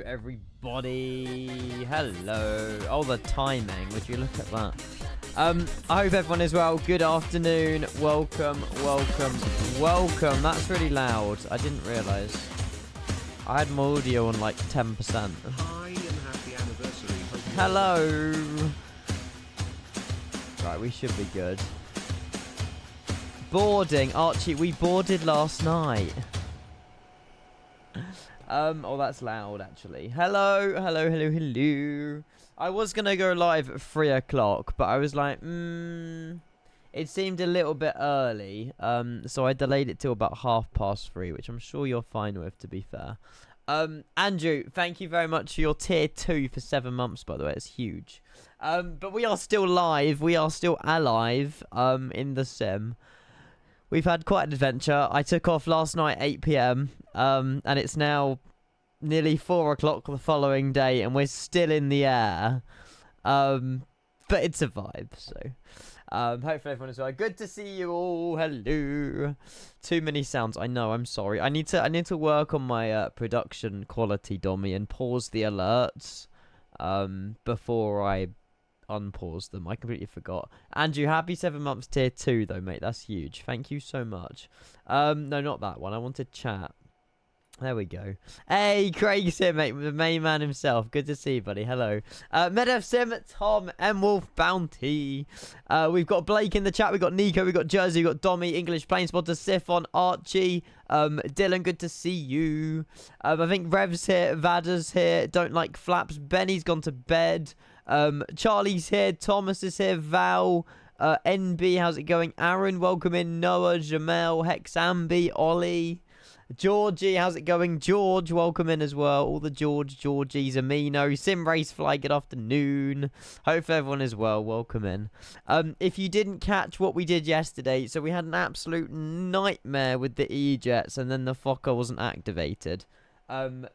Everybody, hello. Oh, the timing, would you look at that? I hope everyone is well. Good afternoon. Welcome. That's really loud. I didn't realize I had my audio on like 10%. Hi and happy anniversary. Hello. Right, we should be good. Boarding, Archie, we boarded last night. Oh, that's loud, actually. Hello. I was going to go live at 3 o'clock, but I was like, it seemed a little bit early, so I delayed it till about 3:30, which I'm sure you're fine with, to be fair. Andrew, thank you very much for your tier 2 for 7 months, by the way. It's huge. But we are still live. We are still alive, in the sim. We've had quite an adventure. I took off last night 8 PM, and it's now nearly 4 o'clock the following day, and we're still in the air. But it's a vibe, so hopefully everyone is well. Good to see you all. Hello. Too many sounds. I know. I'm sorry. I need to work on my production quality, Dommy, and pause the alerts before I unpause them. I completely forgot. Andrew, happy 7 months tier 2 though, mate. That's huge. Thank you so much. No, not that one. I wanted chat. There we go. Hey, Craig's here, mate, the main man himself. Good to see you, buddy. Hello. Medef Sim, Tom, M Wolf, Bounty. We've got Blake in the chat. We've got Nico. We've got Jersey. We've got Dommy, English Planespotter, Siphon, Archie. Dylan, good to see you. I think Rev's here. Vada's here. Don't like flaps. Benny's gone to bed. Charlie's here. Thomas is here. Val. NB, how's it going? Aaron, welcome in. Noah, Jamel, Hexambi, Ollie. Georgie, how's it going? George, welcome in as well. All the Georgies, Amino, Sim Racefly, good afternoon. Hope everyone is well. Welcome in. If you didn't catch what we did yesterday, so we had an absolute nightmare with the E-Jets, and then the Fokker wasn't activated.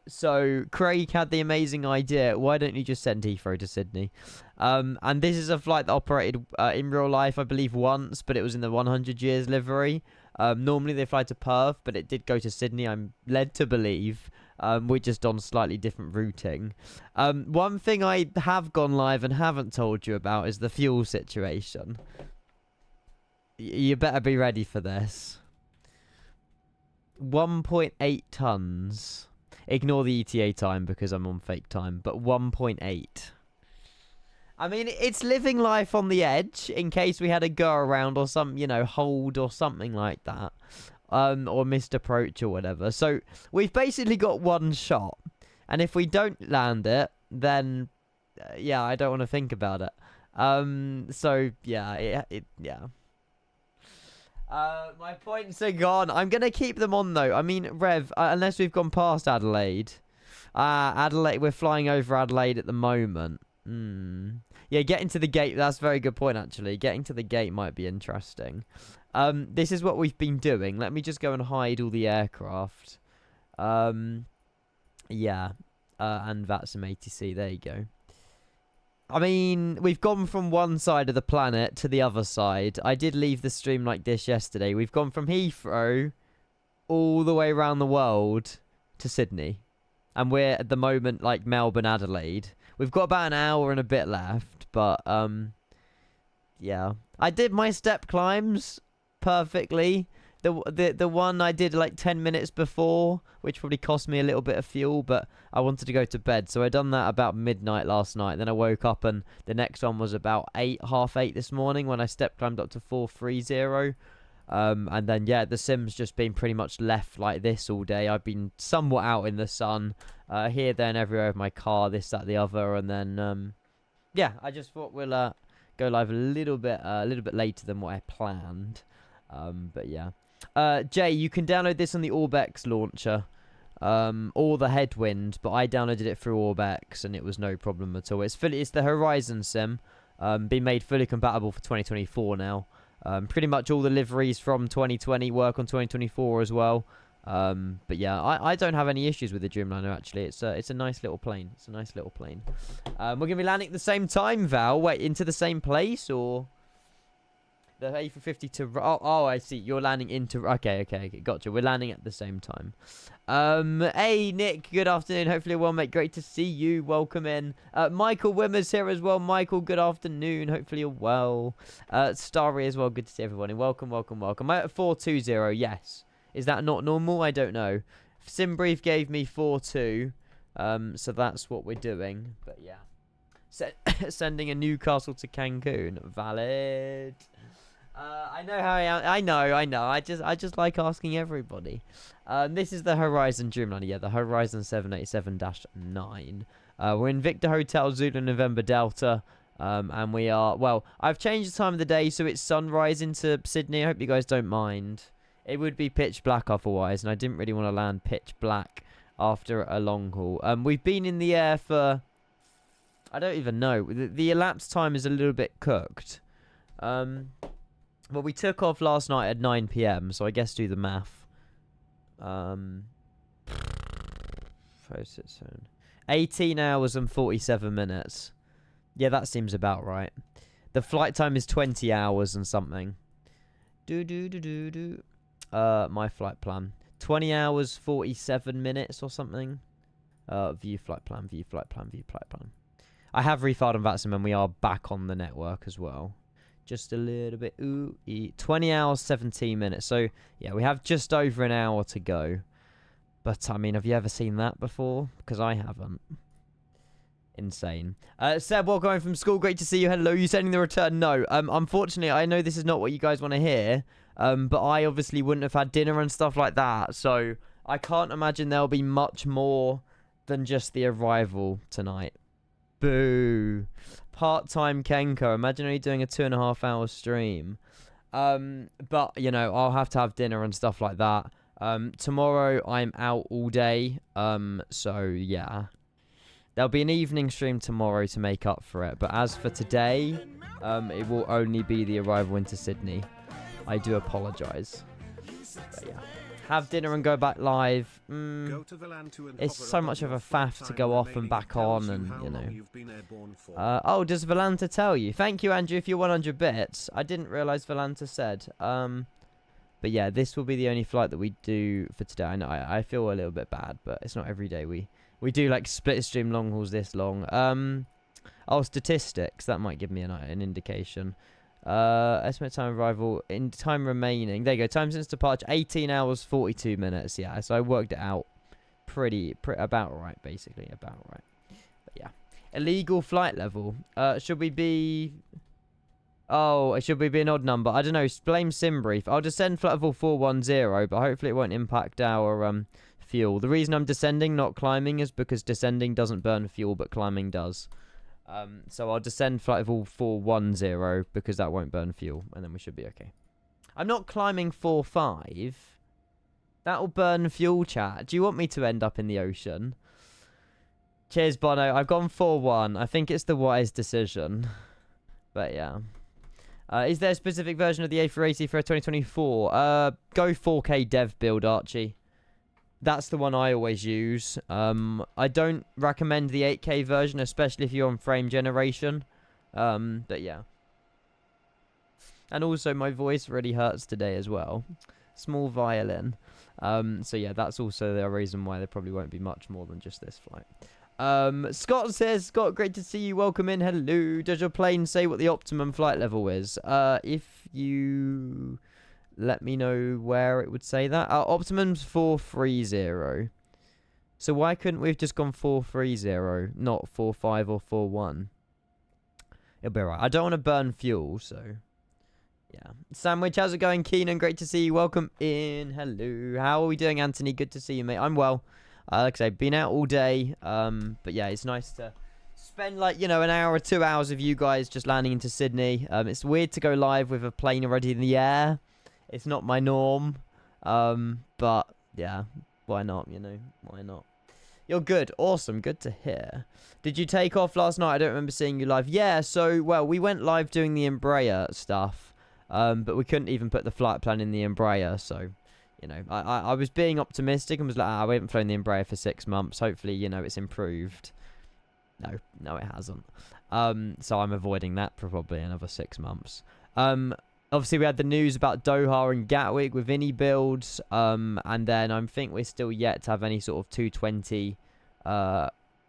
So Craig had the amazing idea, why don't you just send Heathrow to Sydney? And this is a flight that operated in real life, I believe, once, but it was in the 100 years livery. Normally they fly to Perth, but it did go to Sydney, I'm led to believe. We're just on slightly different routing. One thing I have gone live and haven't told you about is the fuel situation. You better be ready for this. 1.8 tons. Ignore the ETA time because I'm on fake time, but 1.8. I mean, it's living life on the edge in case we had a go around or some, hold or something like that. Or missed approach or whatever. So we've basically got one shot. And if we don't land it, then, yeah, I don't want to think about it. So, yeah, yeah. My points are gone. I'm going to keep them on, though. I mean, Rev, unless we've gone past Adelaide. Adelaide, we're flying over Adelaide at the moment. Yeah, getting to the gate, that's a very good point, actually. Getting to the gate might be interesting. This is what we've been doing. Let me just go and hide all the aircraft. Yeah. And that's some ATC. There you go. I mean, we've gone from one side of the planet to the other side. I did leave the stream like this yesterday. We've gone from Heathrow all the way around the world to Sydney. And we're, at the moment, like Melbourne, Adelaide. We've got about an hour and a bit left, but, yeah. I did my step climbs perfectly. The one I did like 10 minutes before, which probably cost me a little bit of fuel, but I wanted to go to bed. So I done that about midnight last night. Then I woke up and the next one was about 8:30 this morning when I step climbed up to 430. And then, yeah, the sim's just been pretty much left like this all day. I've been somewhat out in the sun, here, there, and everywhere with my car, this, that, the other. And then, yeah, I just thought we'll go live a little bit later than what I planned. But yeah. Jay, you can download this on the Orbex launcher, or the Headwind, but I downloaded it through Orbex and it was no problem at all. It's the Horizon sim, been made fully compatible for 2024 now. Pretty much all the liveries from 2020 work on 2024 as well. But yeah, I don't have any issues with the Dreamliner, actually. It's a nice little plane. It's a nice little plane. We're going to be landing at the same time, Val. Wait, into the same place, or... The A350 to... Oh, I see. You're landing into... Okay, gotcha. We're landing at the same time. Hey, Nick. Good afternoon. Hopefully you're well, mate. Great to see you. Welcome in. Michael Wimmer's here as well. Michael, good afternoon. Hopefully you're well. Starry as well. Good to see everyone. Welcome. I'm at 420. Yes. Is that not normal? I don't know. Simbrief gave me 42. So that's what we're doing. But yeah. Sending a Newcastle to Cancun. Valid. I know how I know. I just like asking everybody. This is the Horizon Dreamliner. Yeah, the Horizon 787-9. We're in Victor Hotel Zulu November Delta. And we are... Well, I've changed the time of the day so it's sunrise into Sydney. I hope you guys don't mind. It would be pitch black otherwise, and I didn't really want to land pitch black after a long haul. We've been in the air for... I don't even know. The elapsed time is a little bit cooked. Well, we took off last night at 9 PM, so I guess do the math. 18 hours and 47 minutes. Yeah, that seems about right. The flight time is 20 hours and something. My flight plan. 20 hours, 47 minutes or something. View flight plan. I have refiled on Vatsim and we are back on the network as well. Just a little bit. 20 hours, 17 minutes. So, yeah, we have just over an hour to go. But, I mean, have you ever seen that before? Because I haven't. Insane. Seb, welcome home from school. Great to see you. Hello. You sending the return? No. Unfortunately, I know this is not what you guys want to hear. But I obviously wouldn't have had dinner and stuff like that. So, I can't imagine there'll be much more than just the arrival tonight. Boo. Part-time Kenko. Imagine only doing a 2.5 hour stream. But, you know, I'll have to have dinner and stuff like that. Tomorrow, I'm out all day. So, yeah. There'll be an evening stream tomorrow to make up for it. But as for today, it will only be the arrival into Sydney. I do apologise. But, yeah. Have dinner and go back live. It's so much of a faff to go off and back on, and you know. Oh, does Valanta tell you? Thank you, Andrew, if you're 100 bits. I didn't realise Valanta said. But yeah, this will be the only flight that we do for today. I know I feel a little bit bad, but it's not every day we do like split stream long hauls this long. Oh, statistics. That might give me an indication. Estimate time arrival in time remaining. There you go. Time since departure 18 hours 42 minutes. Yeah, so I worked it out pretty about right, basically about right. But yeah, illegal flight level. Should we be? Oh, should we be an odd number? I don't know. Blame Simbrief. I'll descend flight level 410, but hopefully it won't impact our fuel. The reason I'm descending, not climbing, is because descending doesn't burn fuel, but climbing does. So I'll descend flight level 410 because that won't burn fuel, and then we should be okay. I'm not climbing 4.5. That'll burn fuel, chat. Do you want me to end up in the ocean? Cheers, Bono. I've gone 4.1. I think it's the wise decision. But yeah. Is there a specific version of the A380 for 2024? Go 4K dev build, Archie. That's the one I always use. I don't recommend the 8K version, especially if you're on frame generation. But yeah. And also, my voice really hurts today as well. Small violin. So yeah, that's also the reason why there probably won't be much more than just this flight. Scott says, Scott, great to see you. Welcome in. Hello. Does your plane say what the optimum flight level is? If you... let me know where it would say that. Optimum's 430. So why couldn't we have just gone 430, not 45 or 41? It'll be alright. I don't want to burn fuel, so... yeah. Sandwich, how's it going? Keenan, great to see you. Welcome in. Hello. How are we doing, Anthony? Good to see you, mate. I'm well. Like I say, been out all day. But yeah, it's nice to spend like, you know, an hour or 2 hours of you guys just landing into Sydney. It's weird to go live with a plane already in the air. It's not my norm, but yeah, why not, you know, why not? You're good, awesome, good to hear. Did you take off last night? I don't remember seeing you live. Yeah, so, well, we went live doing the Embraer stuff, but we couldn't even put the flight plan in the Embraer, so, you know, I was being optimistic and was like, we haven't flown the Embraer for 6 months, hopefully, you know, it's improved. No, it hasn't. So I'm avoiding that for probably another 6 months. Obviously, we had the news about Doha and Gatwick with any builds. And then I think we're still yet to have any sort of 220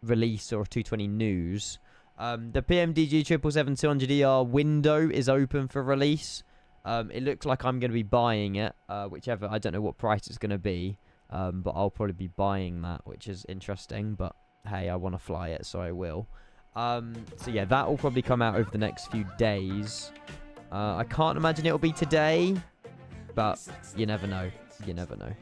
release or 220 news. The PMDG 777-200ER window is open for release. It looks like I'm going to be buying it, whichever. I don't know what price it's going to be, but I'll probably be buying that, which is interesting. But hey, I want to fly it, so I will. So yeah, that will probably come out over the next few days. I can't imagine it'll be today, but you never know. You never know.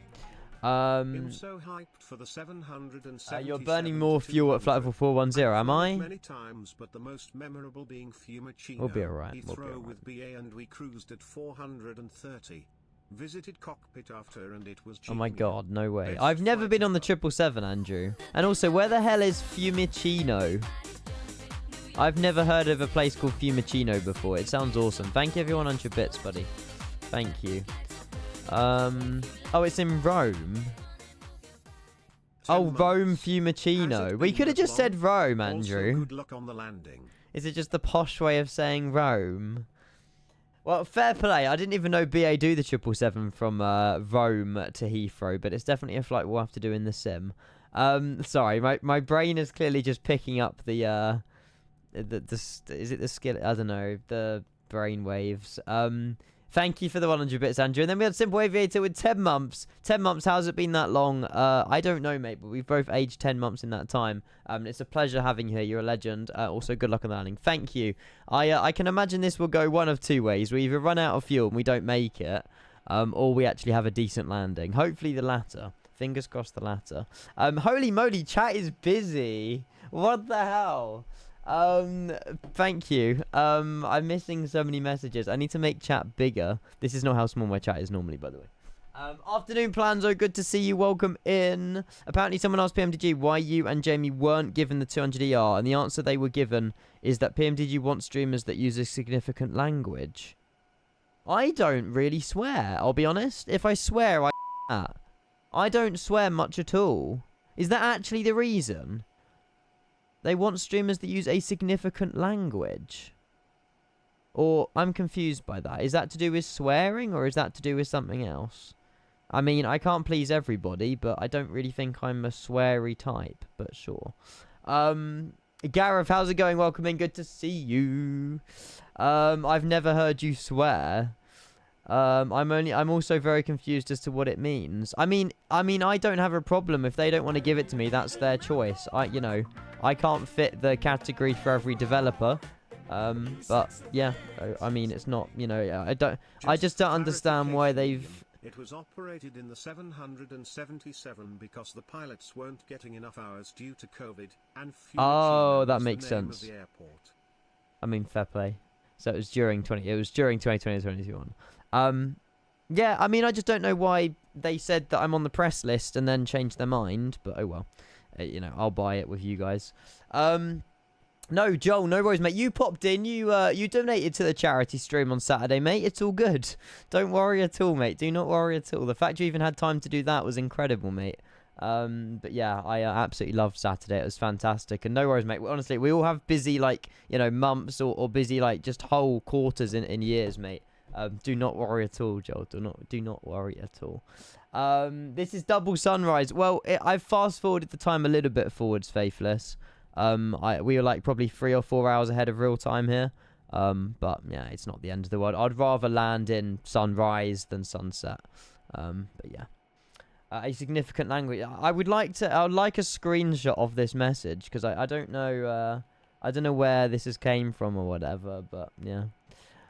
I'm so hyped for the 777. You're burning more fuel at flight level 410, am I? Many times, but the most memorable being Fiumicino. We'll be alright. Heathrow We'll be alright. with BA, and we cruised at 430. Visited cockpit after, and it was. Oh my god, no way. Best I've never flight been on the ever. 777, Andrew. And also, where the hell is Fiumicino? I've never heard of a place called Fiumicino before. It sounds awesome. Thank you, everyone, 100 bits, buddy. Thank you. Oh, it's in Rome. Oh, Rome Fiumicino. We could have just said Rome, Andrew. Also, good luck on the landing. Is it just the posh way of saying Rome? Well, fair play. I didn't even know BA do the 777 from Rome to Heathrow, but it's definitely a flight we'll have to do in the sim. Sorry, my brain is clearly just picking up the is it the skill? I don't know, the brain waves. Thank you for the 100 bits, Andrew. And then we had Simple Aviator with 10 months. 10 months, how's it been that long? I don't know, mate, but we've both aged 10 months in that time. It's a pleasure having you here. You're a legend. Also, good luck on the landing. Thank you. I can imagine this will go one of two ways. We either run out of fuel and we don't make it, or we actually have a decent landing. Hopefully the latter. Fingers crossed the latter. Holy moly, chat is busy. What the hell? Thank you. I'm missing so many messages. I need to make chat bigger. This is not how small my chat is normally, by the way. Afternoon plans. Oh, good to see you. Welcome in. Apparently someone asked PMDG why you and Jamie weren't given the 200ER, and the answer they were given is that PMDG wants streamers that use a significant language. I don't really swear, I'll be honest. If I swear, I don't swear much at all. Is that actually the reason? They want streamers that use a significant language. Or, I'm confused by that. Is that to do with swearing, or is that to do with something else? I mean, I can't please everybody, but I don't really think I'm a sweary type, but sure. Gareth, how's it going? Welcome in, good to see you. I've never heard you swear. I'm also very confused as to what it means. I mean, I don't have a problem if they don't want to give it to me. That's their choice. I can't fit the category for every developer. But yeah, I mean, it's not, I just don't understand why they've. It was operated in the 777 because the pilots weren't getting enough hours due to COVID, and oh, that was makes the name sense. of the airport. I mean, fair play. So it was during 2020-2021. Yeah, I mean, I just don't know why they said that I'm on the press list and then changed their mind, but oh well. I'll buy it with you guys. No, Joel, no worries, mate. You popped in. You donated to the charity stream on Saturday, mate. It's all good. Don't worry at all, mate. Do not worry at all. The fact you even had time to do that was incredible, mate. But yeah, I absolutely loved Saturday. It was fantastic. And no worries, mate. Honestly, we all have busy, months or busy, just whole quarters in years, mate. Do not worry at all, Joel. Do not worry at all. This is Double Sunrise. Well, I've fast-forwarded the time a little bit forwards, Faithless. We were probably 3 or 4 hours ahead of real time here. But yeah, it's not the end of the world. I'd rather land in sunrise than sunset. But yeah. A significant language. I would like a screenshot of this message, because I don't know where this came from or whatever, but yeah.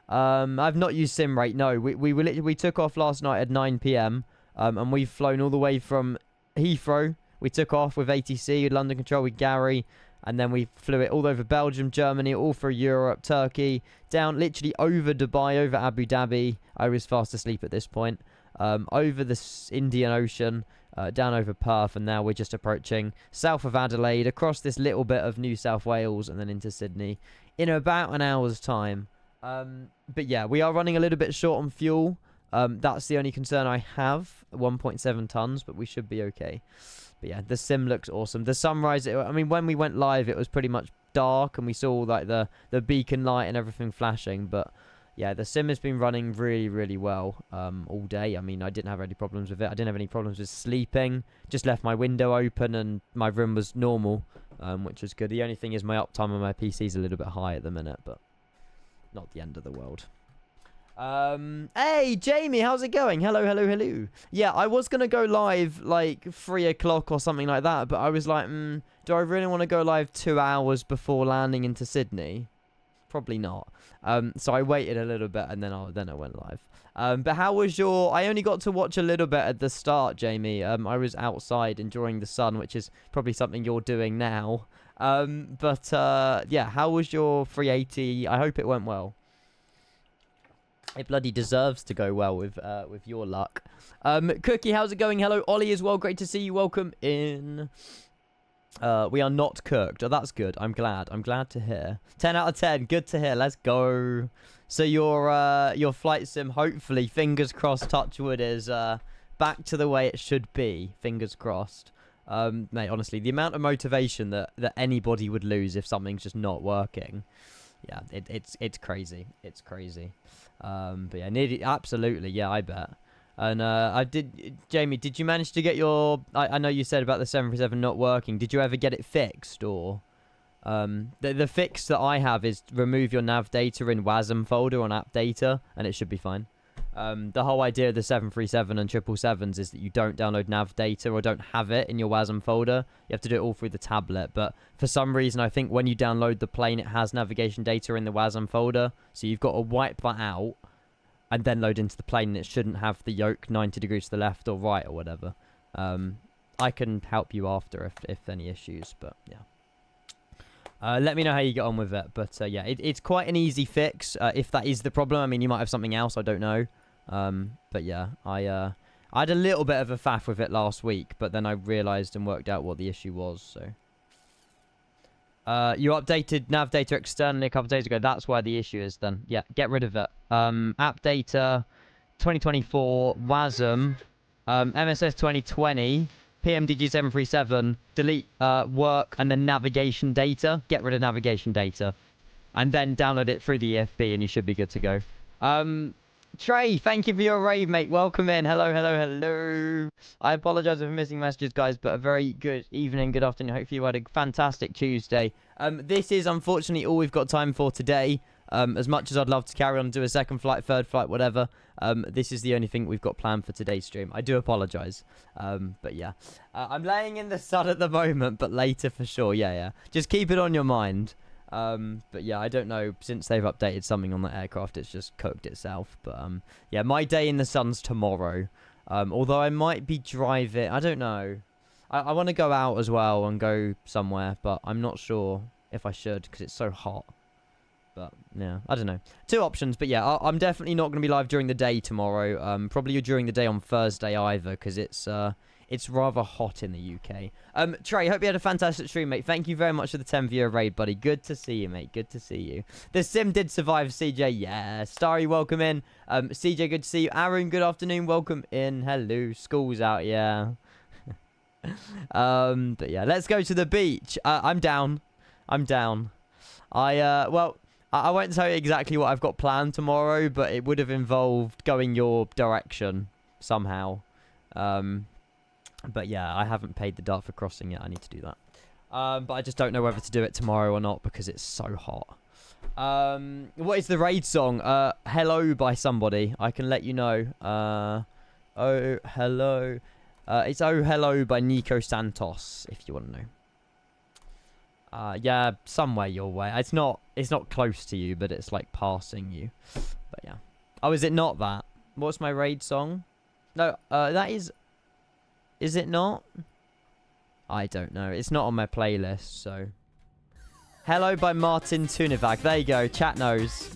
I've not used SimRate. No, we took off last night at 9 p.m. And we've flown all the way from Heathrow. We took off with ATC, London Control with Gary, and then we flew it all over Belgium, Germany, all through Europe, Turkey, down literally over Dubai, over Abu Dhabi. I was fast asleep at this point. Over the Indian Ocean, down over Perth, and now we're just approaching south of Adelaide, across this little bit of New South Wales, and then into Sydney in about an hour's time. But yeah, we are running a little bit short on fuel. That's the only concern I have, 1.7 tons, but we should be okay. But yeah, the sim looks awesome. The sunrise, when we went live, it was pretty much dark, and we saw the beacon light and everything flashing, but yeah, the sim has been running really, really well all day. I mean, I didn't have any problems with it. I didn't have any problems with sleeping. Just left my window open and my room was normal, which was good. The only thing is my uptime on my PC is a little bit high at the minute, but not the end of the world. Hey, Jamie, how's it going? Hello, hello, hello. Yeah, I was going to go live like 3 o'clock or something like that, but I was like, do I really want to go live 2 hours before landing into Sydney? Probably not. So I waited a little bit and then I went live. But how was your... I only got to watch a little bit at the start, Jamie. I was outside enjoying the sun, which is probably something you're doing now. Yeah, how was your 380? I hope it went well. It bloody deserves to go well with your luck. Cookie, how's it going? Hello, Ollie as well. Great to see you. Welcome in. We are not cooked. Oh, that's good. I'm glad. I'm glad to hear. 10 out of 10. Good to hear. Let's go. So your flight sim, hopefully, fingers crossed, touch wood, is back to the way it should be. Fingers crossed. Mate, honestly, the amount of motivation that anybody would lose if something's just not working. Yeah, it's crazy. It's crazy. But yeah, absolutely. Yeah, I bet. And Jamie, did you manage to get your... I know you said about the 737 not working. Did you ever get it fixed? Or the fix that I have is remove your nav data in WASM folder on app data, and it should be fine. The whole idea of the 737 and 777s is that you don't download nav data or don't have it in your WASM folder. You have to do it all through the tablet. But for some reason, I think when you download the plane, it has navigation data in the WASM folder. So you've got to wipe that out and then load into the plane, and it shouldn't have the yoke 90 degrees to the left or right or whatever. I can help you after if any issues, but yeah. Let me know how you get on with it. But yeah, it's quite an easy fix if that is the problem. I mean, you might have something else, I don't know. But yeah, I had a little bit of a faff with it last week, but then I realised and worked out what the issue was, so... you updated nav data externally a couple of days ago. That's where the issue is then. Yeah, get rid of it. App data 2024, WASM, MSS 2020, PMDG 737, delete work, and then navigation data. Get rid of navigation data. And then download it through the EFB and you should be good to go. Trey, thank you for your rave, mate. Welcome in. Hello, hello, hello. I apologize for missing messages, guys, but a very good evening, good afternoon. Hopefully you had a fantastic Tuesday. This is unfortunately all we've got time for today. As much as I'd love to carry on and do a second flight, third flight, whatever, this is the only thing we've got planned for today's stream. I do apologize. But yeah. I'm laying in the sun at the moment, but later for sure. Yeah. Just keep it on your mind. But yeah, I don't know, since they've updated something on the aircraft, it's just cooked itself. But yeah, my day in the sun's tomorrow. Although I might be driving, I don't know. I want to go out as well and go somewhere, but I'm not sure if I should because it's so hot. But yeah, I don't know. 2 options, but yeah, I'm definitely not going to be live during the day tomorrow. Probably during the day on Thursday either, because it's rather hot in the UK. Trey, hope you had a fantastic stream, mate. Thank you very much for the 10 viewer raid, buddy. Good to see you, mate. Good to see you. The sim did survive, CJ. Yeah. Starry, welcome in. CJ, good to see you. Aaron, good afternoon. Welcome in. Hello. School's out, yeah. But yeah, let's go to the beach. I'm down. Well, I won't tell you exactly what I've got planned tomorrow, but it would have involved going your direction somehow. But yeah, I haven't paid the dart for crossing yet. I need to do that. But I just don't know whether to do it tomorrow or not because it's so hot. What is the raid song? Hello by somebody. I can let you know. Oh, hello. It's Oh Hello by Nico Santos, if you want to know. Yeah, somewhere your way. It's not close to you, but it's like passing you. But yeah. Oh, is it not that? What's my raid song? No, that is it not? I don't know. It's not on my playlist, so. Hello by Martin Tunivag. There you go. Chat knows.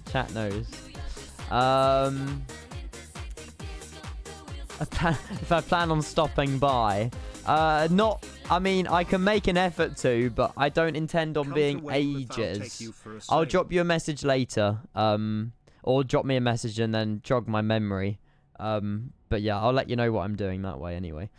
If I plan on stopping by. Not... I mean, I can make an effort to, but I don't intend on being ages. I'll drop you a message later. Or drop me a message and then jog my memory. But yeah, I'll let you know what I'm doing that way anyway.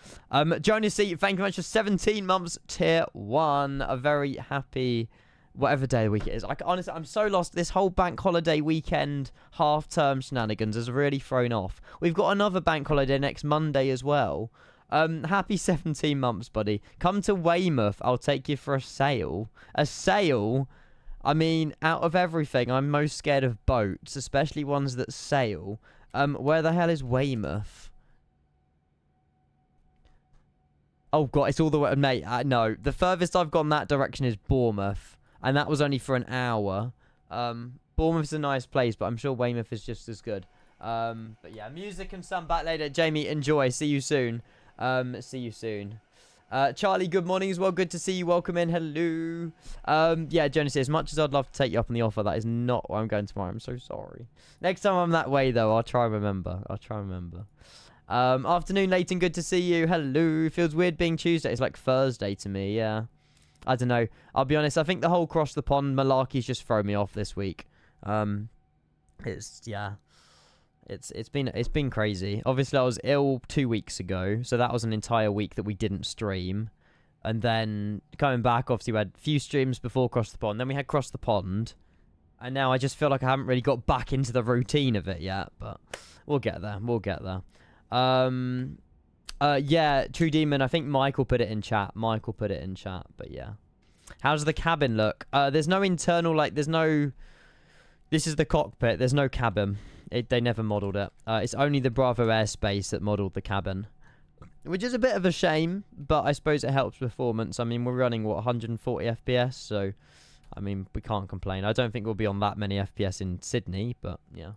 Jonas C, thank you very much for 17 months tier 1. A very happy whatever day of the week it is. Honestly, I'm so lost. This whole bank holiday weekend, half-term shenanigans has really thrown off. We've got another bank holiday next Monday as well. Happy 17 months, buddy. Come to Weymouth. I'll take you for a sail. A sail? I mean, out of everything, I'm most scared of boats, especially ones that sail. Where the hell is Weymouth? Oh, God, it's all the way... Mate, no. The furthest I've gone that direction is Bournemouth. And that was only for an hour. Bournemouth's a nice place, but I'm sure Weymouth is just as good. But yeah, music and sun back later. Jamie, enjoy. See you soon. See you soon. Charlie, good morning as well. Good to see you. Welcome in. Hello. Yeah, Genesis, as much as I'd love to take you up on the offer, that is not where I'm going tomorrow. I'm so sorry. Next time I'm that way, though, I'll try and remember. Afternoon, Leighton. Good to see you. Hello. Feels weird being Tuesday. It's like Thursday to me. Yeah. I don't know. I'll be honest. I think the whole cross the pond malarkey's just thrown me off this week. It's been crazy. Obviously, I was ill 2 weeks ago, so that was an entire week that we didn't stream. And then coming back, obviously, we had a few streams before Cross the Pond. Then we had Cross the Pond. And now I just feel like I haven't really got back into the routine of it yet. But we'll get there. Yeah, True Demon, I think Michael put it in chat. But yeah. How's the cabin look? There's no internal, there's no... This is the cockpit. There's no cabin. They never modelled it. It's only the Bravo airspace that modelled the cabin. Which is a bit of a shame, but I suppose it helps performance. I mean, we're running, 140 FPS? So, I mean, we can't complain. I don't think we'll be on that many FPS in Sydney, but yeah.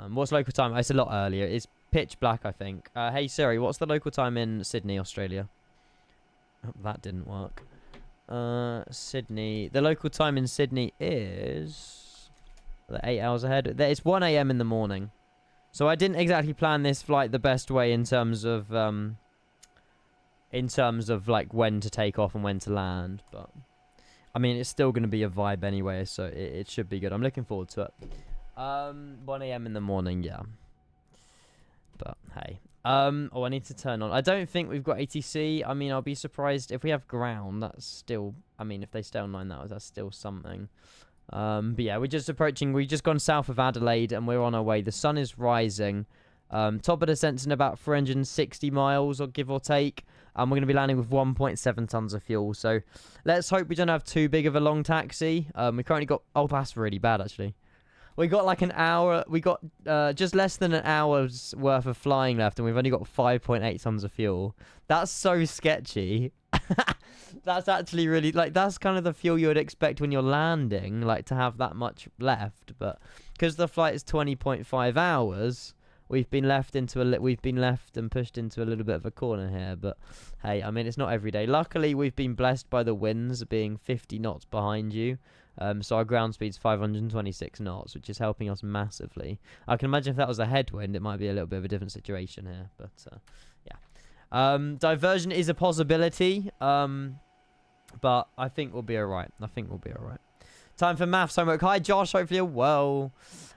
What's local time? It's a lot earlier. It's pitch black, I think. Hey, Siri, what's the local time in Sydney, Australia? Oh, that didn't work. Sydney. The local time in Sydney is... 8 hours ahead. It's 1 a.m. in the morning. So I didn't exactly plan this flight the best way in terms of when to take off and when to land. But I mean, it's still going to be a vibe anyway, so it should be good. I'm looking forward to it. 1 a.m. in the morning, yeah. But hey. Oh, I need to turn on. I don't think we've got ATC. I mean, I'll be surprised if we have ground. That's still... I mean, if they stay on 9 hours, that's still something. But yeah, we've just gone south of Adelaide and we're on our way. The sun is rising. Top of descent's in about 360 miles or give or take. And we're going to be landing with 1.7 tons of fuel. So let's hope we don't have too big of a long taxi. We currently got... Oh, that's really bad, actually. We got like an hour... We got just less than an hour's worth of flying left. And we've only got 5.8 tons of fuel. That's so sketchy. That's actually really... that's kind of the fuel you would expect when you're landing. To have that much left. But because the flight is 20.5 hours... We've been left and pushed into a little bit of a corner here, but hey, I mean, it's not every day. Luckily, we've been blessed by the winds being 50 knots behind you, so our ground speed's 526 knots, which is helping us massively. I can imagine if that was a headwind, it might be a little bit of a different situation here, but yeah. Diversion is a possibility, but I think we'll be alright. Time for maths homework. Hi, Josh. Hopefully you're well.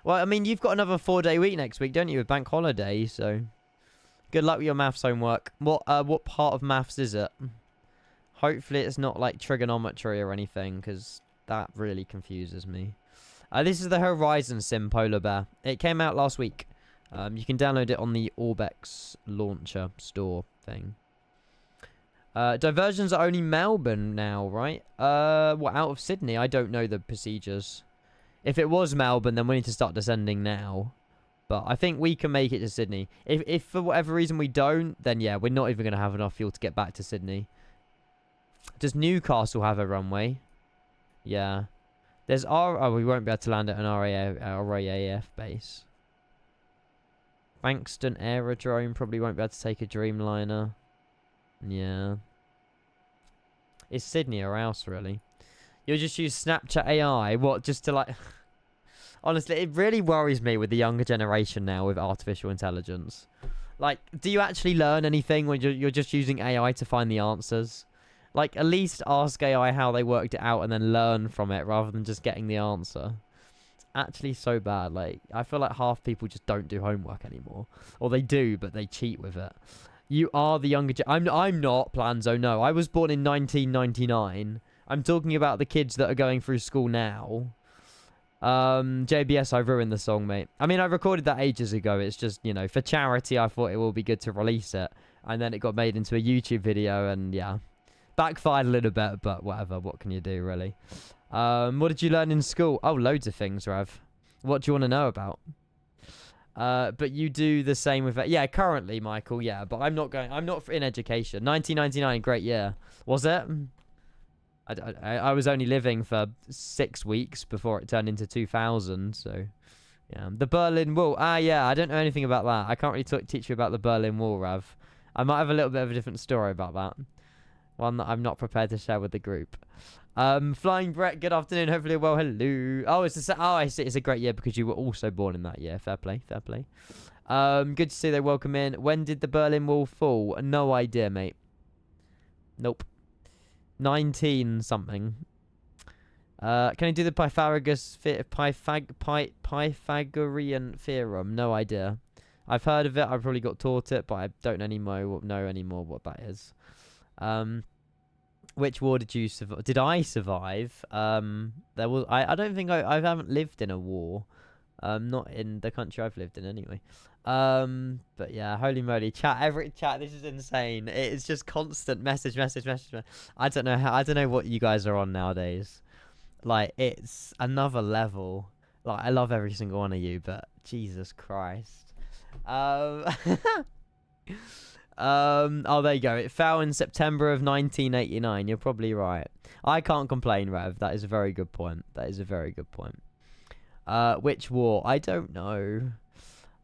Well, I mean, you've got another 4-day week next week, don't you, with bank holiday? So, good luck with your maths homework. What part of maths is it? Hopefully it's not like trigonometry or anything, because that really confuses me. This is the Horizon Sim Polar Bear. It came out last week. You can download it on the Orbex launcher store thing. Diversions are only Melbourne now, right? What, out of Sydney? I don't know the procedures. If it was Melbourne, then we need to start descending now. But I think we can make it to Sydney. If for whatever reason we don't, then yeah, we're not even going to have enough fuel to get back to Sydney. Does Newcastle have a runway? Yeah. There's oh, we won't be able to land at an RAAF base. Frankston Aerodrome probably won't be able to take a Dreamliner. Yeah. It's Sydney or else, really. You'll just use Snapchat AI. What, just to Honestly, it really worries me with the younger generation now with artificial intelligence. Do you actually learn anything when you're just using AI to find the answers? At least ask AI how they worked it out and then learn from it rather than just getting the answer. It's actually so bad. I feel like half people just don't do homework anymore. Or they do, but they cheat with it. You are the younger... I'm not, Planzo, no. I was born in 1999. I'm talking about the kids that are going through school now. JBS, I ruined the song, mate. I mean, I recorded that ages ago. It's just, you know, for charity, I thought it will be good to release it. And then it got made into a YouTube video, and yeah. Backfired a little bit, but whatever. What can you do, really? What did you learn in school? Oh, loads of things, Rav. What do you want to know about? But you do the same with it. Yeah, currently, Michael, yeah. But I'm not in education. 1999, great year. Was it? I was only living for 6 weeks before it turned into 2000, so yeah. The Berlin Wall. Yeah, I don't know anything about that. I can't really teach you about the Berlin Wall, Rav. I might have a little bit of a different story about that. One that I'm not prepared to share with the group. Flying Brett, good afternoon. Hopefully, well, hello. Oh, I see. It's a great year because you were also born in that year. Fair play, fair play. Good to see they welcome in. When did the Berlin Wall fall? No idea, mate. Nope. 19 something. Can I do the Pythagorean theorem? No idea. I've heard of it. I probably got taught it, but I don't know anymore what that is. Which war did you survive? Did I survive? There was. I don't think I haven't lived in a war. Not in the country I've lived in anyway. But yeah, holy moly, chat. This is insane. It's just constant message. I don't know what you guys are on nowadays. Like, it's another level. Like, I love every single one of you, but Jesus Christ. Oh, there you go. It fell in September of 1989. You're probably right. I can't complain, Rev. That is a very good point. Which war? I don't know.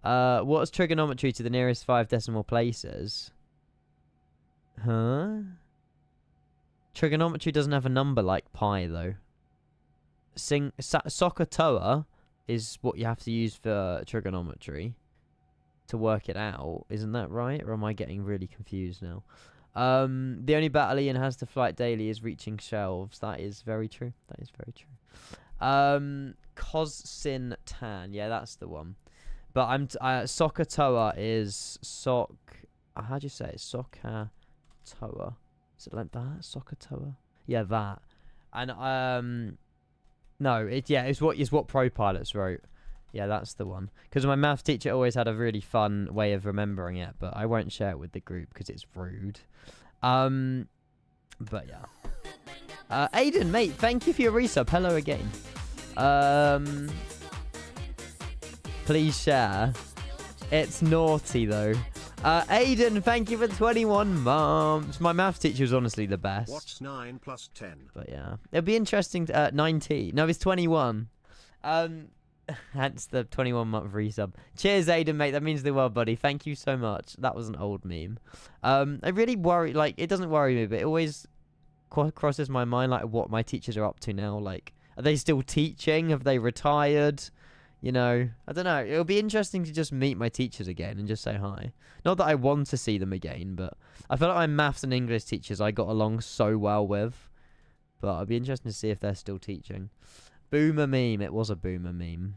What's trigonometry to the nearest 5 decimal places? Huh? Trigonometry doesn't have a number like pi, though. SOHCAHTOA is what you have to use for trigonometry to work it out. Isn't that right? Or am I getting really confused now? The only battle Ian has to fight daily is reaching shelves. That is very true. Cossin Tan. Yeah, that's the one. But SOHCAHTOA is how do you say it? SOHCAHTOA. Is it like that? SOHCAHTOA? Yeah, that. And no, it's what pro pilots wrote. Yeah, that's the one. Because my math teacher always had a really fun way of remembering it, but I won't share it with the group because it's rude. But yeah. Aiden, mate, thank you for your resub. Hello again. Please share. It's naughty though. Aiden, thank you for 21 months. My math teacher was honestly the best. What's 9 plus 10? But yeah, it'll be interesting. 19. No, it's 21. Hence the 21-month resub. Cheers, Aiden, mate. That means the world, buddy. Thank you so much. That was an old meme. I really worry. Like, it doesn't worry me, but it always crosses my mind, like, what my teachers are up to now. Like, are they still teaching? Have they retired? You know, I don't know. It'll be interesting to just meet my teachers again and just say hi. Not that I want to see them again, but I feel like my maths and English teachers I got along so well with. But it'd be interesting to see if they're still teaching. Boomer meme. It was a boomer meme.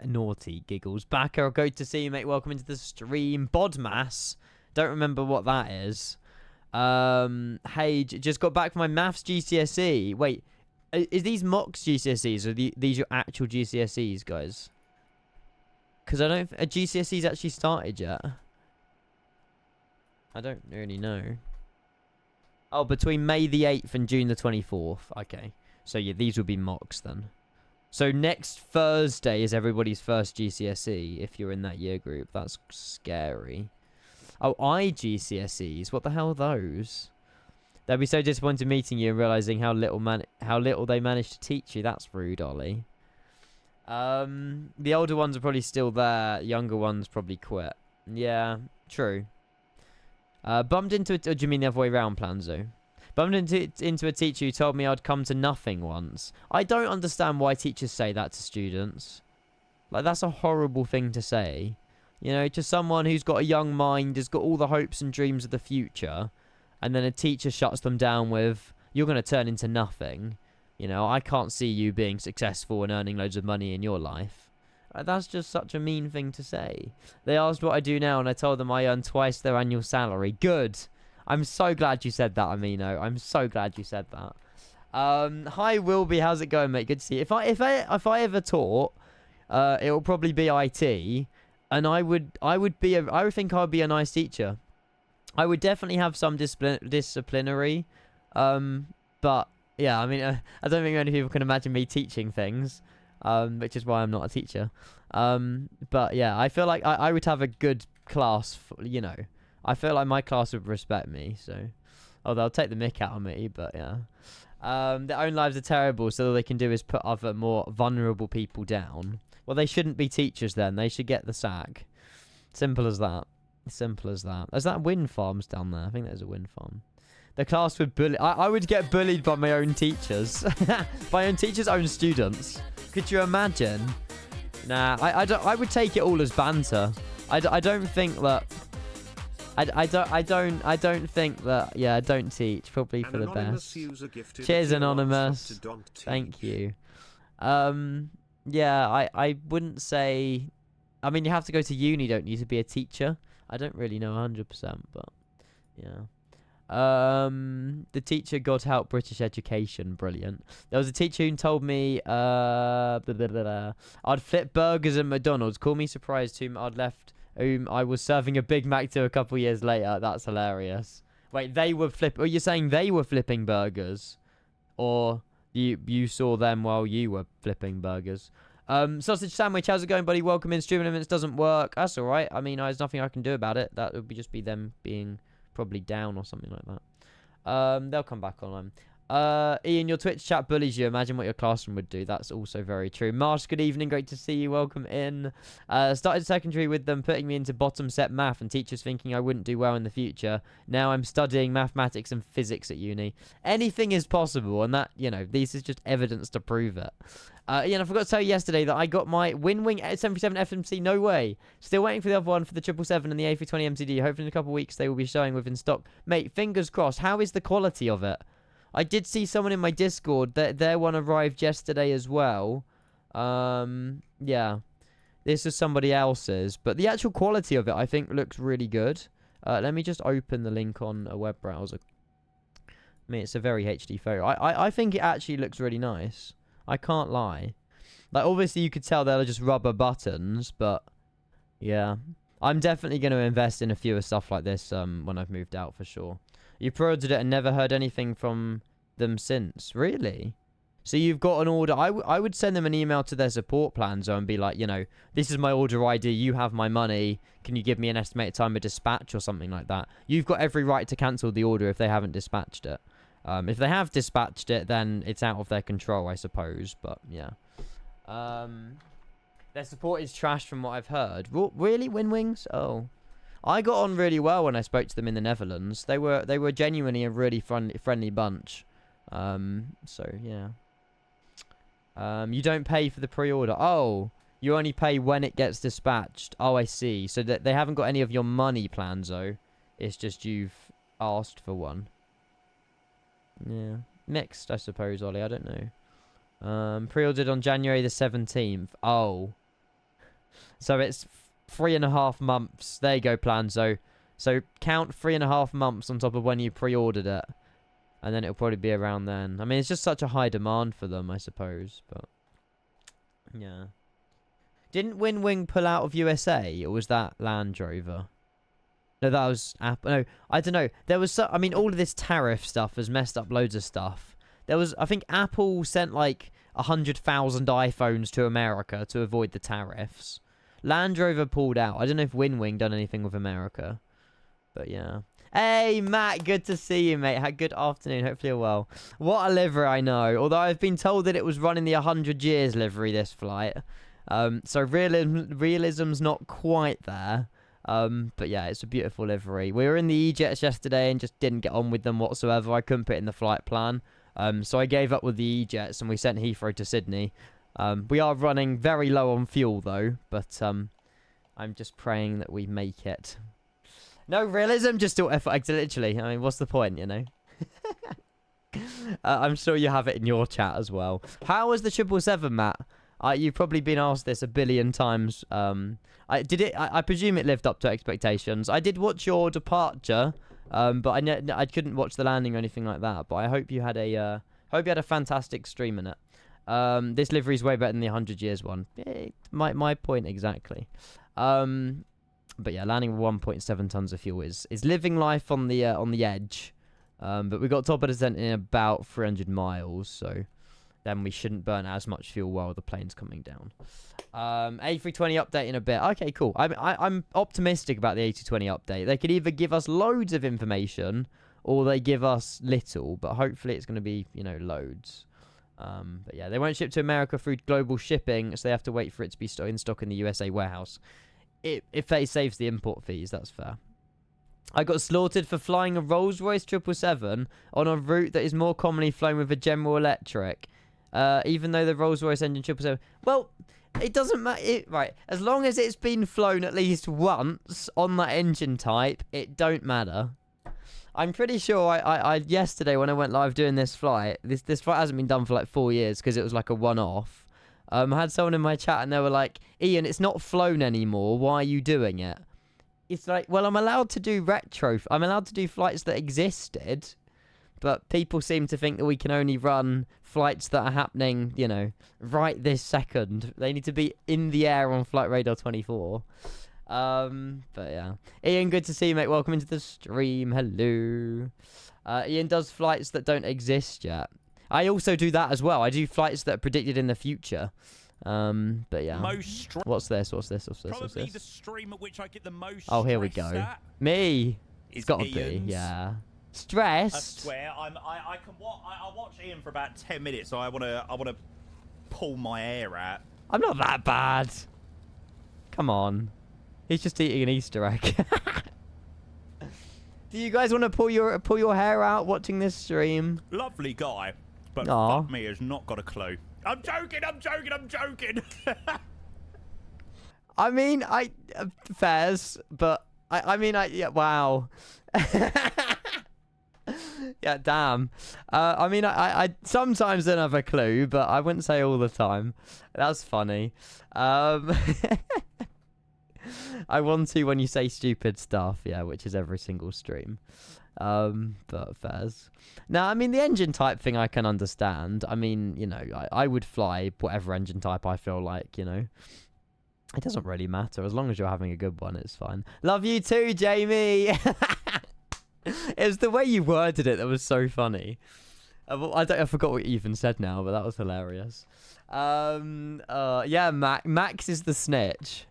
Naughty giggles. Backer, good to see you, mate. Welcome into the stream. Bodmass. Don't remember what that is. Hey, just got back from my maths GCSE. Wait, is these mocks GCSEs or these your actual GCSEs, guys? Because I don't. A GCSE's actually started yet. I don't really know. Oh, between May the 8th and June the 24th. Okay. So yeah, these would be mocks then. So next Thursday is everybody's first GCSE if you're in that year group. That's scary. Oh, GCSEs. What the hell are those? They'll be so disappointed meeting you and realizing how little they managed to teach you. That's rude, Ollie. The older ones are probably still there. Younger ones probably quit. Yeah, true. Bumped into it. Do you mean the other way around, Planzo? Bumped into a teacher who told me I'd come to nothing once. I don't understand why teachers say that to students. Like, that's a horrible thing to say. You know, to someone who's got a young mind, has got all the hopes and dreams of the future, and then a teacher shuts them down with, you're going to turn into nothing. You know, I can't see you being successful and earning loads of money in your life. That's just such a mean thing to say. They asked what I do now, and I told them I earn twice their annual salary. Good. I'm so glad you said that, Amino. I'm so glad you said that. Hi Wilby, how's it going, mate? Good to see you. If I ever taught, it will probably be IT, and I would think I'd be a nice teacher. I would definitely have some disciplinary, but yeah, I mean, I don't think many people can imagine me teaching things, which is why I'm not a teacher. But yeah, I feel like I would have a good class, you know. I feel like my class would respect me, so. Although they'll take the mick out of me, but yeah. Their own lives are terrible, so all they can do is put other more vulnerable people down. Well, they shouldn't be teachers then. They should get the sack. Simple as that. Simple as that. Is that wind farms down there? I think there's a wind farm. The class would bully. I would get bullied by my own teachers. My own teachers' own students. Could you imagine? Nah, I would take it all as banter. I don't think that. I don't think that. Yeah, I don't teach. Probably for the best. Cheers, Anonymous. Thank you. Yeah, I wouldn't say. I mean, you have to go to uni, don't you, to be a teacher? I don't really know 100%, but yeah. The teacher, God help British education, brilliant. There was a teacher who told me, I'd flip burgers at McDonald's. Call me surprised whom I was serving a Big Mac to a couple years later. That's hilarious. Wait, they were you're saying they were flipping burgers, or you saw them while you were flipping burgers? Sausage sandwich, how's it going, buddy? Welcome in. Streaming events doesn't work. That's all right. I mean, there's nothing I can do about it. That would just be them being probably down or something like that. They'll come back online. Ian, your Twitch chat bullies you. Imagine what your classroom would do. That's also very true. Marsh, good evening. Great to see you. Welcome in. Started secondary with them putting me into bottom set math and teachers thinking I wouldn't do well in the future. Now I'm studying mathematics and physics at uni. Anything is possible, and that, you know, this is just evidence to prove it. Ian, I forgot to tell you yesterday that I got my WinWing 737 FMC. No way. Still waiting for the other one for the 777 and the A320 MCD. Hopefully in a couple of weeks they will be showing within stock. Mate, fingers crossed. How is the quality of it? I did see someone in my Discord that their one arrived yesterday as well. Yeah. This is somebody else's. But the actual quality of it, I think, looks really good. Let me just open the link on a web browser. I mean, it's a very HD photo. I think it actually looks really nice. I can't lie. Like, obviously, you could tell they're just rubber buttons, but yeah. I'm definitely going to invest in a few of stuff like this when I've moved out, for sure. You pre-ordered it and never heard anything from them since. Really? So you've got an order. I would send them an email to their support plan zone and be like, you know, this is my order ID. You have my money. Can you give me an estimated time of dispatch or something like that? You've got every right to cancel the order if they haven't dispatched it. If they have dispatched it, then it's out of their control, I suppose. But, yeah. Their support is trash from what I've heard. Really, WinWings? Oh. I got on really well when I spoke to them in the Netherlands. They were genuinely a really friendly bunch. So, yeah. You don't pay for the pre-order. Oh, you only pay when it gets dispatched. Oh, I see. So that they haven't got any of your money plans, though. It's just you've asked for one. Yeah. Mixed, I suppose, Ollie. I don't know. Pre-ordered on January the 17th. Oh. So it's 3.5 months. There you go, Planzo. So count 3.5 months on top of when you pre-ordered it. And then it'll probably be around then. I mean, it's just such a high demand for them, I suppose. But, yeah. Didn't WinWing pull out of USA? Or was that Land Rover? No, that was Apple. No, I don't know. There was I mean, all of this tariff stuff has messed up loads of stuff. There was, I think Apple sent like 100,000 iPhones to America to avoid the tariffs. Land Rover pulled out. I don't know if WinWing done anything with America. But yeah. Hey, Matt. Good to see you, mate. Good afternoon. Hopefully you're well. What a livery, I know. Although I've been told that it was running the 100 years livery, this flight. So realism's not quite there. But yeah, it's a beautiful livery. We were in the E-Jets yesterday and just didn't get on with them whatsoever. I couldn't put in the flight plan. So I gave up with the E-Jets and we sent Heathrow to Sydney. We are running very low on fuel though, but I'm just praying that we make it. No realism, just do effort. Literally, I mean, what's the point, you know? I'm sure you have it in your chat as well. How was the 777, Matt? You've probably been asked this a billion times. I presume it lived up to expectations. I did watch your departure, but I couldn't watch the landing or anything like that. But I hope you had a Hope you had a fantastic stream in it. This livery is way better than the 100 years one. My point exactly. But yeah, landing with 1.7 tons of fuel is living life on the edge. But we got top of descent in about 300 miles, so then we shouldn't burn as much fuel while the plane's coming down. A320 update in a bit. Okay, cool. I'm optimistic about the A220 update. They could either give us loads of information or they give us little, but hopefully it's going to be, you know, loads. But yeah, they won't ship to America through global shipping, so they have to wait for it to be in stock in the USA warehouse. If it saves the import fees, that's fair. I got slaughtered for flying a Rolls-Royce 777 on a route that is more commonly flown with a General Electric. Even though the Rolls-Royce engine 777... Well, it doesn't matter. Right, as long as it's been flown at least once on that engine type, it don't matter. I'm pretty sure I yesterday when I went live doing this flight, this flight hasn't been done for like 4 years because it was like a one-off. I had someone in my chat and they were like, Ian, it's not flown anymore. Why are you doing it? It's like, well, I'm allowed to do retro. I'm allowed to do flights that existed. But people seem to think that we can only run flights that are happening, you know, right this second. They need to be in the air on Flight Radar 24. But yeah. Ian, good to see you, mate. Welcome into the stream. Hello. Ian does flights that don't exist yet. I also do that as well. I do flights that are predicted in the future. But yeah. What's this? Probably the stream at which I get the most. Oh, here we go. At Me. It's got to be. Ian's. Yeah. Stressed. I swear, I watch Ian for about 10 minutes. So I wanna pull my hair out. I'm not that bad. Come on. He's just eating an Easter egg. Do you guys want to pull your hair out watching this stream? Lovely guy, but Aww. fuck me, has not got a clue. I'm joking. I mean, fairs, but yeah, wow. Yeah, damn. I mean, I sometimes don't have a clue, but I wouldn't say all the time. That's funny. I want to when you say stupid stuff, yeah, which is every single stream. But fairs. Now, I mean, the engine type thing I can understand. I mean, you know, I would fly whatever engine type I feel like, you know. It doesn't really matter. As long as you're having a good one, it's fine. Love you too, Jamie. It was the way you worded it that was so funny. I forgot what you even said now, but that was hilarious. Yeah, Max is the snitch.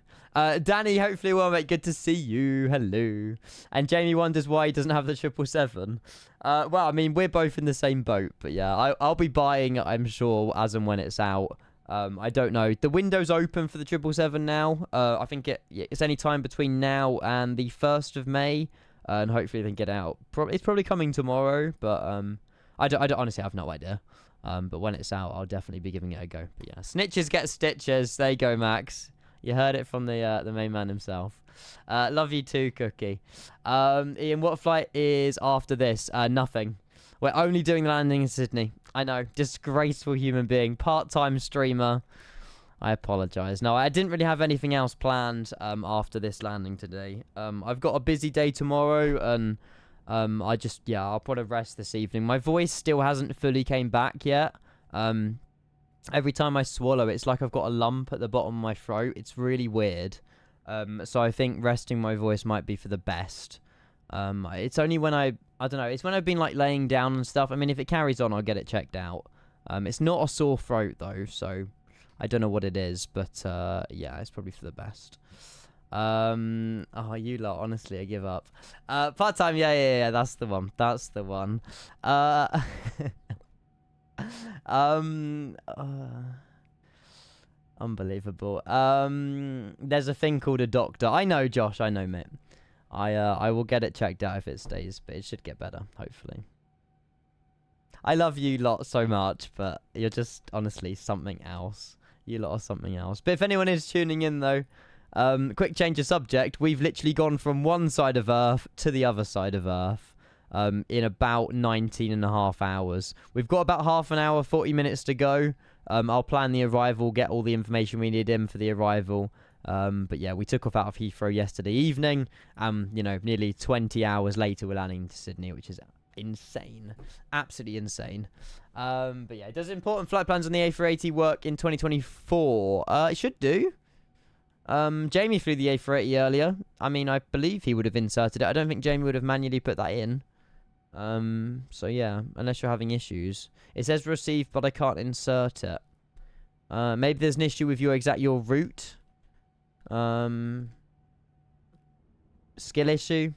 Danny, hopefully well, mate. Good to see you. Hello. And Jamie wonders why he doesn't have the 777. Well, I mean, we're both in the same boat. But yeah, I'll be buying it, I'm sure, as and when it's out. I don't know. The window's open for the 777 now. I think it's any time between now and the 1st of May. And hopefully they can get out. It's probably coming tomorrow. But I don't honestly have no idea. But when it's out, I'll definitely be giving it a go. But yeah, snitches get stitches. There you go, Max. You heard it from the main man himself. Love you too, Cookie. Ian, what flight is after this? Nothing. We're only doing the landing in Sydney. I know. Disgraceful human being. Part-time streamer. I apologise. No, I didn't really have anything else planned after this landing today. I've got a busy day tomorrow, and I'll probably rest this evening. My voice still hasn't fully came back yet. Every time I swallow, it's like I've got a lump at the bottom of my throat. It's really weird. So I think resting my voice might be for the best. It's only when I don't know. It's when I've been like laying down and stuff. I mean, if it carries on, I'll get it checked out. It's not a sore throat though, so I don't know what it is. But yeah, it's probably for the best. Oh, you lot, honestly, I give up. Part-time, yeah, that's the one. Unbelievable. There's a thing called a doctor. I know, Josh. I know, mate. I will get it checked out if it stays, but it should get better, hopefully. I love you lot so much, but you're just honestly something else. You lot are something else. But if anyone is tuning in, though, quick change of subject. We've literally gone from one side of Earth to the other side of Earth. In about 19.5 hours. We've got about half an hour, 40 minutes to go. I'll plan the arrival, get all the information we need in for the arrival. But yeah, we took off out of Heathrow yesterday evening. You know, nearly 20 hours later, we're landing to Sydney, which is insane. Absolutely insane. But yeah, does important flight plans on the A380 work in 2024? It should do. Jamie flew the A380 earlier. I mean, I believe he would have inserted it. I don't think Jamie would have manually put that in. So yeah, unless you're having issues. It says received, but I can't insert it. Maybe there's an issue with your route. Skill issue.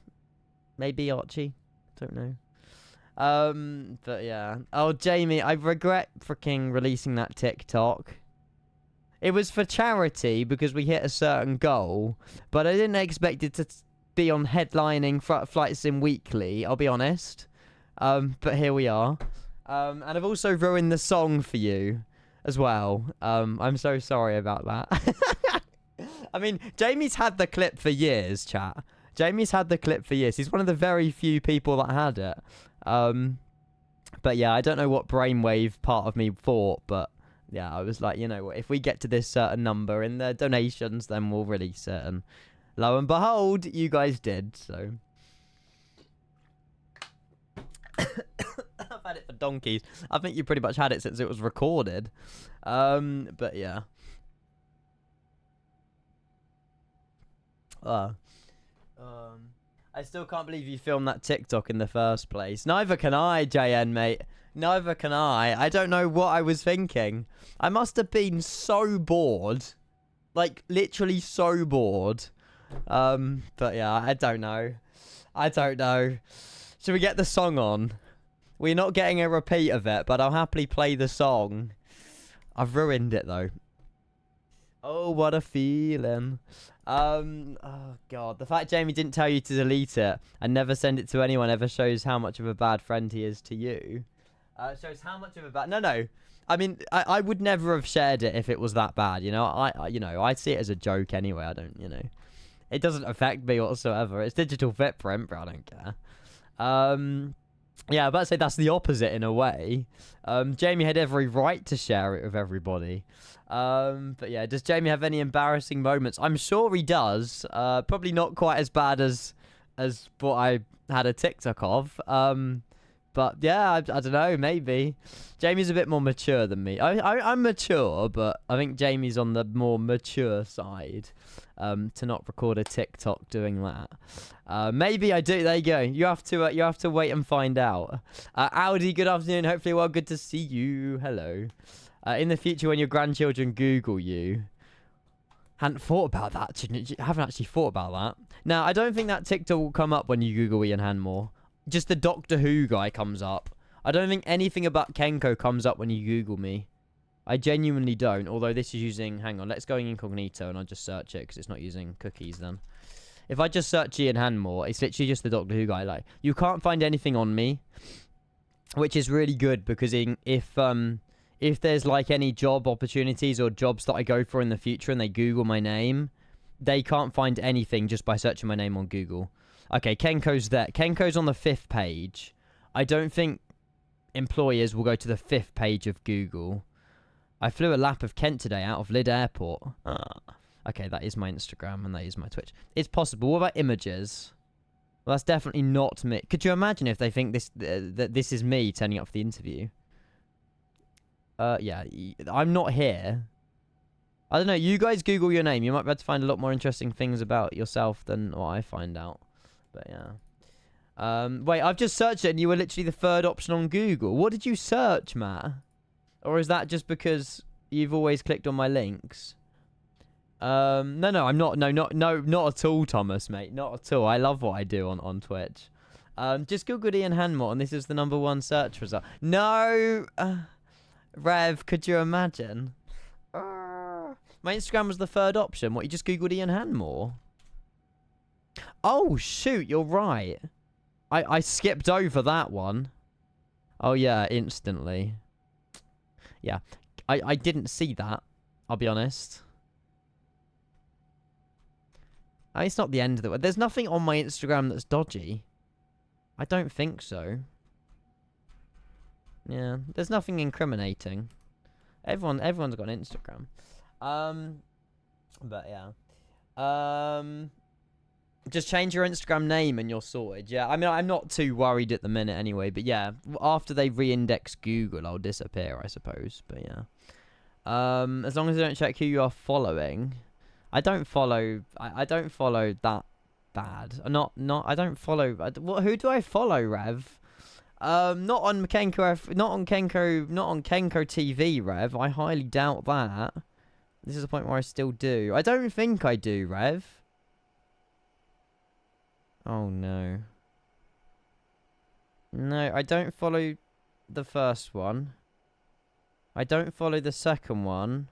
Maybe, Archie. Don't know. But yeah. Oh, Jamie, I regret freaking releasing that TikTok. It was for charity because we hit a certain goal, but I didn't expect it to be on headlining Flight Sim Weekly, I'll be honest. But here we are. And I've also ruined the song for you as well. I'm so sorry about that. I mean, Jamie's had the clip for years, chat. Jamie's had the clip for years. He's one of the very few people that had it. But yeah, I don't know what brainwave part of me thought, but yeah, I was like, you know what, if we get to this certain number in the donations, then we'll release it. And lo and behold, you guys did, so. I've had it for donkeys. I think you pretty much had it since it was recorded. But yeah. I still can't believe you filmed that TikTok in the first place. Neither can I, JN, mate. Neither can I. I don't know what I was thinking. I must have been so bored. Like, literally so bored. But yeah, I don't know. I don't know. Should we get the song on? We're not getting a repeat of it, but I'll happily play the song. I've ruined it, though. Oh, what a feeling. Oh, God. The fact Jamie didn't tell you to delete it and never send it to anyone ever shows how much of a bad friend he is to you. Shows how much of a bad... No. I mean, I would never have shared it if it was that bad, you know? I see it as a joke anyway. I don't, you know... It doesn't affect me whatsoever. It's digital footprint, but I don't care. Yeah, I'm about to say that's the opposite in a way. Jamie had every right to share it with everybody. But yeah, does Jamie have any embarrassing moments? I'm sure he does. Probably not quite as bad as what I had a TikTok of. But yeah, I don't know, maybe. Jamie's a bit more mature than me. I'm mature, but I think Jamie's on the more mature side. To not record a TikTok doing that. Maybe I do. There you go. You have to wait and find out. Audi, good afternoon. Hopefully, well, good to see you. Hello. In the future, when your grandchildren Google you, hadn't thought about that. Haven't actually thought about that. Now, I don't think that TikTok will come up when you Google Ian Hanmore. Just the Doctor Who guy comes up. I don't think anything about Kenko comes up when you Google me. I genuinely don't, although this is using... Hang on, let's go in incognito and I'll just search it because it's not using cookies then. If I just search Ian Hanmore, it's literally just the Doctor Who guy. Like, you can't find anything on me, which is really good because if there's like any job opportunities or jobs that I go for in the future and they Google my name, they can't find anything just by searching my name on Google. Okay, Kenko's there. Kenko's on the 5th page. I don't think employers will go to the 5th page of Google. I flew a lap of Kent today out of Lyd Airport. Okay, that is my Instagram and that is my Twitch. It's possible. What about images? Well, that's definitely not me. Could you imagine if they think that this is me turning up for the interview? Yeah, I'm not here. I don't know. You guys Google your name. You might be able to find a lot more interesting things about yourself than what I find out. But yeah. Wait, I've just searched it and you were literally the 3rd option on Google. What did you search, Matt? Or is that just because you've always clicked on my links? No, I'm not. No, not at all, Thomas, mate. Not at all. I love what I do on Twitch. Just Googled Ian Hanmore, and this is the #1 search result. No, Rev, could you imagine? My Instagram was the 3rd option. What, you just Googled Ian Hanmore? Oh, shoot, you're right. I skipped over that one. Oh, yeah, instantly. Yeah, I didn't see that, I'll be honest. It's not the end of the world. There's nothing on my Instagram that's dodgy. I don't think so. Yeah, there's nothing incriminating. Everyone's got an Instagram. But yeah. Just change your Instagram name and you're sorted. Yeah, I mean, I'm not too worried at the minute anyway. But yeah, after they re-index Google, I'll disappear, I suppose. But yeah. As long as they don't check who you are following. I don't follow that bad. I don't follow. Who do I follow, Rev? Not on Kenko, not on Kenko TV, Rev. I highly doubt that. This is the point where I still do. I don't think I do, Rev. Oh no. No, I don't follow the first one. I don't follow the second one.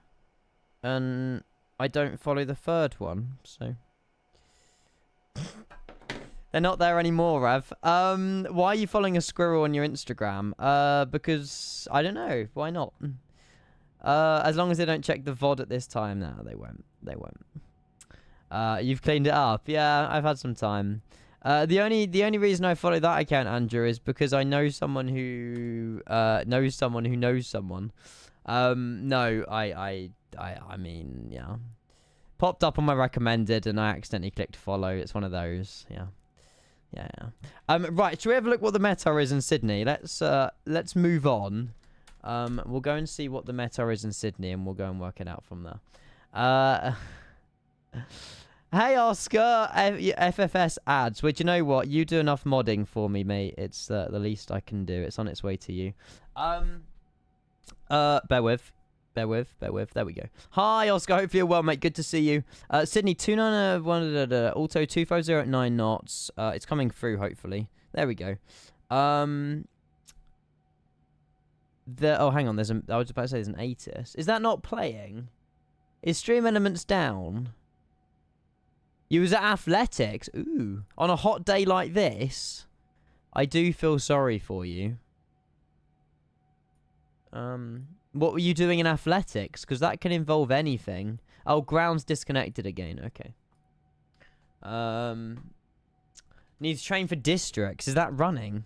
And I don't follow the third one, so they're not there anymore, Rev. Why are you following a squirrel on your Instagram? Because I don't know. Why not? As long as they don't check the VOD at this time. No, they won't. They won't. You've cleaned it up. Yeah, I've had some time. The only reason I follow that account, Andrew, is because I know someone who knows someone who knows someone. No, I mean, yeah. Popped up on my recommended and I accidentally clicked follow. It's one of those. Yeah. Right, should we have a look what the meta is in Sydney? Let's move on. We'll go and see what the meta is in Sydney and we'll go and work it out from there. Hey Oscar, FFS ads. Well, do you know what? You do enough modding for me, mate. It's the least I can do. It's on its way to you. Bear with. There we go. Hi, Oscar. Hope you're well, mate. Good to see you. Sydney, 291, auto 250 at 9 knots. It's coming through, hopefully. There we go. Oh, hang on. I was about to say there's an ATIS. Is that not playing? Is Stream Elements down? You was at Athletics. Ooh. On a hot day like this, I do feel sorry for you. What were you doing in athletics? Because that can involve anything. Oh, ground's disconnected again. Okay. Needs to train for districts. Is that running?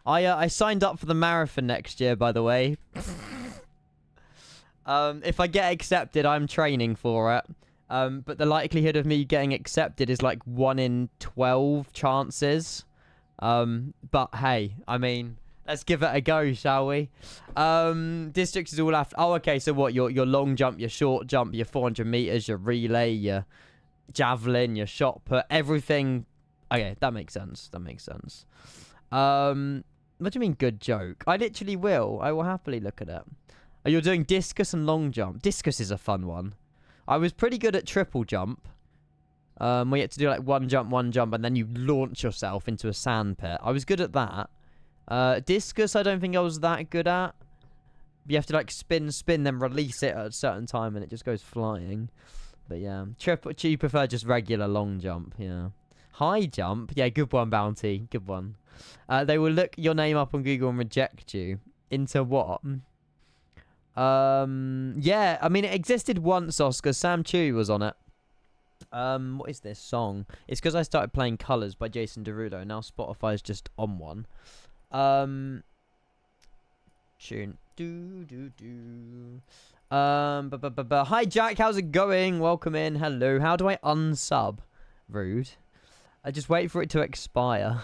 I signed up for the marathon next year, by the way. If I get accepted, I'm training for it. But the likelihood of me getting accepted is like 1 in 12 chances. But hey, I mean, let's give it a go, shall we? Districts is all after. Oh, okay. So what? Your long jump, your short jump, your 400 meters, your relay, your javelin, your shot put, everything. Okay, that makes sense. What do you mean, good joke? I literally will. I will happily look at it. Oh, you're doing discus and long jump. Discus is a fun one. I was pretty good at triple jump. We had to do like one jump, and then you launch yourself into a sand pit. I was good at that. Discus, I don't think I was that good at. You have to like spin, then release it at a certain time, and it just goes flying. But yeah, you prefer just regular long jump. Yeah, high jump. Yeah, good one, Bounty. Good one. They will look your name up on Google and reject you. Into what? Yeah, I mean it existed once, Oscar. Sam Chu was on it. What is this song? It's because I started playing Colours by Jason Derulo. Now Spotify's just on one. Tune. Hi Jack, how's it going? Welcome in. Hello. How do I unsub? Rude. I just wait for it to expire.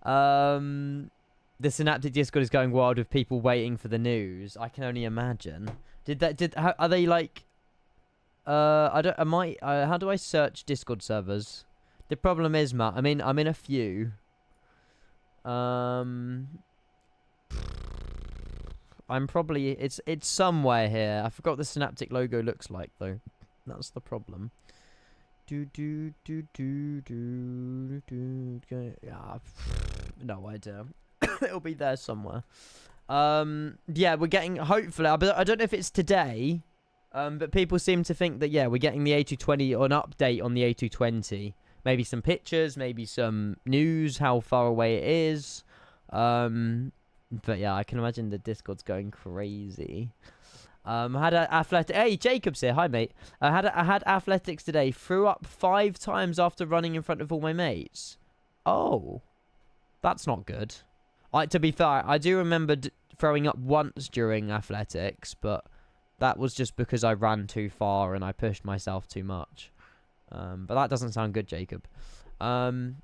The Synaptic Discord is going wild with people waiting for the news. I can only imagine. Are they like how do I search Discord servers? The problem is, Matt, I'm in a few. I'm probably it's somewhere here. I forgot what the Synaptic logo looks like though. That's the problem. Yeah, no idea. It'll be there somewhere. Yeah, we're getting, hopefully, I don't know if it's today, but people seem to think that, yeah, we're getting the A220 or an update on the A220. Maybe some pictures, maybe some news, how far away it is. But yeah, I can imagine the Discord's going crazy. I had a athletic. Hey, Jacob's here. Hi, mate. I had athletics today. Threw up 5 times after running in front of all my mates. Oh, that's not good. To be fair, I do remember throwing up once during athletics, but That was just because I ran too far and I pushed myself too much. But that doesn't sound good, Jacob. You're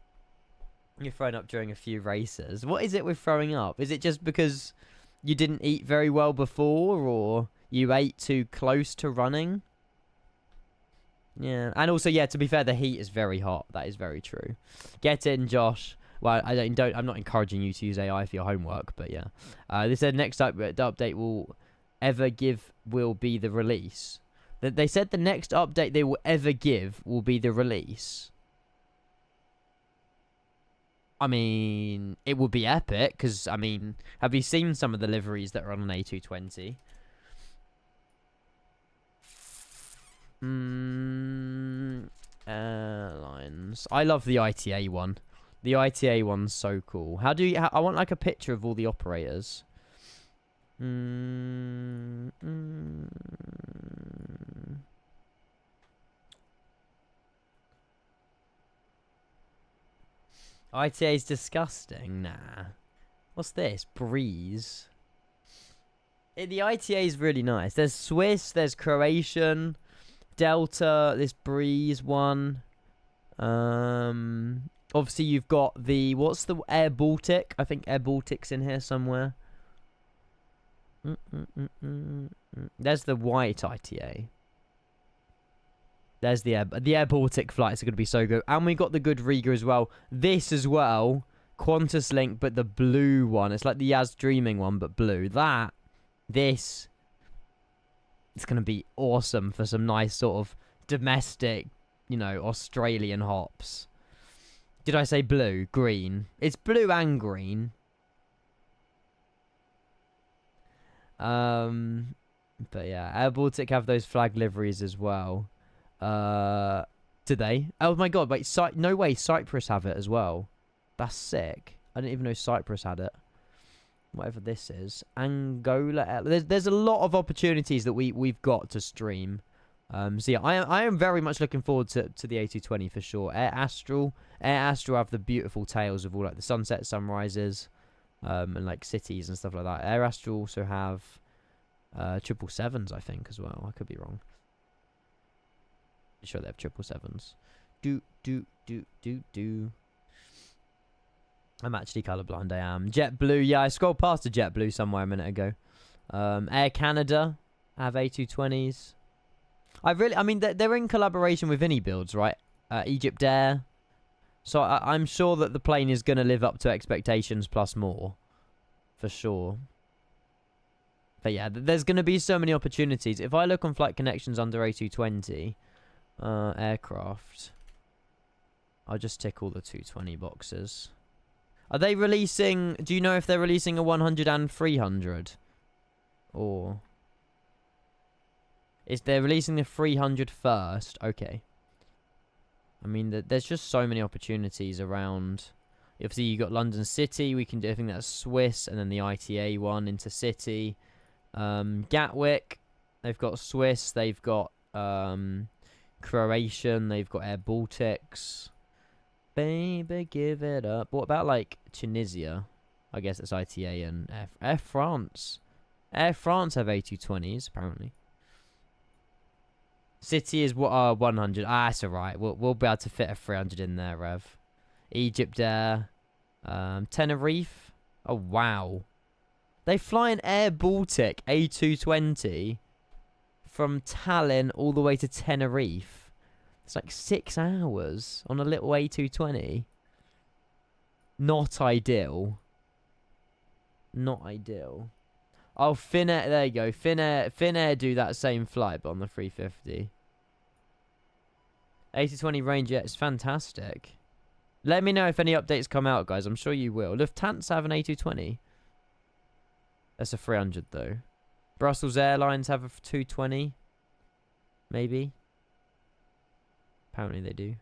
throwing up during a few races. What is it with throwing up? Is it just because you didn't eat very well before, or you ate too close to running? Yeah, and also, yeah, to be fair, the heat is very hot. That is very true. Get in, Josh. Well, I'm not encouraging you to use AI for your homework, but yeah. They said next update will ever give will be the release. They said the next update they will ever give will be the release. I mean, it would be epic, because, I mean, have you seen some of the liveries that are on an A220? Airlines. I love the ITA one. The ITA one's so cool. How do you... I want, like, a picture of all the operators. ITA is disgusting. Nah. What's this? Breeze. The ITA is really nice. There's Swiss, there's Croatian, Delta, this Breeze one. Obviously you've got the... What's the... Air Baltic? I think Air Baltic's in here somewhere. There's the white ITA. There's the Air Baltic flights are going to be so good. And we got the good Riga as well. This as well. Qantas Link, but the blue one. It's like the Yaz Dreaming one, but blue. This. It's going to be awesome for some nice sort of domestic, you know, Australian hops. Did I say blue? Green. It's blue and green. But yeah, Air Baltic have those flag liveries as well. Do they? Oh my god, wait, no way, Cyprus have it as well. That's sick. I didn't even know Cyprus had it. Whatever this is. Angola. There's a lot of opportunities that we've got to stream. So yeah, I am very much looking forward to the A220 for sure. Air Astral have the beautiful tales of all like the sunset, sunrises, and like cities and stuff like that. Air Astral also have 777s, I think, as well. I could be wrong. Sure they have 777s. I'm actually colourblind, I am. JetBlue, yeah, I scrolled past a JetBlue somewhere a minute ago. Air Canada have A220s. I mean, they're in collaboration with Builds, right? Egypt Air. So I'm sure that the plane is going to live up to expectations plus more. For sure. But yeah, there's going to be so many opportunities. If I look on flight connections under A220... aircraft. I'll just tick all the 220 boxes. Are they releasing... Do you know if they're releasing a 100 and 300? Or... Is they're releasing the 300 first? Okay. I mean, there's just so many opportunities around. Obviously, you got London City. We can do... I think that's Swiss. And then the ITA one into City. Gatwick. They've got Swiss. They've got... Croatian, they've got Air Baltics. Baby, give it up. What about, like, Tunisia? I guess it's ITA and Air France. Air France have A220s, apparently. City is 100. Ah, that's alright. We'll be able to fit a 300 in there, Rev. Egypt Air. Tenerife. Oh, wow. They fly an Air Baltic A220 from Tallinn all the way to Tenerife. It's like 6 hours on a little A220. Not ideal. Not ideal. Oh, Finnair. There you go. Finnair do that same flight, but on the 350. A220 Ranger is fantastic. Let me know if any updates come out, guys. I'm sure you will. Lufthansa have an A220. That's a 300, though. Brussels Airlines have a 220. Maybe. Apparently they do.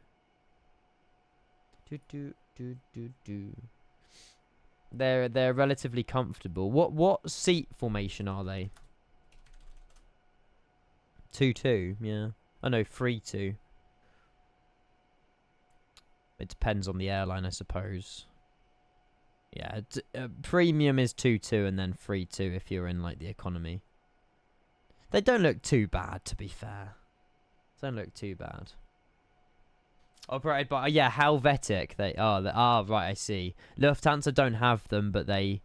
They're relatively comfortable. What seat formation are they? 2-2, yeah. Oh no, 3-2. It depends on the airline, I suppose. Yeah, premium is 2-2 and then 3-2 if you're in like the economy. They don't look too bad, to be fair. Don't look too bad. Operated by, yeah, Helvetic. They are. Right, I see. Lufthansa don't have them, but they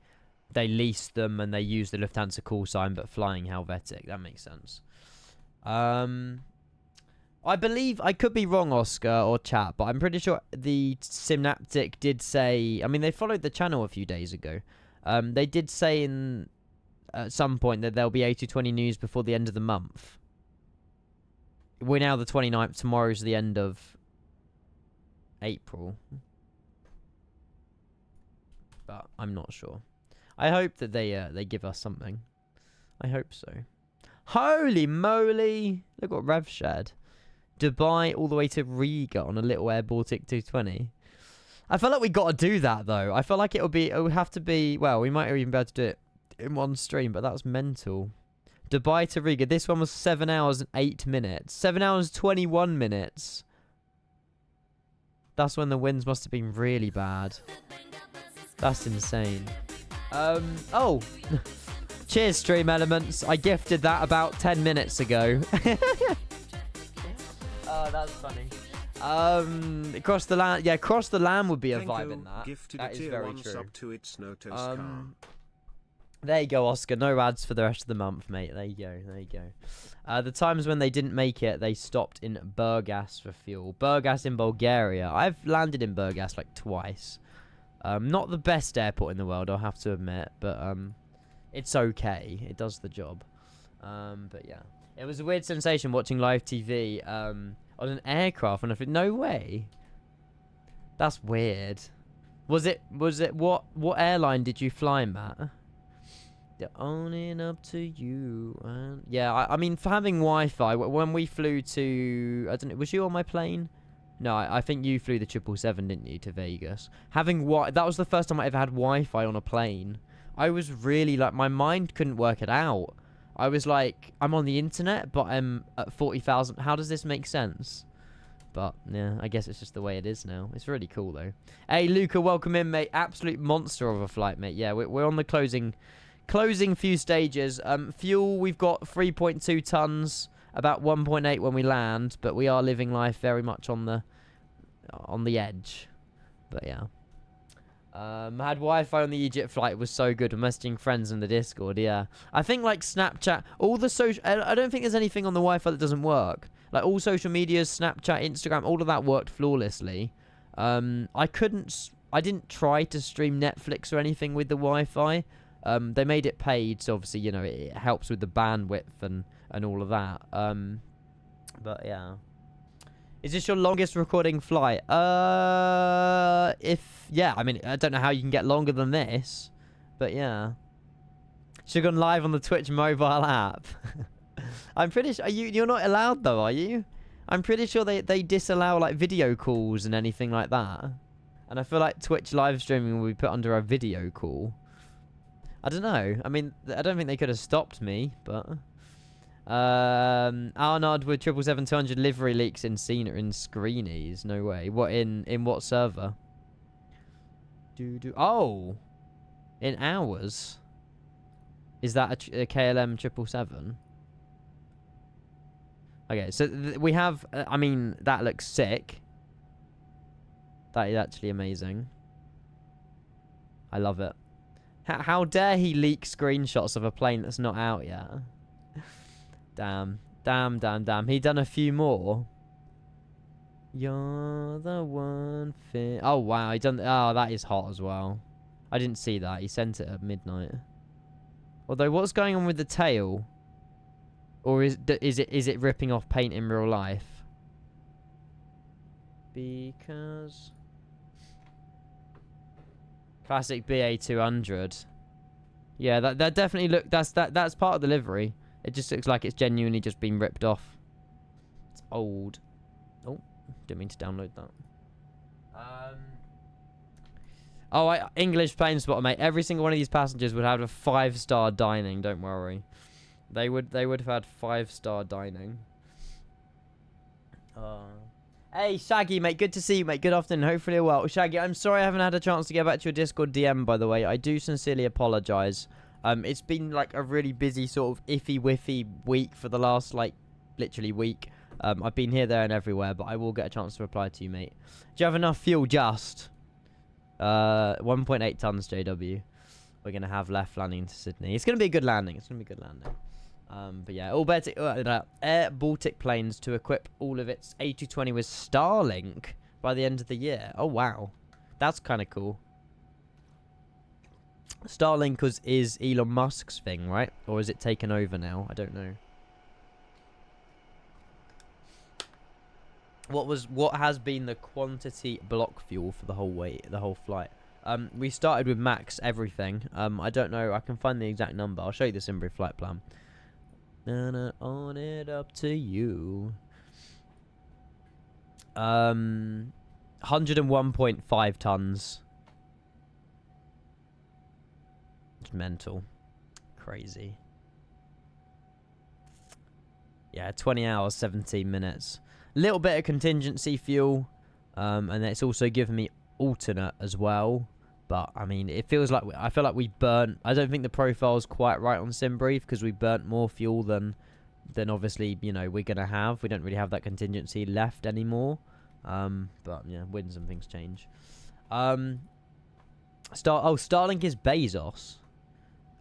lease them and they use the Lufthansa call sign, but flying Helvetic. That makes sense. I believe, I could be wrong, Oscar or chat, but I'm pretty sure the Synaptic did say, I mean, they followed the channel a few days ago. They did say at some point that there'll be A220 news before the end of the month. We're now the 29th. Tomorrow's the end of April. But I'm not sure. I hope that they give us something. I hope so. Holy moly! Look what Rev shared. Dubai all the way to Riga on a little Air Baltic 220. I feel like we got to do that though. I feel like it would have to be, well, we might even be able to do it in one stream, but that was mental. Dubai to Riga. This one was 7 hours and 8 minutes. 7 hours 21 minutes. That's when the winds must have been really bad. That's insane. Oh. Cheers, Stream Elements. I gifted that about 10 minutes ago. Oh, that's funny. Across the land, yeah, across the land would be a vibe in that. That is very true. Sub to its there you go, Oscar. No ads for the rest of the month, mate. There you go. There you go. The times when they didn't make it, they stopped in Burgas for fuel. Burgas in Bulgaria. I've landed in Burgas like twice. Not the best airport in the world, I'll have to admit, but it's okay. It does the job. But yeah. It was a weird sensation watching live TV on an aircraft, and I thought, no way. That's weird. Was it what airline did you fly, Matt? They're owning up to you. And yeah, I mean, for having Wi-Fi, when we flew to, I don't know, was you on my plane? No, I think you flew the 777, didn't you, to Vegas? That was the first time I ever had Wi-Fi on a plane. I was really like, my mind couldn't work it out. I was like, I'm on the internet, but I'm at 40,000. How does this make sense? But, yeah, I guess it's just the way it is now. It's really cool, though. Hey, Luca, welcome in, mate. Absolute monster of a flight, mate. Yeah, we're on the closing few stages. Fuel, we've got 3.2 tons, about 1.8 when we land, but we are living life very much on the edge. But, yeah. I had Wi-Fi on the Egypt flight. It was so good. We're messaging friends in the Discord, yeah. I think, like, Snapchat, all the social... I don't think there's anything on the Wi-Fi that doesn't work. Like, all social medias, Snapchat, Instagram, all of that worked flawlessly. I didn't try to stream Netflix or anything with the Wi-Fi. They made it paid, so obviously, you know, it helps with the bandwidth and all of that. But, yeah. Is this your longest recording flight? Yeah, I mean, I don't know how you can get longer than this, but yeah. Should have gone live on the Twitch mobile app. I'm pretty sure, you're not allowed though, are you? I'm pretty sure they disallow like video calls and anything like that. And I feel like Twitch live streaming will be put under a video call. I don't know. I mean, I don't think they could have stopped me, but... Arnold with 777-200 livery leaks in Cena in Screenies. No way. What in what server? Oh, in ours. Is that a KLM 777? Okay, so we have. I mean, that looks sick. That is actually amazing. I love it. How dare he leak screenshots of a plane that's not out yet? Damn. He done a few more. You're the one thing. Oh, wow. He done. Oh, that is hot as well. I didn't see that. He sent it at midnight. Although, what's going on with the tail? Or is it ripping off paint in real life? Because... Classic BA200. Yeah, that definitely look. That's part of the livery. It just looks like it's genuinely just been ripped off. It's old. Oh, didn't mean to download that. English plane spotter, mate. Every single one of these passengers would have a 5-star dining. Don't worry. They would have had 5-star dining. Hey, Shaggy, mate. Good to see you, mate. Good afternoon. Hopefully you're well. Shaggy, I'm sorry I haven't had a chance to get back to your Discord DM, by the way. I do sincerely apologise. It's been like a really busy sort of iffy-whiffy week for the last like literally week. I've been here, there, and everywhere, but I will get a chance to reply to you, mate. Do you have enough fuel? Just 1.8 tons, JW. We're gonna have left landing to Sydney. It's gonna be a good landing. It's gonna be a good landing. But yeah, all Air Baltic planes to equip all of its A220 with Starlink by the end of the year. Oh wow, that's kind of cool. Starlink is Elon Musk's thing, right? Or is it taken over now? I don't know. What has been the quantity block fuel for the whole flight? We started with max everything. I don't know. I can find the exact number. I'll show you the Simbury flight plan. On it up to you. 101.5 tons. It's mental. Crazy. Yeah, 20 hours, 17 minutes. Little bit of contingency fuel, and it's also given me alternate as well. But I mean, it feels like I feel like we burnt. I don't think the profile's quite right on Simbrief because we burnt more fuel than obviously we're gonna have. We don't really have that contingency left anymore. But yeah, winds and things change. Starlink is Bezos.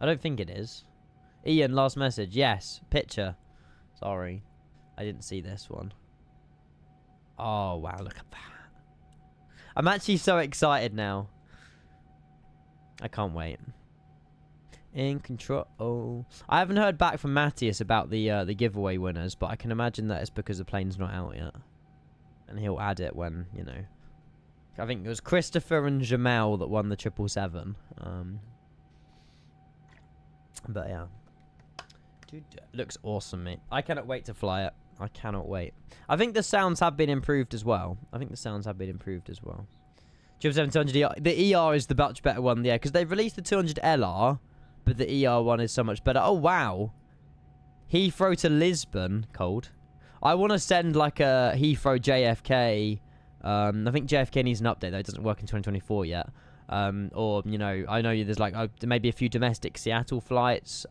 I don't think it is. Ian, last message. Yes, picture. Sorry, I didn't see this one. Oh, wow, look at that. I'm actually so excited now. I can't wait. In control. I haven't heard back from Matthias about the giveaway winners, but I can imagine that it's because the plane's not out yet. And he'll add it when, I think it was Christopher and Jamal that won the 777. But yeah. Dude, looks awesome, mate. I cannot wait to fly it. I cannot wait. I think the sounds have been improved as well. 200 the ER is the much better one, yeah, because they've released the 200 LR, but the ER one is so much better. Oh, wow. Heathrow to Lisbon. Cold. I want to send like a Heathrow JFK. I think JFK needs an update, though. It doesn't work in 2024 yet. Or, I know there's like maybe a few domestic Seattle flights.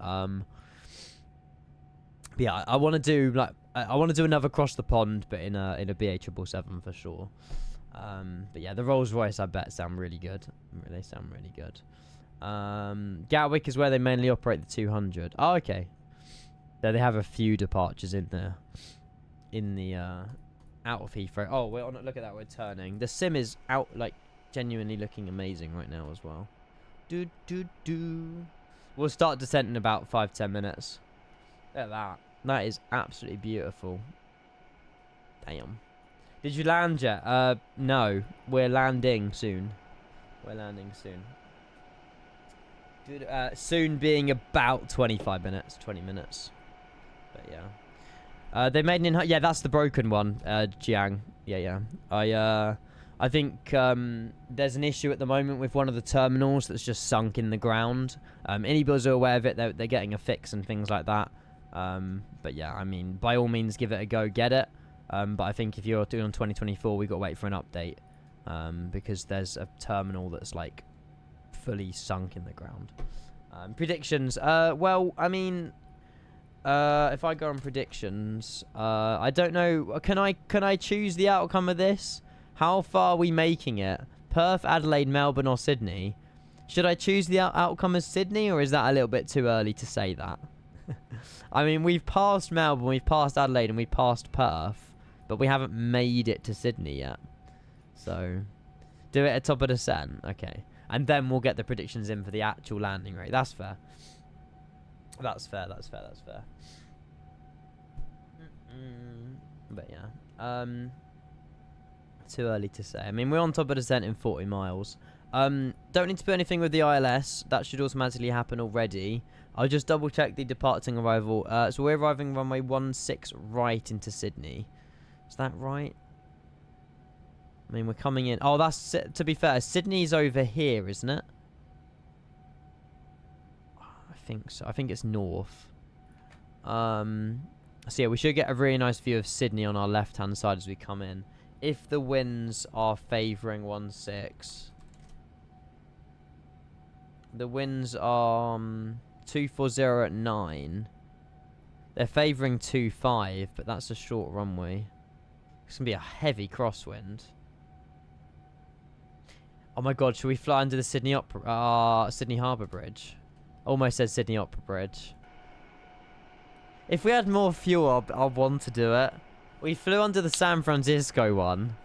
Yeah, I want to do like another cross the pond, but in a BA 777 for sure. But yeah, the Rolls Royce I bet sound really good. They sound really good. Gatwick is where they mainly operate the 200. Oh, okay. There they have a few departures in the out of Heathrow. Oh, we're on. Look at that. We're turning. The sim is out, like genuinely looking amazing right now as well. We'll start descent in about 5-10 minutes. Look at that. That is absolutely beautiful. Damn. Did you land yet? No. We're landing soon. Dude, soon being about 25 minutes. 20 minutes. But yeah. They made an yeah, that's the broken one, Jiang. Yeah. I think there's an issue at the moment with one of the terminals that's just sunk in the ground. Anybody's aware of it, they're getting a fix and things like that. But yeah, I mean, by all means, give it a go, get it. But I think if you're doing on 2024, we've got to wait for an update. Because there's a terminal that's like fully sunk in the ground. Predictions. Well, I mean, if I go on predictions, I don't know. Can I choose the outcome of this? How far are we making it? Perth, Adelaide, Melbourne, or Sydney? Should I choose the outcome as Sydney, or is that a little bit too early to say that? I mean, we've passed Melbourne, we've passed Adelaide, and we've passed Perth, but we haven't made it to Sydney yet. So, do it at top of descent. Okay. And then we'll get the predictions in for the actual landing rate. That's fair. That's fair. But yeah. Too early to say. I mean, we're on top of descent in 40 miles. Don't need to put anything with the ILS. That should automatically happen already. I'll just double check the departing arrival. So we're arriving runway 16 right into Sydney. Is that right? I mean, we're coming in. Oh, that's, to be fair, Sydney's over here, isn't it? I think so. I think it's north. So yeah, we should get a really nice view of Sydney on our left-hand side as we come in. If the winds are favouring 16. The winds are 240 at 9. They're favouring 25, but that's a short runway. It's going to be a heavy crosswind. Oh my god, should we fly under the Sydney Harbour Bridge? Almost said Sydney Opera Bridge. If we had more fuel, I'd want to do it. We flew under the San Francisco one.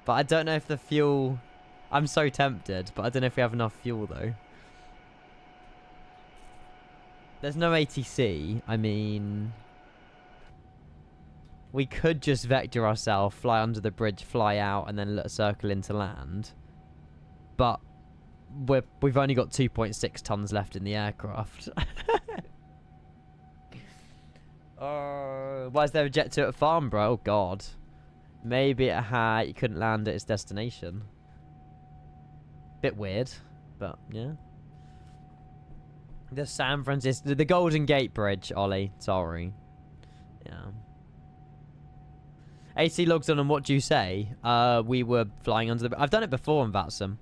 But I don't know if the fuel... I'm so tempted, but I don't know if we have enough fuel though. There's no ATC. I mean... We could just vector ourselves, fly under the bridge, fly out, and then circle into land. But we've only got 2.6 tons left in the aircraft. Why is there a Jet 2 at Farnborough? Oh god. Maybe it had... You couldn't land at its destination. Bit weird, but yeah. The San Francisco... The Golden Gate Bridge, Ollie. Sorry. Yeah. AC logs on and what do you say? We were flying under the... I've done it before on Vatsum.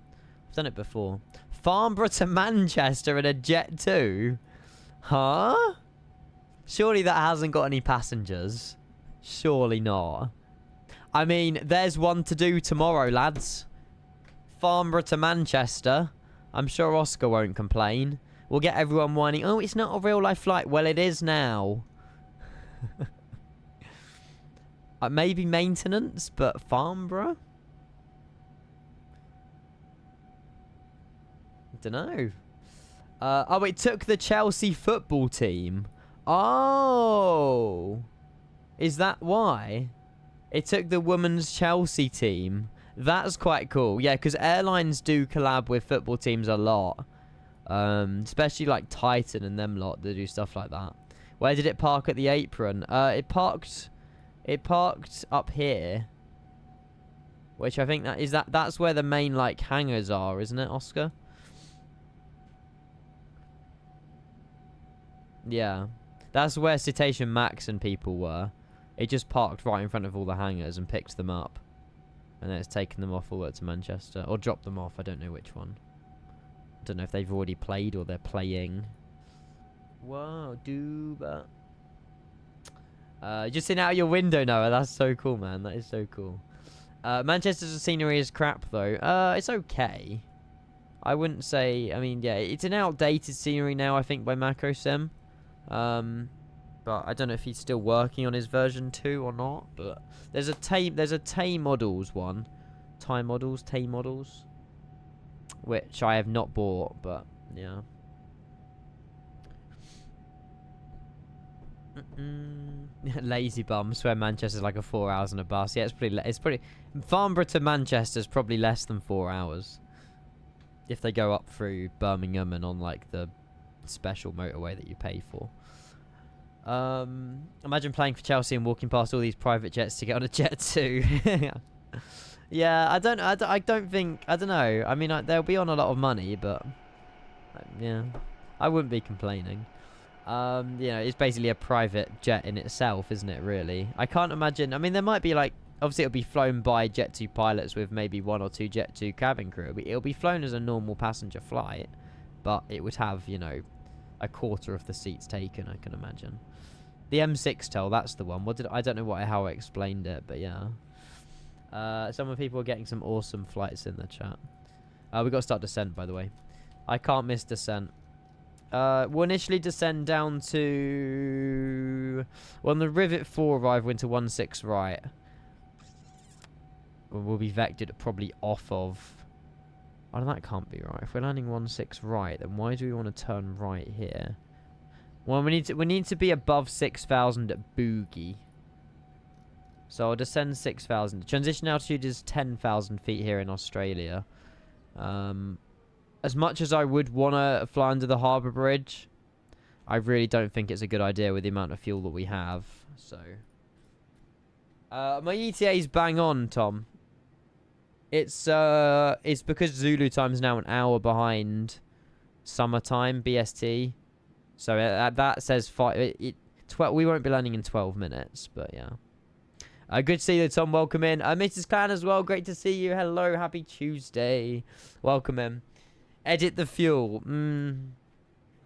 I've done it before. Farnborough to Manchester in a Jet 2? Huh? Surely that hasn't got any passengers. Surely not. I mean, there's one to do tomorrow, lads. Farnborough to Manchester. I'm sure Oscar won't complain. We'll get everyone whining, oh, it's not a real-life flight. Well, it is now. Maybe maintenance, but Farnborough? Dunno. Oh, it took the Chelsea football team. Oh. Is that why? It took the women's Chelsea team. That's quite cool. Yeah, because airlines do collab with football teams a lot. Especially like Titan and them lot that do stuff like that. Where did it park at the apron? It parked up here. Which I think that's where the main like hangars are, isn't it, Oscar? Yeah. That's where Citation Max and people were. It just parked right in front of all the hangars and picked them up. And then it's taken them off all the way to Manchester. Or dropped them off, I don't know which one. I don't know if they've already played or they're playing. Wow, Duba. Just sitting out your window, Noah. That's so cool, man. That is so cool. Manchester's scenery is crap, though. It's okay. I wouldn't say... I mean, yeah, it's an outdated scenery now, I think, by Macrosim. But I don't know if he's still working on his version 2 or not. But there's a Tay Models one. Tay Models. Which I have not bought, but yeah. Lazy bum. Swear Manchester's like a 4 hours on a bus. Yeah, it's pretty. Farnborough to Manchester's probably less than 4 hours. If they go up through Birmingham and on like the special motorway that you pay for. Imagine playing for Chelsea and walking past all these private jets to get on a Jet 2. Yeah, I don't think, I don't know. I mean, they'll be on a lot of money, but yeah, I wouldn't be complaining. You know, it's basically a private jet in itself, isn't it, really? I can't imagine, I mean, there might be like, obviously it'll be flown by Jet 2 pilots with maybe 1 or 2 Jet 2 cabin crew. It'll be flown as a normal passenger flight, but it would have, you know, a quarter of the seats taken, I can imagine. The M6 tail, that's the one. I don't know how I explained it, but yeah. Some of the people are getting some awesome flights in the chat. We got to start descent, by the way. I can't miss descent. We'll initially descend down to... Well, on the Rivet 4 arrival into 16 right. We'll be vectored probably off of... Oh, that can't be right. If we're landing 16 right, then why do we want to turn right here? Well, we need to be above 6,000 at Boogie. So I'll descend 6,000. Transition altitude is 10,000 feet here in Australia. As much as I would want to fly under the harbour bridge, I really don't think it's a good idea with the amount of fuel that we have. So, my ETA is bang on, Tom. It's because Zulu time's now an hour behind summertime BST. So that says we won't be landing in 12 minutes, but yeah. Good to see you, Tom. Welcome in. Mrs. Clan as well. Great to see you. Hello. Happy Tuesday. Welcome in. Edit the fuel.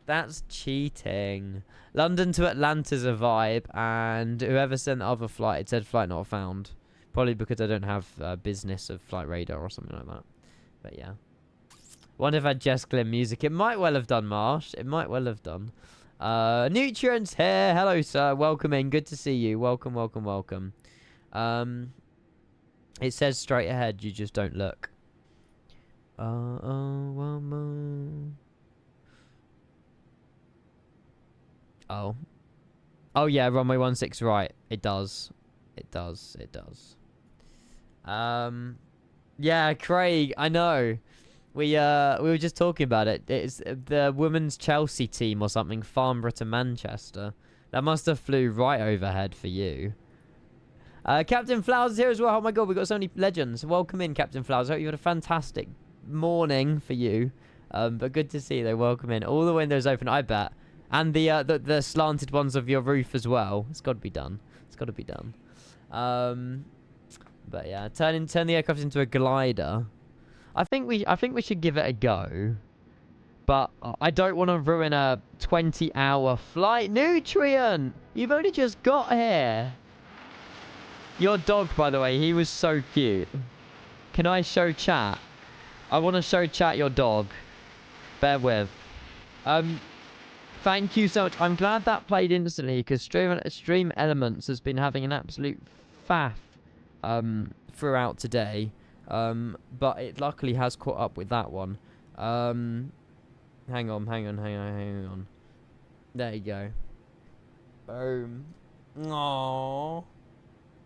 That's cheating. London to Atlanta's a vibe, and whoever sent the other flight, it said flight not found. Probably because I don't have business of flight radar or something like that. But yeah. Wonder if I had Jess Glynn music. It might well have done, Marsh. It might well have done. Nutrients here. Hello, sir. Welcome in. Good to see you. Welcome, welcome, welcome. It says straight ahead. You just don't look. Oh. Oh, yeah. Runway 16 right. It does. It does. It does. Yeah, Craig. I know. We were just talking about it. It's the women's Chelsea team or something. Farnborough to Manchester. That must have flew right overhead for you. Captain Flowers is here as well. Oh my god, we got so many legends. Welcome in, Captain Flowers. I hope you had a fantastic morning for you. But good to see you though. Welcome in. All the windows open, I bet. And the slanted ones of your roof as well. It's got to be done. It's got to be done. But yeah, turn the aircraft into a glider. I think we should give it a go. But I don't want to ruin a 20-hour flight. Nutrient! You've only just got here. Your dog, by the way, he was so cute. Can I show chat? I want to show chat your dog. Bear with. Thank you so much. I'm glad that played instantly because Stream Elements has been having an absolute faff throughout today. But it luckily has caught up with that one. Hang on. There you go. Boom. Aww.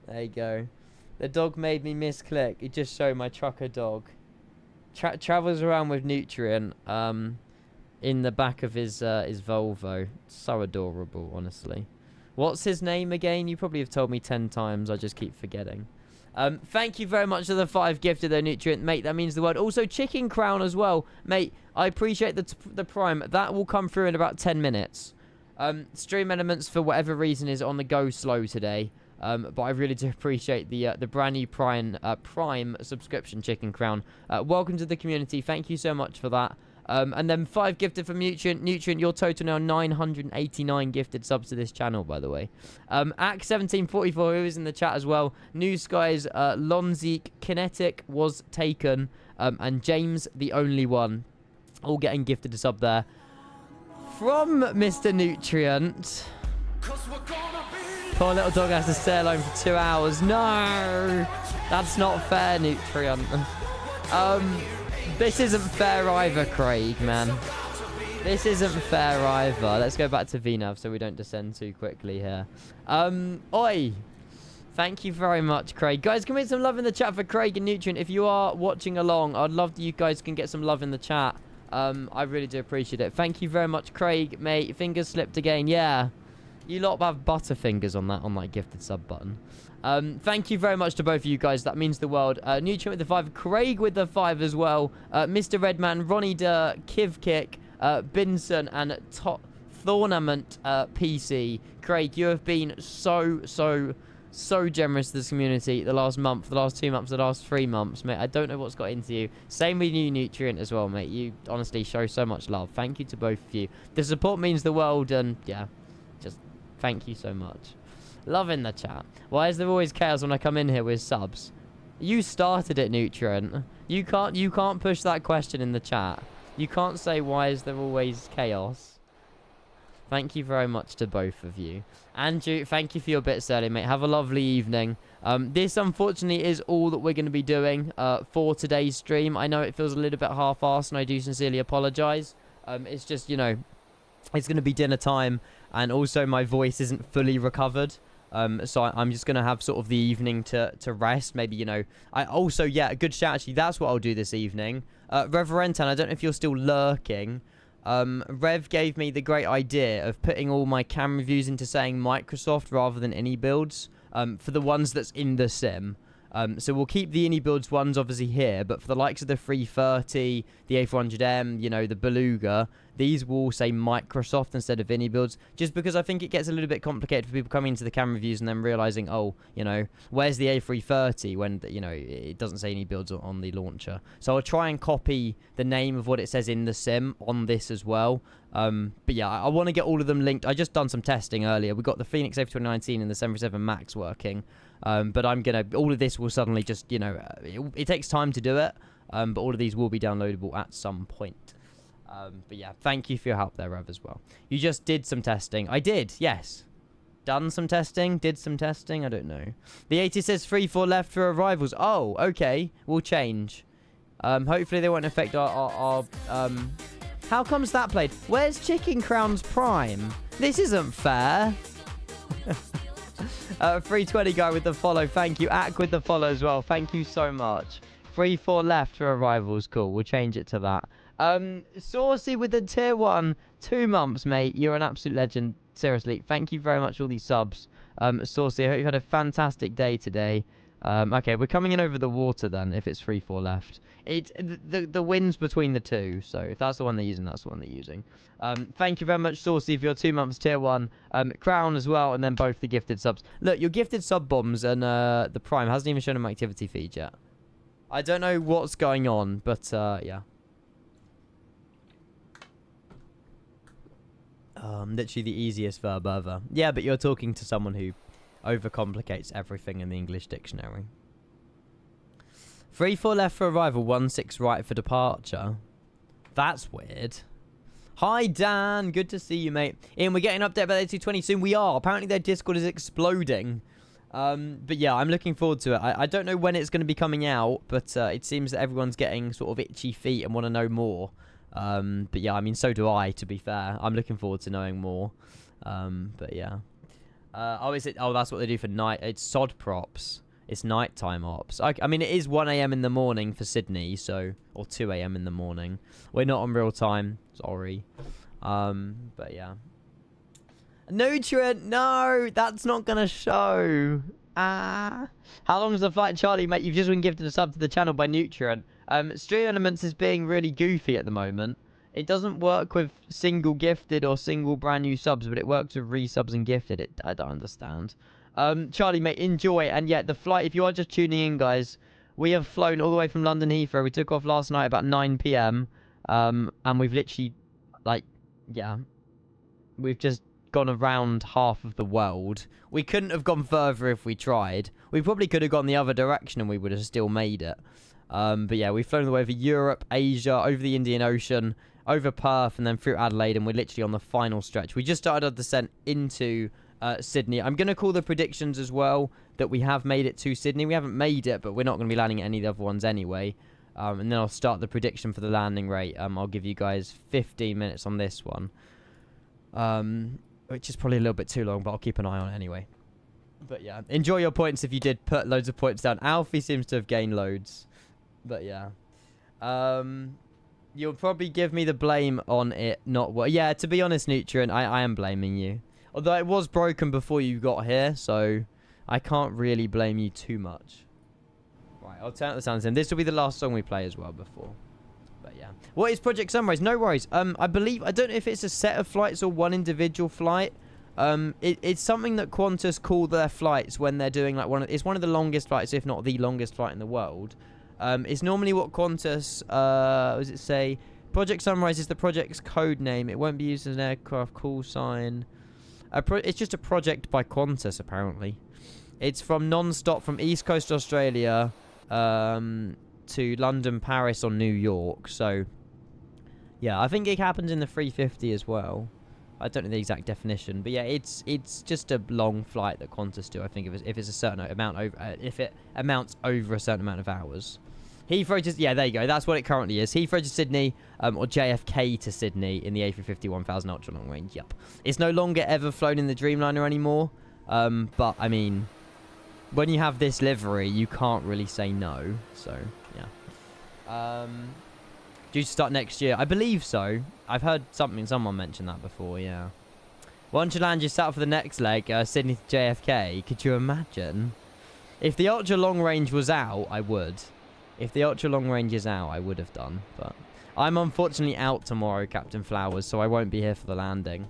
There you go. The dog made me misclick. It just showed my trucker dog. Travels around with Nutrient in the back of his Volvo. So adorable, honestly. What's his name again? You probably have told me 10 times. I just keep forgetting. Thank you very much for the 5 gifted though, Nutrient, mate. That means the world. Also, Chicken Crown as well, mate. I appreciate the prime. That will come through in about 10 minutes. Stream Elements, for whatever reason, is on the go slow today. But I really do appreciate the brand new prime subscription, Chicken Crown. Welcome to the community. Thank you so much for that. And then 5 gifted from Nutrient. Nutrient, your total now 989 gifted subs to this channel, by the way. Ack1744, who is in the chat as well. New Skies, Lonzik, Kinetic was taken, and James, the only one, all getting gifted a sub there. From Mr. Nutrient. Poor little dog has to stay alone for 2 hours. No! That's not fair, Nutrient. This isn't fair either, Craig, man. This isn't fair either. Let's go back to VNAV so we don't descend too quickly here. Oi! Thank you very much, Craig. Guys, can we get some love in the chat for Craig and Nutrient? If you are watching along, I'd love that you guys can get some love in the chat. I really do appreciate it. Thank you very much, Craig, mate. Fingers slipped again. Yeah. You lot have butterfingers on that gifted sub button. Thank you very much to both of you guys. That means the world. Nutrient with the 5. Craig with the 5 as well. Mr. Redman, Ronnie Der, Kivkick, Binson, and Thornament PC. Craig, you have been so generous to this community the last month, the last 2 months, the last 3 months, mate. I don't know what's got into you. Same with you, Nutrient, as well, mate. You honestly show so much love. Thank you to both of you. The support means the world, and yeah, just thank you so much. Love in the chat. Why is there always chaos when I come in here with subs? You started it, Nutrient. You can't push that question in the chat. You can't say why is there always chaos. Thank you very much to both of you. Andrew, thank you for your bits early, mate. Have a lovely evening. This, unfortunately, is all that we're going to be doing for today's stream. I know it feels a little bit half-assed, and I do sincerely apologise. It's just, you know, it's going to be dinner time, and also my voice isn't fully recovered. So I'm just going to have sort of the evening to rest. Maybe, you know, yeah, a good shout, actually. That's what I'll do this evening. Reverentan, I don't know if you're still lurking. Rev gave me the great idea of putting all my camera views into saying Microsoft rather than any builds for the ones that's in the sim. So we'll keep the Ini Builds ones obviously here, but for the likes of the 330, the A400M, you know, the Beluga, these will say Microsoft instead of Ini Builds, just because I think it gets a little bit complicated for people coming into the camera reviews and then realizing, oh, you know, where's the A330 when, you know, it doesn't say Ini Builds on the launcher. So I'll try and copy the name of what it says in the sim on this as well. But yeah, I want to get all of them linked. I just done some testing earlier. We got the Phoenix A2019 and the 737 MAX working. But I'm going to, all of this will suddenly just, you know, it takes time to do it. But all of these will be downloadable at some point. But yeah, thank you for your help there, Rev, as well. You just did some testing. I did, yes. Done some testing, did some testing, I don't know. The 80 says 3-4 left for arrivals. Oh, okay, we'll change. Hopefully they won't affect our how comes that played? Where's Chicken Crown's Prime? This isn't fair. 320 guy with the follow, thank you. Ack with the follow as well, thank you so much. 3-4 left for arrivals, cool, we'll change it to that. Saucy with the tier 1, 2 months, mate. You're an absolute legend. Seriously, thank you very much for all these subs. Saucy, I hope you had a fantastic day today. Okay, we're coming in over the water then, if it's 3-4 left. The wind's between the two, so if that's the one they're using, that's the one they're using. Thank you very much, Saucy, for your 2 months tier 1. Crown as well, and then both the gifted subs. Look, your gifted sub bombs and the Prime hasn't even shown in my activity feed yet. I don't know what's going on, but yeah. Literally the easiest verb ever. Yeah, but you're talking to someone who overcomplicates everything in the English dictionary. 3-4 left for arrival, 1-6 right for departure. That's weird. Hi, Dan. Good to see you, mate. Ian, we're getting an update about the A220 soon. We are. Apparently their Discord is exploding. But yeah, I'm looking forward to it. I don't know when it's going to be coming out, but it seems that everyone's getting sort of itchy feet and want to know more. But yeah, I mean, so do I, to be fair. I'm looking forward to knowing more. But yeah. Oh, is it? Oh, that's what they do for night. It's sod props. It's nighttime ops. I mean, it is 1 a.m. in the morning for Sydney, so... Or 2 a.m. in the morning. We're not on real time. Sorry. But yeah. Nutrient! No! That's not gonna show. How long is the flight, Charlie, mate? You've just been gifted a sub to the channel by Nutrient. Stream Elements is being really goofy at the moment. It doesn't work with single gifted or single brand new subs, but it works with resubs and gifted. I don't understand. Charlie, mate, enjoy. And yeah, the flight, if you are just tuning in, guys, we have flown all the way from London Heathrow. We took off last night about 9 p.m. And we've literally, like, yeah, we've just gone around half of the world. We couldn't have gone further if we tried. We probably could have gone the other direction and we would have still made it. But yeah, we've flown all the way over Europe, Asia, over the Indian Ocean, over Perth, and then through Adelaide, and we're literally on the final stretch. We just started our descent into Sydney. I'm going to call the predictions as well that we have made it to Sydney. We haven't made it, but we're not going to be landing at any of the other ones anyway. And then I'll start the prediction for the landing rate. I'll give you guys 15 minutes on this one, which is probably a little bit too long, but I'll keep an eye on it anyway. But yeah, enjoy your points if you did put loads of points down. Alfie seems to have gained loads. But yeah. You'll probably give me the blame on it not work. Yeah, to be honest, Nutrient, I am blaming you. Although it was broken before you got here, so I can't really blame you too much. Right, I'll turn up the sound sim. This will be the last song we play as well before. But yeah. What is Project Sunrise? No worries. I believe, I don't know if it's a set of flights or one individual flight. It's something that Qantas call their flights when they're doing like it's one of the longest flights, if not the longest flight in the world. It's normally what Qantas, what does it say? Project Sunrise is the project's code name. It won't be used as an aircraft call sign. It's just a project by Qantas, apparently. It's from non-stop from East Coast Australia to London, Paris, or New York. So, yeah, I think it happens in the 350 as well. I don't know the exact definition, but yeah, it's just a long flight that Qantas do. I think if it's a certain amount over, if it amounts over a certain amount of hours. Heathrow to, yeah, there you go. That's what it currently is. Heathrow to Sydney, or JFK to Sydney in the A350 1000 ultra long range. Yep. It's no longer ever flown in the Dreamliner anymore. But I mean, when you have this livery, you can't really say no. So yeah. Due to start next year, I believe so. I've heard someone mention that before. Yeah. Once you land, you set up for the next leg, Sydney to JFK. Could you imagine? If the ultra long range was out, I would. If the ultra long range is out, I would have done. But I'm unfortunately out tomorrow, Captain Flowers, so I won't be here for the landing.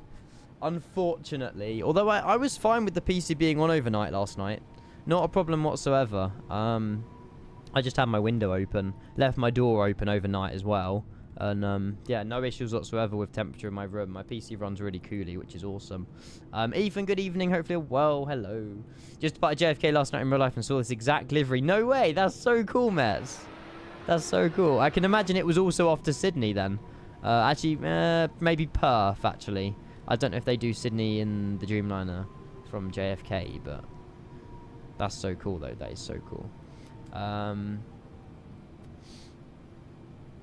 Unfortunately. Although I was fine with the PC being on overnight last night. Not a problem whatsoever. I just had my window open. Left my door open overnight as well. And, yeah, no issues whatsoever with temperature in my room. My PC runs really coolly, which is awesome. Ethan, good evening. Hopefully, well, hello. Just spotted JFK last night in real life and saw this exact livery. No way. That's so cool, Mets. That's so cool. I can imagine it was also off to Sydney then. Actually, maybe Perth, actually. I don't know if they do Sydney in the Dreamliner from JFK, but that's so cool, though. That is so cool.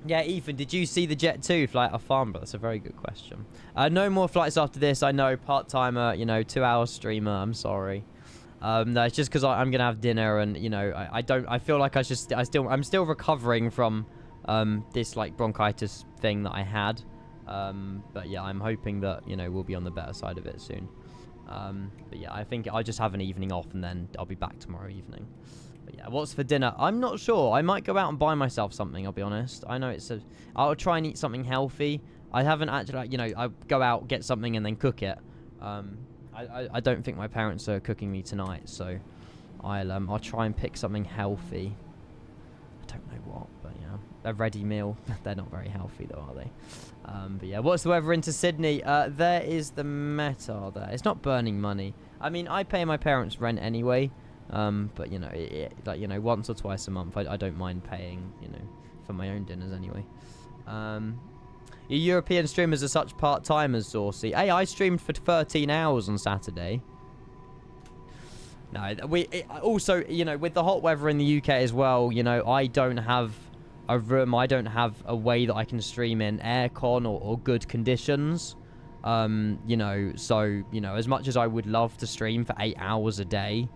Yeah, Ethan, did you see the Jet 2 flight off Farnborough? That's a very good question. No more flights after this. I know, part-timer, you know, 2-hour streamer. I'm sorry. No, it's just because I'm gonna have dinner, and you know, I feel like I'm still recovering from this like bronchitis thing that I had. But yeah, I'm hoping that, you know, we'll be on the better side of it soon. But yeah, I think I'll just have an evening off and then I'll be back tomorrow evening. But yeah, what's for dinner? I'm not sure. I might go out and buy myself something, I'll be honest. I know I'll try and eat something healthy. I haven't actually, like, you know, I go out, get something and then cook it. I don't think my parents are cooking me tonight, so I'll try and pick something healthy. I don't know what, but yeah, a ready meal. They're not very healthy though, are they? But yeah, what's the weather into Sydney? There is the Meta there. It's not burning money. I mean, I pay my parents rent anyway. But you know, like, you know, once or twice a month, I don't mind paying, you know, for my own dinners anyway. Your European streamers are such part-timers, Saucy. Hey, I streamed for 13 hours on Saturday. No, also, you know, with the hot weather in the UK as well, you know, I don't have a room, I don't have a way that I can stream in aircon or good conditions. You know, so, you know, as much as I would love to stream for 8 hours a day,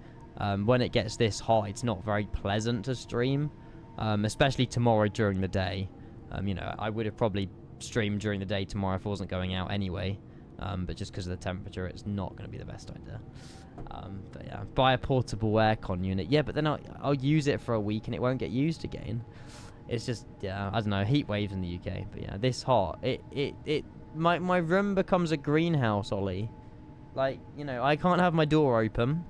when it gets this hot, it's not very pleasant to stream, especially tomorrow during the day. You know, I would have probably streamed during the day tomorrow if I wasn't going out anyway, but just because of the temperature, it's not going to be the best idea. But yeah, buy a portable aircon unit. Yeah, but then I'll use it for a week and it won't get used again. It's just, yeah, I don't know, heat waves in the UK. But yeah, this hot, my room becomes a greenhouse, Ollie. Like, you know, I can't have my door open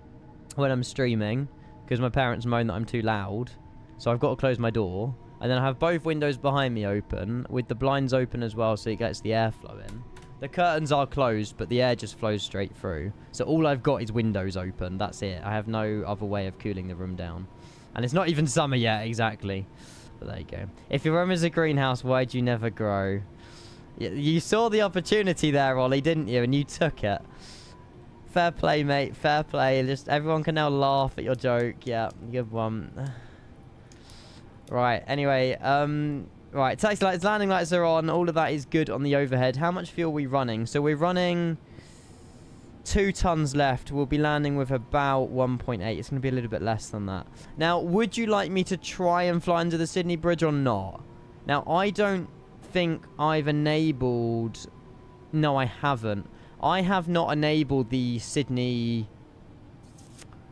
when I'm streaming because my parents moan that I'm too loud, so I've got to close my door, and then I have both windows behind me open with the blinds open as well, so it gets the airflow in. The curtains are closed, but the air just flows straight through, so all I've got is windows open. That's it. I have no other way of cooling the room down, and it's not even summer yet. Exactly. But there you go. If your room is a greenhouse, why'd you never grow? You saw the opportunity there, Ollie, didn't you? And you took it. Fair play, mate. Fair play. Just everyone can now laugh at your joke. Yeah, good one. Right. Anyway, right. Taxi lights, landing lights are on. All of that is good on the overhead. How much fuel are we running? So we're running 2 tons left. We'll be landing with about 1.8. It's going to be a little bit less than that. Now, would you like me to try and fly under the Sydney Bridge or not? Now, I don't think I've enabled... No, I haven't. I have not enabled the Sydney...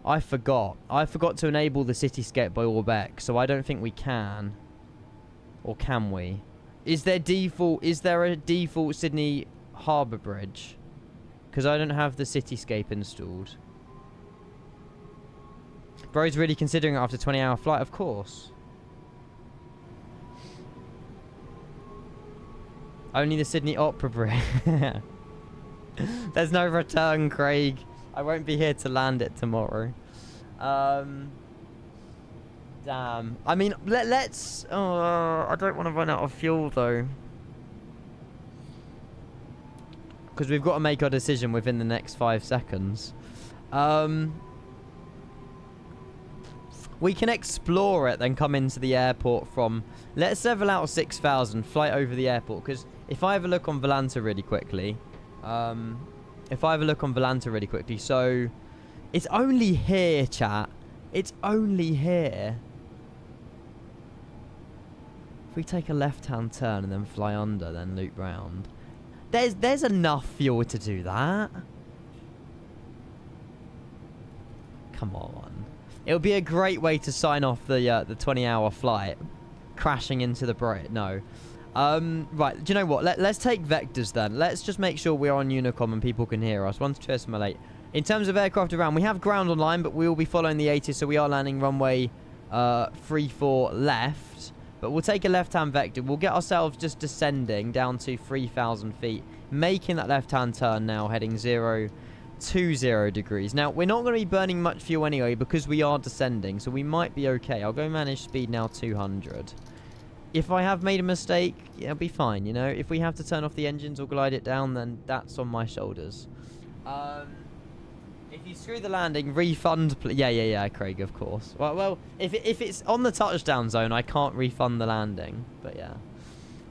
I forgot. I forgot to enable the Cityscape by Orbeck, so I don't think we can. Or can we? Is there a default Sydney Harbour Bridge? Because I don't have the Cityscape installed. Bro's really considering it after a 20-hour flight, of course. Only the Sydney Opera Bridge. There's no return, Craig. I won't be here to land it tomorrow. Damn. I mean, let's... I don't want to run out of fuel, though. Because we've got to make our decision within the next 5 seconds. We can explore it, then come into the airport from... Let's level out 6,000, flight over the airport. Because if I have a look on Volanta really quickly... so it's only here, chat. It's only here. If we take a left-hand turn and then fly under, then loop round, there's enough fuel to do that. Come on. It'll be a great way to sign off the 20-hour flight. Crashing into the Brit. No. Right, do you know what? Let's take vectors then. Let's just make sure we're on Unicom and people can hear us. 1228. In terms of aircraft around, we have ground online, but we will be following the 80, so we are landing runway 34 left. But we'll take a left-hand vector. We'll get ourselves just descending down to 3,000 feet, making that left-hand turn now, heading 020 degrees. Now, we're not going to be burning much fuel anyway because we are descending, so we might be okay. I'll go manage speed now 200. If I have made a mistake, it'll be fine, you know? If we have to turn off the engines or glide it down, then that's on my shoulders. If you screw the landing, refund... Yeah, Craig, of course. Well, if it's on the touchdown zone, I can't refund the landing. But yeah,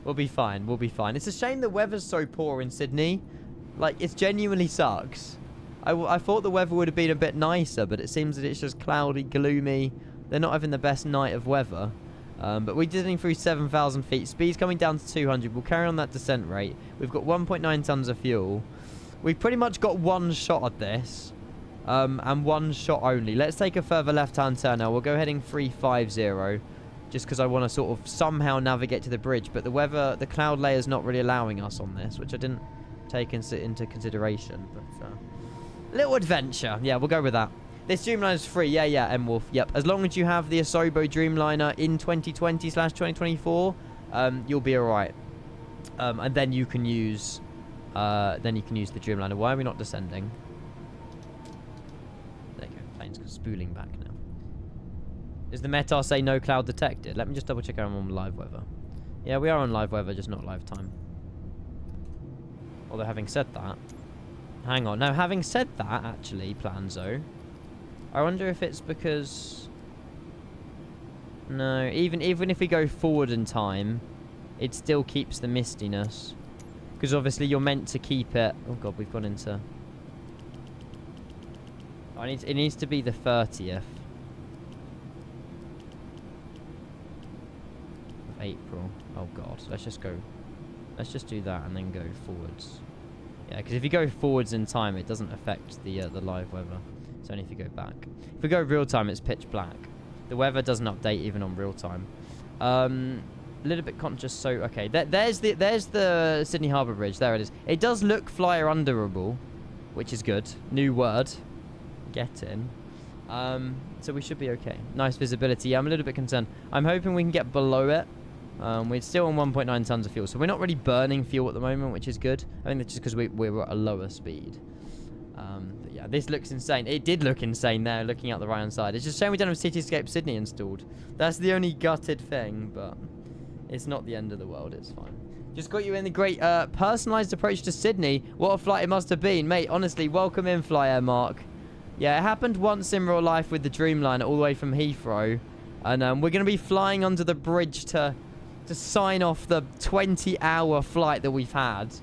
we'll be fine. We'll be fine. It's a shame the weather's so poor in Sydney. Like, it genuinely sucks. I thought the weather would have been a bit nicer, but it seems that it's just cloudy, gloomy. They're not having the best night of weather. But we're descending through 7,000 feet. Speed's coming down to 200. We'll carry on that descent rate. We've got 1.9 tons of fuel. We've pretty much got one shot at this. And one shot only. Let's take a further left-hand turn now. We'll go heading 350. Just because I want to sort of somehow navigate to the bridge. But the weather, the cloud layer is not really allowing us on this. Which I didn't take into consideration. But little adventure. Yeah, we'll go with that. This Dreamliner is free. Yeah, M-Wolf. Yep. As long as you have the Asobo Dreamliner in 2020/2024, you'll be alright. And then you can use the Dreamliner. Why are we not descending? There you go. Plane's spooling back now. Does the METAR say no cloud detected? Let me just double check I'm on live weather. Yeah, we are on live weather, just not live time. Although having said that, hang on. Now, having said that, actually, Planzo, I wonder if it's because... No, even if we go forward in time, it still keeps the mistiness. Because obviously you're meant to keep it... Oh god, we've gone into... It needs to be the 30th of April. Oh god, let's just do that and then go forwards. Yeah, because if you go forwards in time, it doesn't affect the live weather. It's only if you go back. If we go real time, it's pitch black. The weather doesn't update even on real time. A little bit conscious. So okay, there's the Sydney Harbour Bridge. There it is. It does look flyer underable, which is good. New word. Get in. So we should be okay. Nice visibility. Yeah, I'm a little bit concerned. I'm hoping we can get below it. We're still on 1.9 tons of fuel, so we're not really burning fuel at the moment, which is good. I think that's just because we're at a lower speed. But yeah, this looks insane. It did look insane there, looking out the right-hand side. It's just a shame we don't have Cityscape Sydney installed. That's the only gutted thing, but it's not the end of the world. It's fine. Just got you in the great personalised approach to Sydney. What a flight it must have been. Mate, honestly, welcome in, Flyair Mark. Yeah, it happened once in real life with the Dreamliner all the way from Heathrow. And we're going to be flying under the bridge to sign off the 20-hour flight that we've had.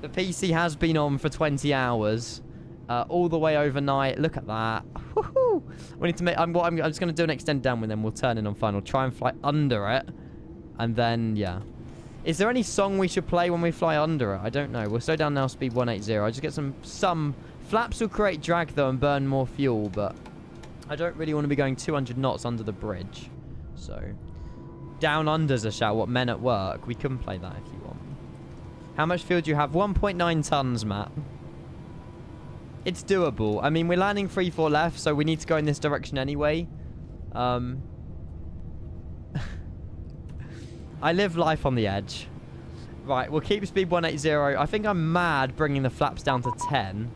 The PC has been on for 20 hours. All the way overnight. Look at that. Woohoo! We need to make... I'm just going to do an extend down with them. We'll turn in on final. Try and fly under it. And then, yeah. Is there any song we should play when we fly under it? I don't know. We'll slow down now, speed 180. I just get some... Flaps will create drag, though, and burn more fuel, but I don't really want to be going 200 knots under the bridge. So, down under's a shout. What, men at work? We can play that if you want. How much fuel do you have? 1.9 tons, Matt. It's doable. I mean, we're landing 3-4 left, so we need to go in this direction anyway. I live life on the edge. Right, we'll keep speed 180. I think I'm mad bringing the flaps down to 10.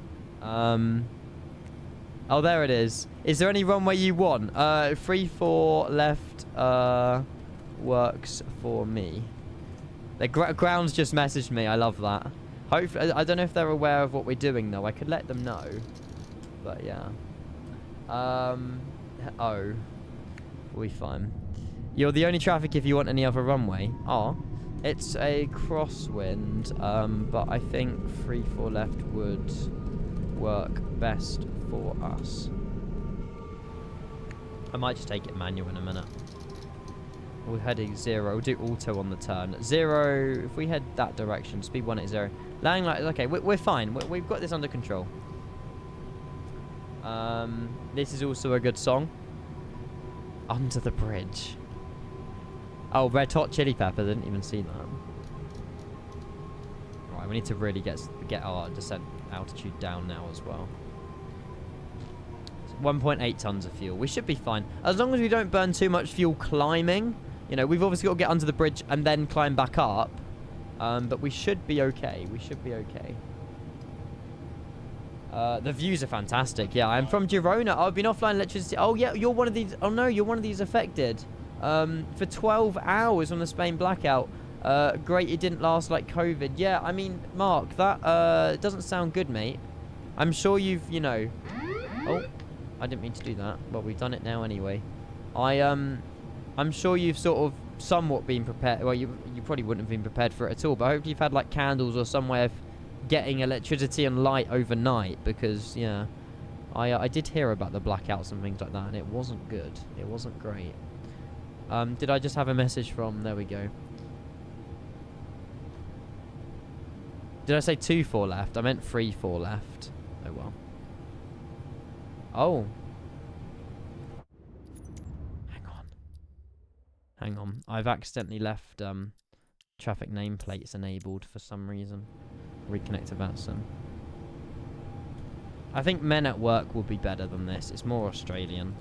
Oh, there it is. Is there any runway you want? 3-4 left works for me. The ground's just messaged me. I love that. Hopefully, I don't know if they're aware of what we're doing, though. I could let them know. But, yeah. Oh. We'll be fine. You're the only traffic if you want any other runway. Oh. It's a crosswind, but I think 3-4 left would work best for us. I might just take it manual in a minute. We're heading 0. We'll do auto on the turn. 0, if we head that direction, speed 180. Landing like, okay, we're fine. We've got this under control. This is also a good song. Under the bridge. Oh, red hot chili pepper. Didn't even see that. Right, we need to really get our descent altitude down now as well. 1.8 tons of fuel. We should be fine. As long as we don't burn too much fuel climbing. You know, we've obviously got to get under the bridge and then climb back up. But we should be okay. We should be okay. The views are fantastic. Yeah, I'm from Girona. I've been offline electricity. Oh, yeah, you're one of these. Oh, no, you're one of these affected. For 12 hours on the Spain blackout. Great, it didn't last like COVID. Yeah, I mean, Mark, that doesn't sound good, mate. I'm sure you've, you know... Oh, I didn't mean to do that. Well, we've done it now anyway. I'm sure you've sort of somewhat been prepared. Well, you probably wouldn't have been prepared for it at all, but hopefully you've had, like, candles or some way of getting electricity and light overnight, because, yeah, I did hear about the blackouts and things like that, and it wasn't good. It wasn't great. Did I just have a message from... There we go. Did I say 2-4 left? I meant 3-4 left. Oh, well. Oh. Hang on. I've accidentally left traffic nameplates enabled for some reason. Reconnect to VATSIM. I think Men at Work will be better than this. It's more Australian.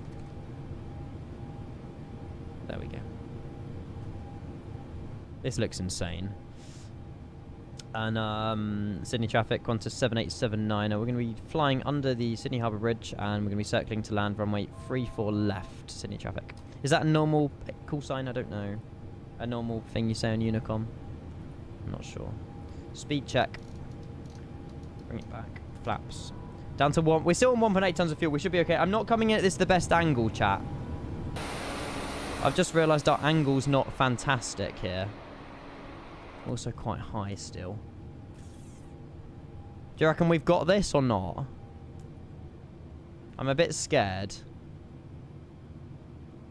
There we go. This looks insane. And Sydney traffic, Qantas 7879. We're going to be flying under the Sydney Harbour Bridge, and we're going to be circling to land runway 34 left. Sydney traffic. Is that a normal call sign? I don't know. A normal thing you say on Unicom? I'm not sure. Speed check. Bring it back. Flaps. Down to 1. We're still on 1.8 tons of fuel. We should be okay. I'm not coming in at this the best angle, chat. I've just realised our angle's not fantastic here. Also quite high still. Do you reckon we've got this or not? I'm a bit scared.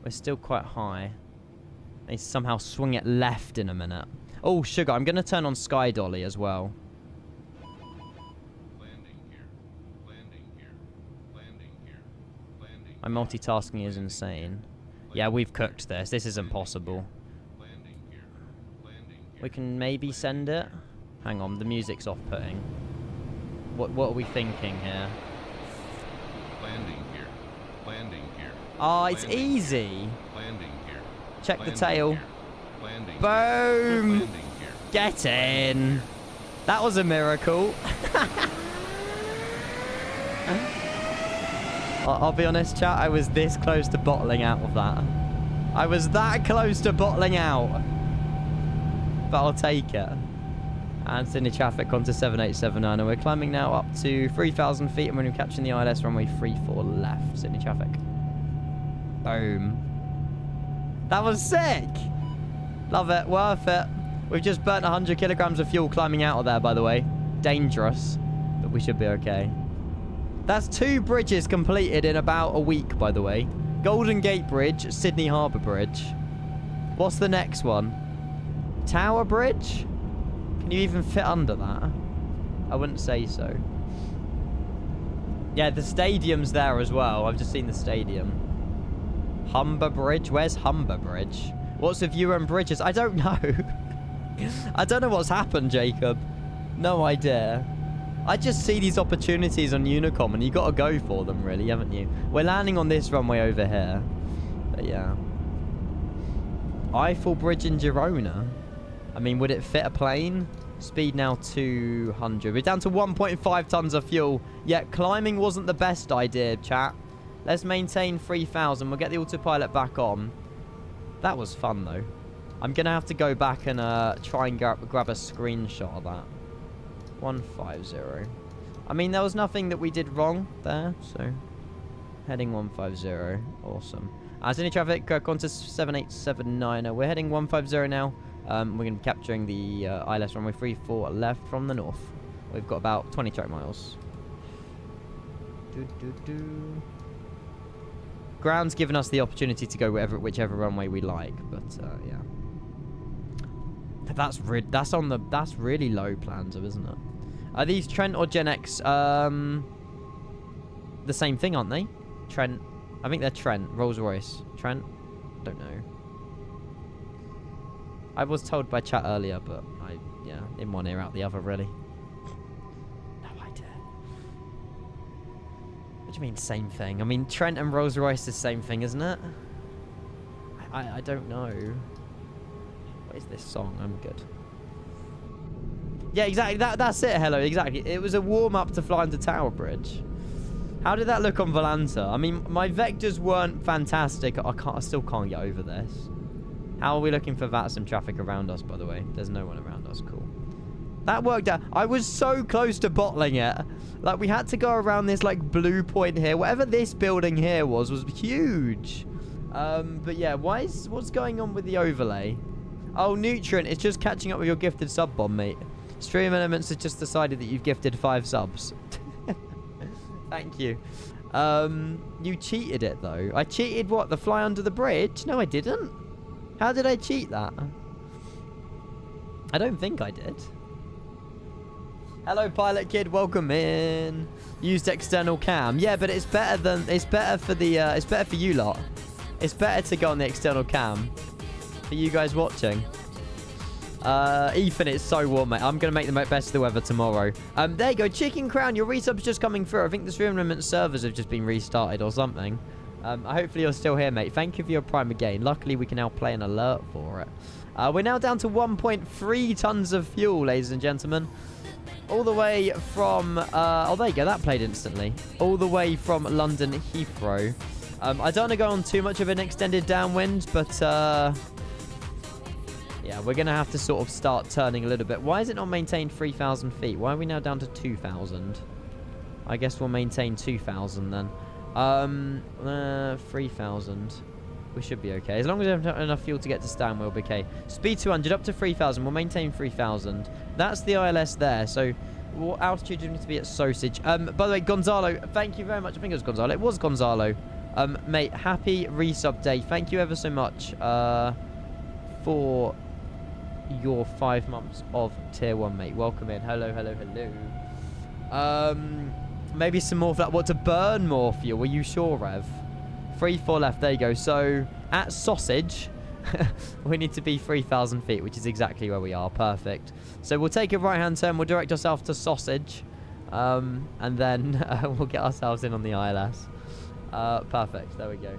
We're still quite high. I need to somehow swing it left in a minute. Oh, sugar. I'm going to turn on Sky Dolly as well. Landing here. Landing here. Landing here. Landing. My multitasking is insane. Yeah, we've cooked this. This isn't possible. Landing here. Landing here. We can maybe send it. Hang on, the music's off-putting. What are we thinking here? Landing here. Landing here. Oh, it's Landing easy. Here. Landing here. Check the Landing tail. Here. Landing Boom! Here. Landing here. Get in. That was a miracle. I'll be honest, chat. I was this close to bottling out of that. I was that close to bottling out. But I'll take it. And Sydney traffic onto 7879. And we're climbing now up to 3,000 feet. And we're capturing the ILS runway 34 left. Sydney traffic. Boom. That was sick. Love it. Worth it. We've just burnt 100 kilograms of fuel climbing out of there, by the way. Dangerous. But we should be okay. That's 2 bridges completed in about a week, by the way. Golden Gate Bridge, Sydney Harbour Bridge. What's the next one? Tower Bridge? Can you even fit under that? I wouldn't say so. Yeah, the stadium's there as well. I've just seen the stadium. Humber Bridge? Where's Humber Bridge? What's with you and bridges? I don't know. I don't know what's happened, Jacob. No idea. I just see these opportunities on Unicom, and you got to go for them, really, haven't you? We're landing on this runway over here. But yeah. Eiffel Bridge in Girona. I mean, would it fit a plane? Speed now 200. We're down to 1.5 tons of fuel. Yet climbing wasn't the best idea, chat. Let's maintain 3,000. We'll get the autopilot back on. That was fun, though. I'm going to have to go back and try and grab a screenshot of that. 150. I mean, there was nothing that we did wrong there, so... Heading 150. Awesome. Sydney traffic, Qantas 7879. We're heading 150 now. We're going to be capturing the ILS runway 34 left from the north. We've got about 20 track miles. Ground's given us the opportunity to go whichever runway we like, but yeah. That's really low plans, isn't it? Are these Trent or Gen X? The same thing, aren't they? Trent. I think they're Trent. Rolls Royce. Trent. Don't know. I was told by chat earlier, but yeah, in one ear out the other, really. No idea. What do you mean, same thing? I mean, Trent and Rolls Royce is the same thing, isn't it? I don't know. What is this song? I'm good. Yeah, exactly. That's it. Hello, exactly. It was a warm-up to flying to Tower Bridge. How did that look on Volanta? I mean, my vectors weren't fantastic. I still can't get over this. How are we looking for VATSIM traffic around us, by the way? There's no one around us. Cool. That worked out. I was so close to bottling it. Like, we had to go around this, like, blue point here. Whatever this building here was huge. But yeah, what's going on with the overlay? Oh, Nutrient, it's just catching up with your gifted sub bomb, mate. Stream Elements has just decided that you've gifted 5 subs. Thank you. You cheated it, though. I cheated what? The fly under the bridge? No, I didn't. How did I cheat that? I don't think I did. Hello, Pilot Kid. Welcome in. Used external cam. Yeah, but it's better for you lot. It's better to go on the external cam for you guys watching. Ethan, it's so warm, mate. I'm going to make the best of the weather tomorrow. There you go. Chicken Crown, your resub's just coming through. I think the Stream Elements servers have just been restarted or something. Hopefully you're still here, mate. Thank you for your Prime again. Luckily, we can now play an alert for it. We're now down to 1.3 tons of fuel, ladies and gentlemen. All the way from... oh, there you go. That played instantly. All the way from London Heathrow. I don't want to go on too much of an extended downwind, but... yeah, we're going to have to sort of start turning a little bit. Why is it not maintained 3,000 feet? Why are we now down to 2,000? I guess we'll maintain 2,000 then. 3,000. We should be okay. As long as we have enough fuel to get to Stan, we'll be okay. Speed 200 up to 3,000. We'll maintain 3,000. That's the ILS there. So, what altitude do we need to be at Sausage? By the way, Gonzalo, thank you very much. I think it was Gonzalo. It was Gonzalo. Mate, happy resub day. Thank you ever so much for your 5 months of tier 1, mate. Welcome in. Hello, hello, hello. Maybe some more for that. What, to burn more fuel? Were you sure, Rev? 3, 4 left. There you go. So, at Sausage, we need to be 3,000 feet, which is exactly where we are. Perfect. So, we'll take a right-hand turn. We'll direct ourselves to Sausage. And then we'll get ourselves in on the ILS. Perfect. There we go.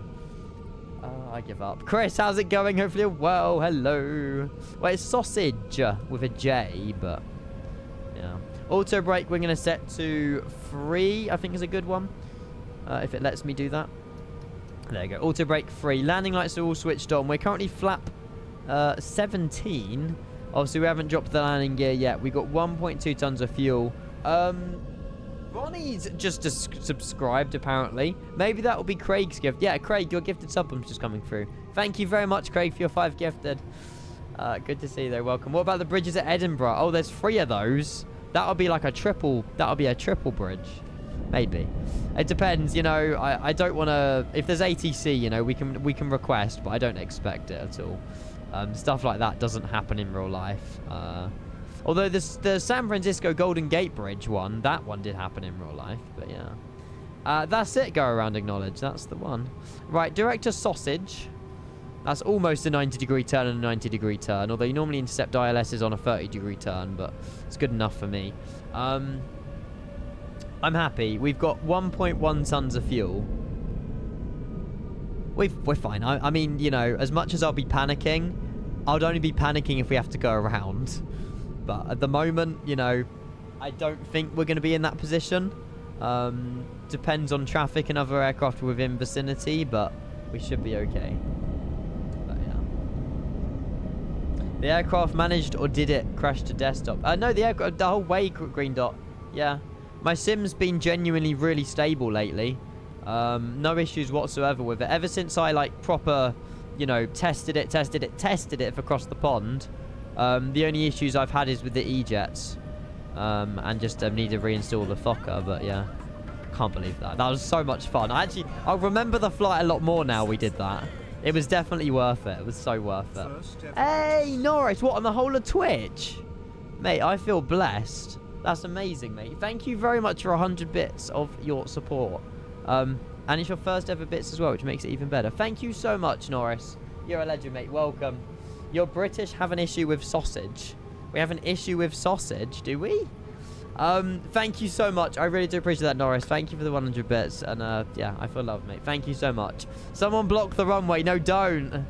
I give up. Chris, how's it going? Hopefully, well, hello. Well, it's Sausage with a J, but yeah. Auto brake, we're going to set to 3, I think is a good one. If it lets me do that. There you go. Auto brake 3. Landing lights are all switched on. We're currently flap 17. Obviously, we haven't dropped the landing gear yet. We got 1.2 tons of fuel. Ronnie's just subscribed, apparently. Maybe that will be Craig's gift. Yeah, Craig, your gifted sub bomb's just coming through. Thank you very much, Craig, for your 5 gifted. Good to see you, though. Welcome. What about the bridges at Edinburgh? Oh, there's 3 of those. That'll be like a triple... That'll be a triple bridge. Maybe. It depends, you know. I don't want to... If there's ATC, you know, we can request, but I don't expect it at all. Stuff like that doesn't happen in real life. Although the San Francisco Golden Gate Bridge one, that one did happen in real life, but yeah. That's it, go around acknowledge. That's the one. Right, Director Sausage. That's almost a 90-degree turn and a 90-degree turn, although you normally intercept ILSs on a 30-degree turn, but it's good enough for me. I'm happy. We've got 1.1 tons of fuel. We're fine. I mean, you know, as much as I'll be panicking, I'd only be panicking if we have to go around. But at the moment, you know, I don't think we're going to be in that position. Depends on traffic and other aircraft within vicinity, but we should be okay. But yeah. The aircraft managed, or did it crash to desktop? No, the aircraft, the whole way, Green Dot. Yeah. My sim's been genuinely really stable lately. No issues whatsoever with it. Ever since I, like, proper, you know, tested it for across the pond. The only issues I've had is with the E-jets. And just need to reinstall the Fokker, but yeah. Can't believe that. That was so much fun. I'll remember the flight a lot more now we did that. It was definitely worth it. It was so worth it. Hey, Norris, what, on the whole of Twitch? Mate, I feel blessed. That's amazing, mate. Thank you very much for 100 bits of your support. And it's your first ever bits as well, which makes it even better. Thank you so much, Norris. You're a legend, mate. Welcome. Your British have an issue with sausage. We have an issue with sausage, do we? Thank you so much. I really do appreciate that, Norris. Thank you for the 100 bits. And, yeah, I feel loved, mate. Thank you so much. Someone block the runway. No, don't.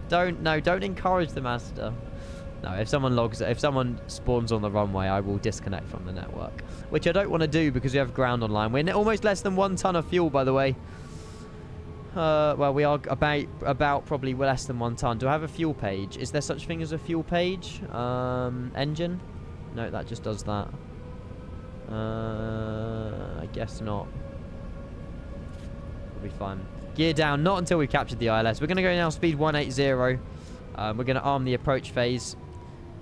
Don't encourage the master. No, if someone spawns on the runway, I will disconnect from the network. Which I don't want to do because we have ground online. We're almost less than 1 ton of fuel, by the way. Well, we are about probably less than 1 ton. Do I have a fuel page? Is there such thing as a fuel page? Engine? No, that just does that. I guess not. We'll be fine. Gear down, not until we've captured the ILS. We're going to go now speed 180. We're going to arm the approach phase.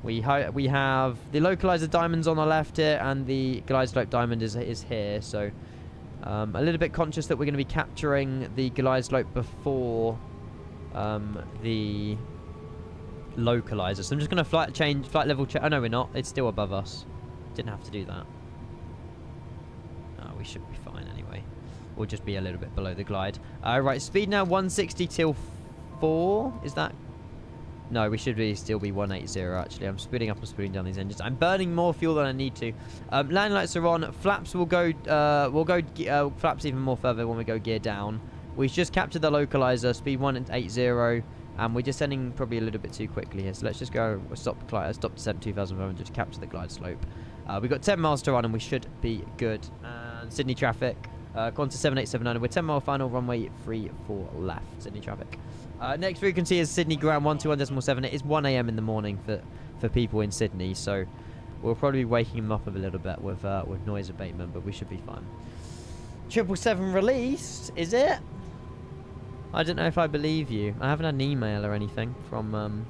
We have the localizer diamonds on the left here, and the glide slope diamond is here. So a little bit conscious that we're going to be capturing the glide slope before the localizer. So I'm just going to flight level check. Oh no, we're not. It's still above us. Didn't have to do that. We should be fine anyway. We'll just be a little bit below the glide. Right, speed now 160 till 4. Is that? No, we should still be 180 actually. I'm speeding up and speeding down these engines. I'm burning more fuel than I need to. Landing lights are on. Flaps will go. Flaps even more further when we go gear down. We've just captured the localizer. Speed 180, and we're descending probably a little bit too quickly here. So let's just go stop descent 2,500 to capture the glide slope. We've got 10 miles to run and we should be good. And Sydney traffic. Qantas 7879. We're 10 mile final runway 34 left. Sydney traffic. Next frequency is Sydney ground 121.7. It is 1 AM in the morning for people in Sydney, so we'll probably be waking them up a little bit with noise abatement, but we should be fine. 777 released, is it? I don't know if I believe you. I haven't had an email or anything from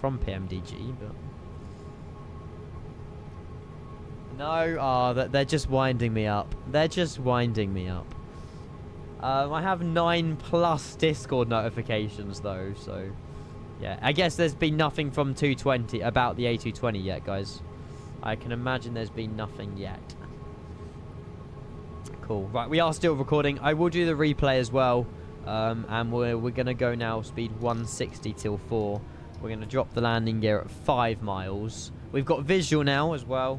PMDG, but no. They're just winding me up. They're just winding me up. I have 9+ Discord notifications though, so yeah. I guess there's been nothing from 220 about the A220 yet, guys. I can imagine there's been nothing yet. Cool. Right, we are still recording. I will do the replay as well, and we're gonna go now speed 160 till 4. We're gonna drop the landing gear at 5 miles. We've got visual now as well.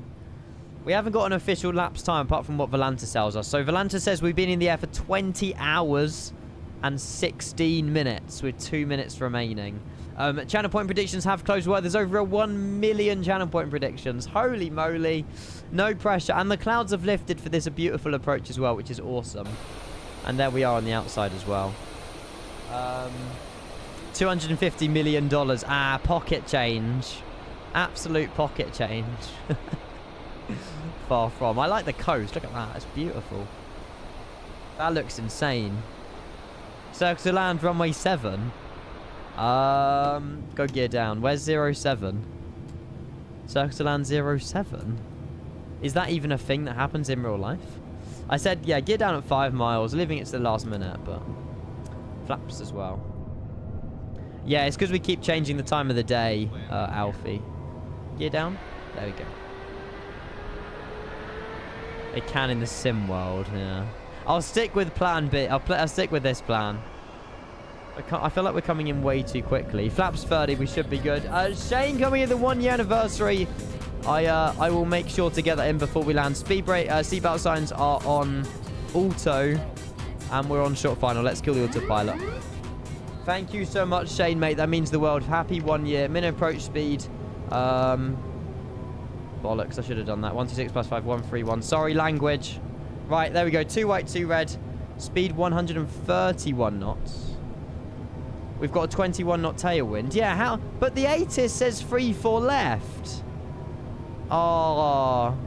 We haven't got an official lapse time apart from what Volanta tells us. So Volanta says we've been in the air for 20 hours and 16 minutes with 2 minutes remaining. Channel point predictions have closed. Well, there's over 1 million channel point predictions. Holy moly. No pressure. And the clouds have lifted for this beautiful approach as well, which is awesome. And there we are on the outside as well. $250 million. Pocket change. Absolute pocket change. Far from. I like the coast. Look at that. It's beautiful. That looks insane. Circle to land runway 7. Go gear down. Where's 07? Circle to land 07. Is that even a thing that happens in real life? I said, yeah, gear down at 5 miles, leaving it to the last minute, but flaps as well. Yeah, it's because we keep changing the time of the day, Alfie. Gear down. There we go. It can in the sim world, yeah. I'll stick with plan B. I'll stick with this plan. I feel like we're coming in way too quickly. Flaps 30, we should be good. Shane coming in the 1-year anniversary. I will make sure to get that in before we land. Speed brake, seatbelt signs are on auto, and we're on short final. Let's kill the autopilot. Thank you so much, Shane, mate. That means the world. Happy 1 year. Minute approach speed. Bollocks, I should have done that. 126 plus 5, 131. Sorry, language. Right, there we go. 2 white, 2 red. Speed 131 knots. We've got a 21 knot tailwind. Yeah, how? But the ATIS says 3-4 left. Oh.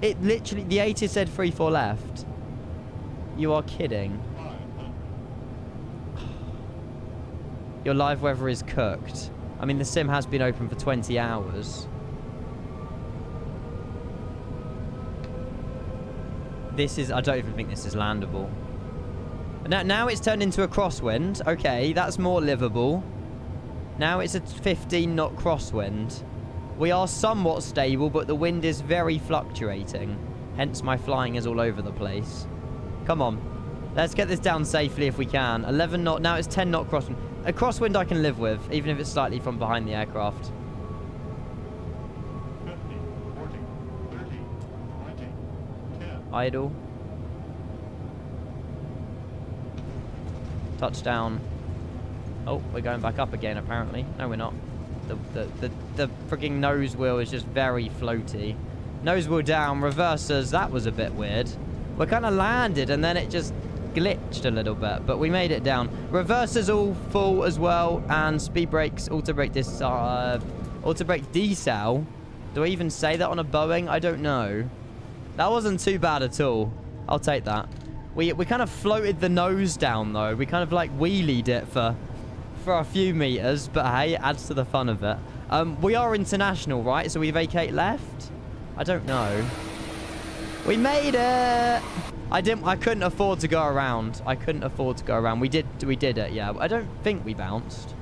It literally, the ATIS said 3-4 left. You are kidding. Your live weather is cooked. I mean, the sim has been open for 20 hours. This is... I don't even think this is landable. Now it's turned into a crosswind. Okay, that's more livable. Now it's a 15 knot crosswind. We are somewhat stable, but the wind is very fluctuating. Hence my flying is all over the place. Come on. Let's get this down safely if we can. 11 knot. Now it's 10 knot crosswind. A crosswind I can live with, even if it's slightly from behind the aircraft. 50, 40, 30, 20, 10. Idle. Touchdown. Oh, we're going back up again, apparently. No, we're not. The freaking nose wheel is just very floaty. Nose wheel down, reversers. That was a bit weird. We kind of landed, and then it just glitched a little bit, but we made it down. Reversers all full as well, and speed brakes, auto brake decel. Do I even say that on a Boeing? I don't know. That wasn't too bad at all. I'll take that. We kind of floated the nose down though. We kind of like wheelied it for a few meters, but hey, it adds to the fun of it. We are international, right? So we vacate left? I don't know. We made it. I couldn't afford to go around. I couldn't afford to go around. We did it, yeah. I don't think we bounced.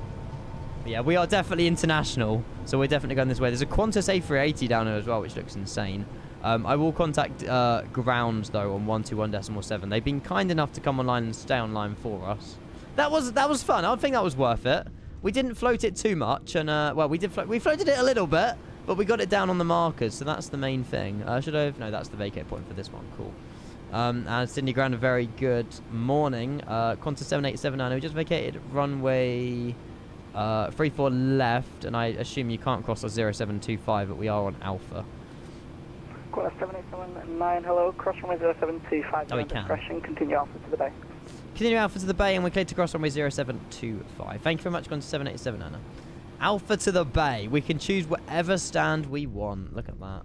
But yeah, we are definitely international. So we're definitely going this way. There's a Qantas A380 down here as well, which looks insane. I will contact ground though on 121.7. They've been kind enough to come online and stay online for us. That was fun. I think that was worth it. We didn't float it too much, and well, we floated it a little bit, but we got it down on the markers, so that's the main thing. Should I have? No, that's the vacate point for this one. Cool. And Sydney Ground, a very good morning. Qantas 7879, we just vacated runway 34 left, and I assume you can't cross our 0725, but we are on Alpha. Qantas 7879, hello, cross runway 0725. Oh, we can. Discretion, continue Alpha to the bay. Continue Alpha to the bay, and we're cleared to cross runway 0725. Thank you very much, Qantas 7879. Alpha to the bay. We can choose whatever stand we want. Look at that.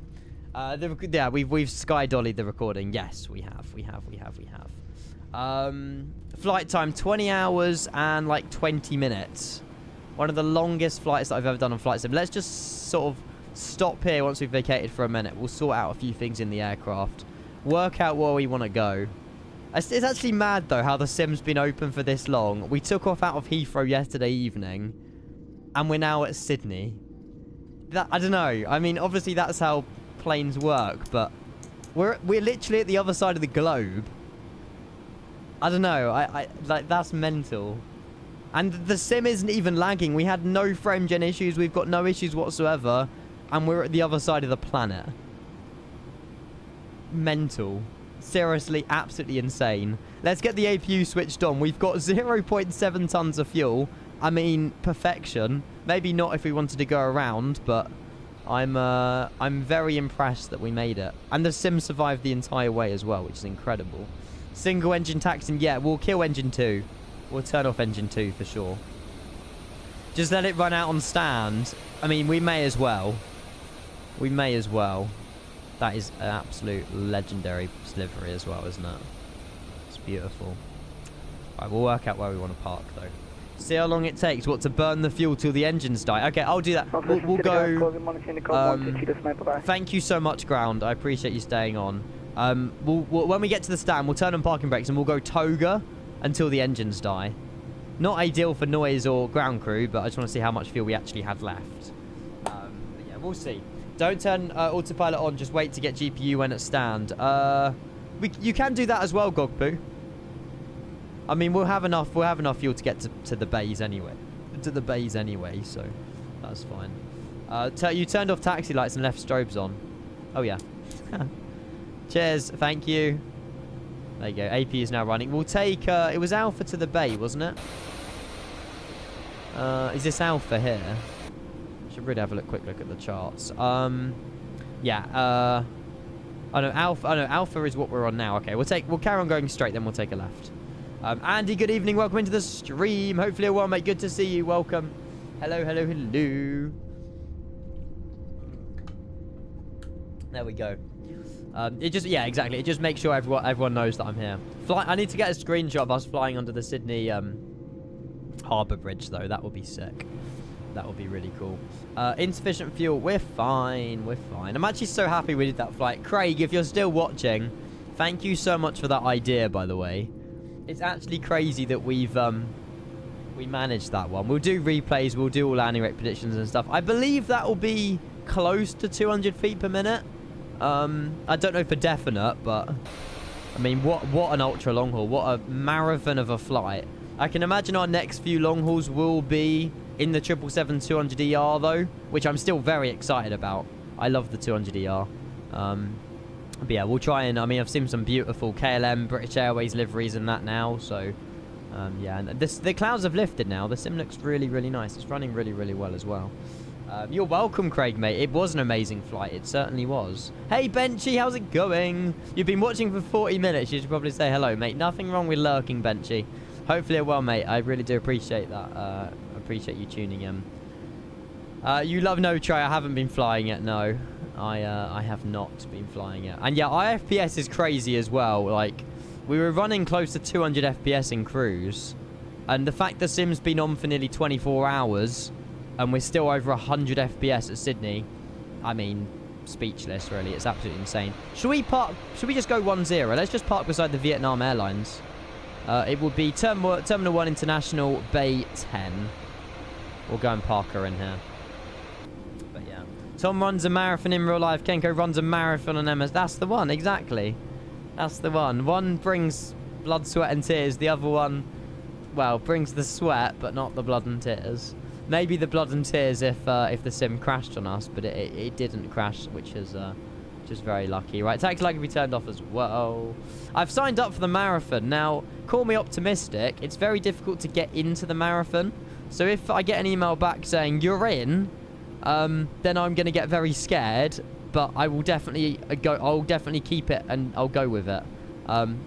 Yeah, we've sky dollied the recording. Yes, we have. Flight time 20 hours and like 20 minutes. One of the longest flights that I've ever done on Flight Sim. Let's just sort of stop here once we've vacated for a minute. We'll sort out a few things in the aircraft. Work out where we want to go. It's actually mad though how the sim's been open for this long. We took off out of Heathrow yesterday evening, and we're now at Sydney. I don't know. I mean, obviously that's how planes work, but we're literally at the other side of the globe. I don't know. I like, that's mental. And the sim isn't even lagging. We had no frame gen issues. We've got no issues whatsoever, and we're at the other side of the planet. Mental. Seriously, absolutely insane. Let's get the APU switched on. We've got 0.7 tons of fuel. I mean, perfection. Maybe not if we wanted to go around, but I'm very impressed that we made it. And the sim survived the entire way as well, which is incredible. Single engine taxing, yeah, we'll kill engine 2. We'll turn off engine 2 for sure. Just let it run out on stand. I mean, we may as well. We may as well. That is an absolute legendary delivery as well, isn't it? It's beautiful. Alright, we'll work out where we want to park though. See how long it takes, to burn the fuel till the engines die. Okay, I'll do that. We'll go. Thank you so much, ground. I appreciate you staying on. When we get to the stand, we'll turn on parking brakes and we'll go toga until the engines die. Not ideal for noise or ground crew, but I just want to see how much fuel we actually have left. But yeah, we'll see. Don't turn autopilot on. Just wait to get GPU when at stand. You can do that as well, Gogpoo. I mean, we'll have enough fuel to get to the bays anyway. So that's fine. You turned off taxi lights and left strobes on. Oh yeah. Cheers. Thank you. There you go. AP is now running. We'll take. It was Alpha to the bay, wasn't it? Is this Alpha here? Should really have a quick look at the charts. Yeah. I know Alpha. Alpha is what we're on now. Okay, we'll carry on going straight. Then we'll take a left. Andy, good evening. Welcome into the stream. Hopefully you're well, mate. Good to see you. Welcome. Hello. There we go. Yeah, exactly. It just makes sure everyone knows that I'm here. I need to get a screenshot of us flying under the Sydney Harbour Bridge, though. That would be sick. That would be really cool. Insufficient fuel. We're fine. I'm actually so happy we did that flight. Craig, if you're still watching, thank you so much for that idea, by the way. It's actually crazy that we managed that one. We'll do replays. We'll do all landing rate predictions and stuff. I believe that will be close to 200 feet per minute. I don't know for definite, but I mean, what an ultra long haul. What a marathon of a flight. I can imagine our next few long hauls will be in the 777-200ER though, which I'm still very excited about. I love the 200ER. But yeah, we'll try and, I mean, I've seen some beautiful KLM, British Airways liveries and that now, so yeah, and the clouds have lifted now. The sim looks really, really nice. It's running really, really well as well. You're welcome, Craig, mate. It was an amazing flight. It certainly was. Hey, Benchy, how's it going? You've been watching for 40 minutes. You should probably say hello, mate. Nothing wrong with lurking, Benchy. Hopefully you're well, mate. I really do appreciate that. Appreciate you tuning in. You love No Trey. I haven't been flying it, no. I have not been flying it. And yeah, IFPS is crazy as well. Like, we were running close to 200 FPS in cruise. And the fact the sim's been on for nearly 24 hours... and we're still over 100 FPS at Sydney. I mean, speechless, really. It's absolutely insane. Should we just go 1-0? Let's just park beside the Vietnam Airlines. It would be Terminal 1 International, Bay 10. We'll go and park her in here. But yeah. Tom runs a marathon in real life. Kenko runs a marathon on MS. That's the one, exactly. That's the one. One brings blood, sweat, and tears. The other one, well, brings the sweat, but not the blood and tears. Maybe the blood and tears if the sim crashed on us, but it didn't crash, which is very lucky. Right, taxi light can be turned off as well. I've signed up for the marathon. Now, call me optimistic. It's very difficult to get into the marathon. So if I get an email back saying you're in, then I'm going to get very scared. But I will definitely go. I'll definitely keep it and I'll go with it.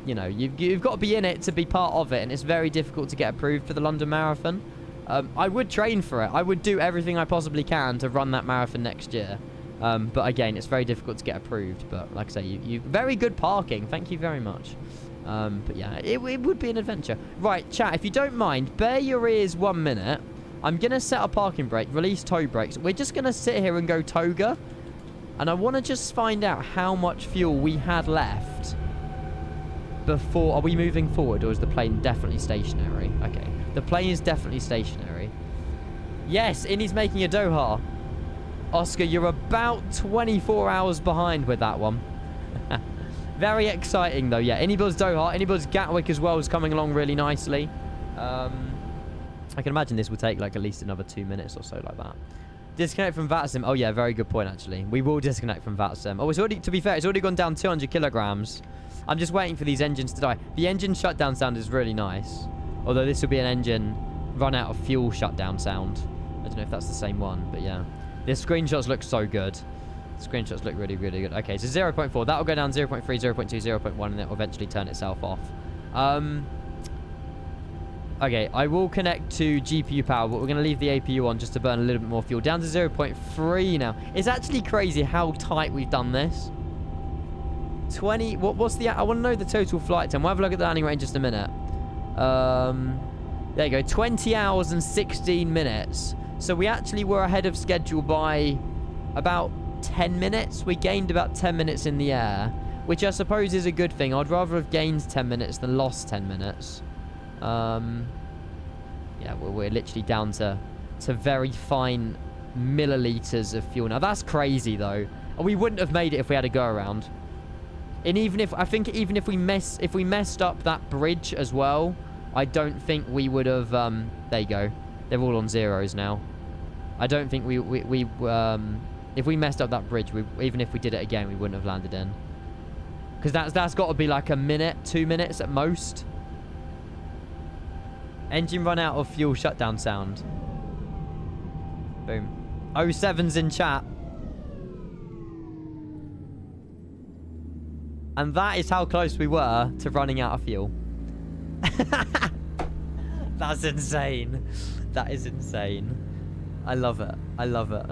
You know, you've got to be in it to be part of it, and it's very difficult to get approved for the London Marathon. I would train for it. I would do everything I possibly can to run that marathon next year. But again, it's very difficult to get approved. But like I say, you very good parking. Thank you very much. But yeah, it would be an adventure. Right, chat, if you don't mind, bear your ears 1 minute. I'm going to set a parking brake, release tow brakes. We're just going to sit here and go toga. And I want to just find out how much fuel we had left before. Are we moving forward, or is the plane definitely stationary? Okay. The plane is definitely stationary. Yes, Innie's making a Doha. Oscar, you're about 24 hours behind with that one. Very exciting, though. Yeah, Innie builds Doha. Innie builds Gatwick as well is coming along really nicely. I can imagine this will take like at least another 2 minutes or so like that. Disconnect from VATSIM. Oh, yeah, very good point, actually. We will disconnect from VATSIM. Oh, it's already, to be fair, it's already gone down 200 kilograms. I'm just waiting for these engines to die. The engine shutdown sound is really nice. Although this will be an engine run out of fuel shutdown sound. I don't know if that's the same one, but yeah. The screenshots look so good. The screenshots look really, really good. Okay, so 0.4. That'll go down 0.3, 0.2, 0.1, and it will eventually turn itself off. Okay, I will connect to GPU power, but we're going to leave the APU on just to burn a little bit more fuel. Down to 0.3 now. It's actually crazy how tight we've done this. 20... What's the... I want to know the total flight time. We'll have a look at the landing range in just a minute. There you go. 20 hours and 16 minutes. So we actually were ahead of schedule by about 10 minutes. We gained about 10 minutes in the air, which I suppose is a good thing. I'd rather have gained 10 minutes than lost 10 minutes. Yeah, we're literally down to very fine milliliters of fuel. Now, that's crazy, though. We wouldn't have made it if we had a go-around. And even if... I think even if we messed up that bridge as well, I don't think we would have... there you go. They're all on zeros now. I don't think if we messed up that bridge, even if we did it again, we wouldn't have landed in. Because that's got to be like a minute, 2 minutes at most. Engine run out of fuel shutdown sound. Boom. 07's in chat. And that is how close we were to running out of fuel. That's insane. That is insane. I love it. I love it.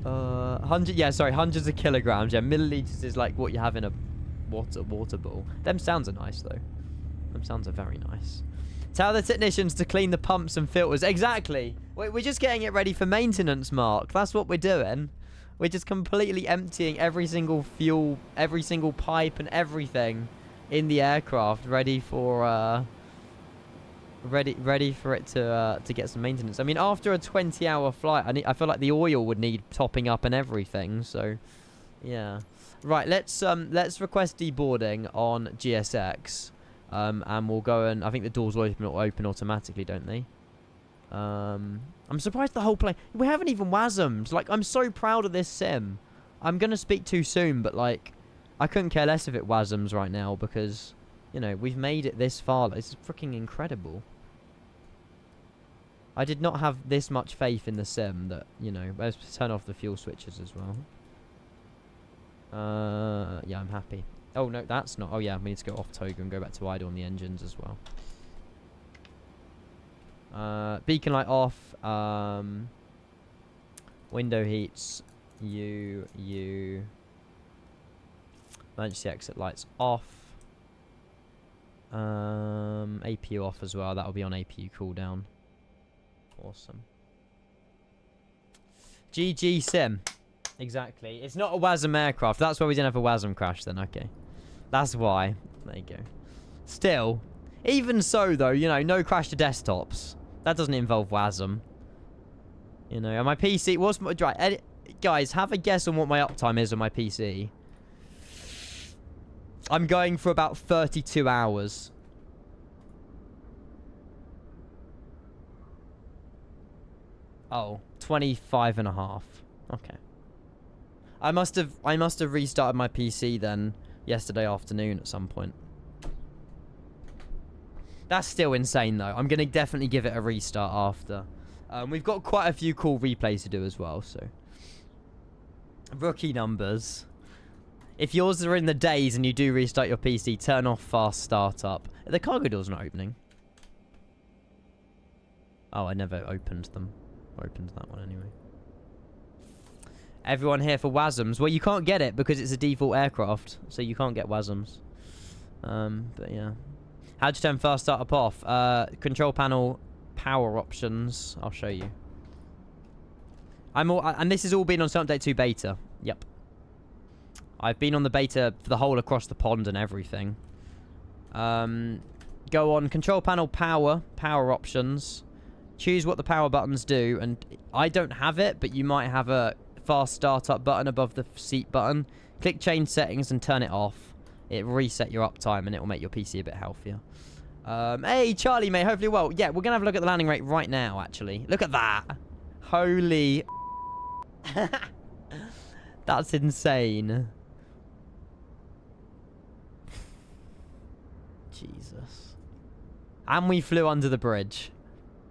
100, yeah, sorry, hundreds of kilograms. Yeah, milliliters is like what you have in a water bottle. Them sounds are nice, though. Them sounds are very nice. Tell the technicians to clean the pumps and filters. Exactly. We're just getting it ready for maintenance, Mark. That's what we're doing. We're just completely emptying every single fuel, every single pipe and everything in the aircraft, ready for ready for it to get some maintenance. I mean, after a 20-hour flight, I feel like the oil would need topping up and everything. So, yeah. Right, let's request deboarding on GSX. And we'll go and... I think the doors will open automatically, don't they? I'm surprised the whole plane... We haven't even WASM'd. Like, I'm so proud of this sim. I'm going to speak too soon, but, like... I couldn't care less if it WASMs right now because, you know, we've made it this far. It's freaking incredible. I did not have this much faith in the sim that, you know... Let's turn off the fuel switches as well. Yeah, I'm happy. Oh, no, that's not... Oh, yeah, we need to go off Toga and go back to idle on the engines as well. Beacon light off. Window heats. Emergency exit lights off. APU off as well. That'll be on APU cooldown. Awesome. GG sim. Exactly. It's not a WASM aircraft. That's why we didn't have a WASM crash then. Okay. That's why. There you go. Still, even so though, you know, no crash to desktops. That doesn't involve WASM. You know, and my PC... What's my... Right, guys, have a guess on what my uptime is on my PC. I'm going for about 32 hours. Oh, 25 and a half. Okay. I must have restarted my PC then yesterday afternoon at some point. That's still insane though. I'm going to definitely give it a restart after. We've got quite a few cool replays to do as well, so. Rookie numbers. If yours are in the days and you do restart your PC, turn off fast startup. The cargo door's not opening. Oh, I never opened them. Opened that one anyway. Everyone here for WASMs. Well, you can't get it because it's a default aircraft, so you can't get WASMs. But yeah. How'd you turn fast startup off? Control panel, power options. I'll show you. And this has all been on Sun Update 2 beta. Yep. I've been on the beta for the whole across the pond and everything. Go on control panel, power options. Choose what the power buttons do, and I don't have it, but you might have a fast startup button above the seat button. Click change settings and turn it off. It will reset your uptime and it will make your PC a bit healthier. Hey, Charlie, mate. Hopefully well. Yeah, we're going to have a look at the landing rate right now, actually. Look at that. Holy... That's insane. Jesus. And we flew under the bridge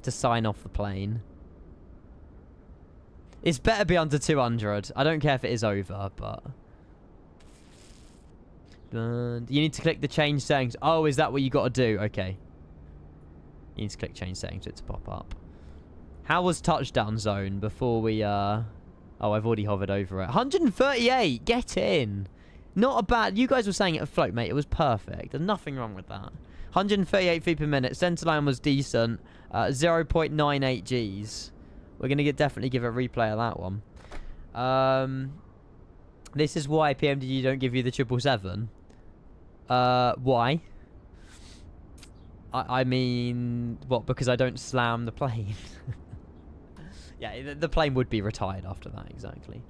to sign off the plane. It's better be under 200. I don't care if it is over, but... And you need to click the change settings. Oh, is that what you got to do? Okay. You need to click change settings for it to pop up. How was touchdown zone before we... Oh, I've already hovered over it. 138! Get in! Not a bad... You guys were saying it afloat, mate. It was perfect. There's nothing wrong with that. 138 feet per minute. Centerline was decent. 0.98 Gs. We're going to definitely give a replay of that one. This is why PMDG don't give you the 777. Why? I mean... What, because I don't slam the plane? Yeah, the plane would be retired after that, exactly.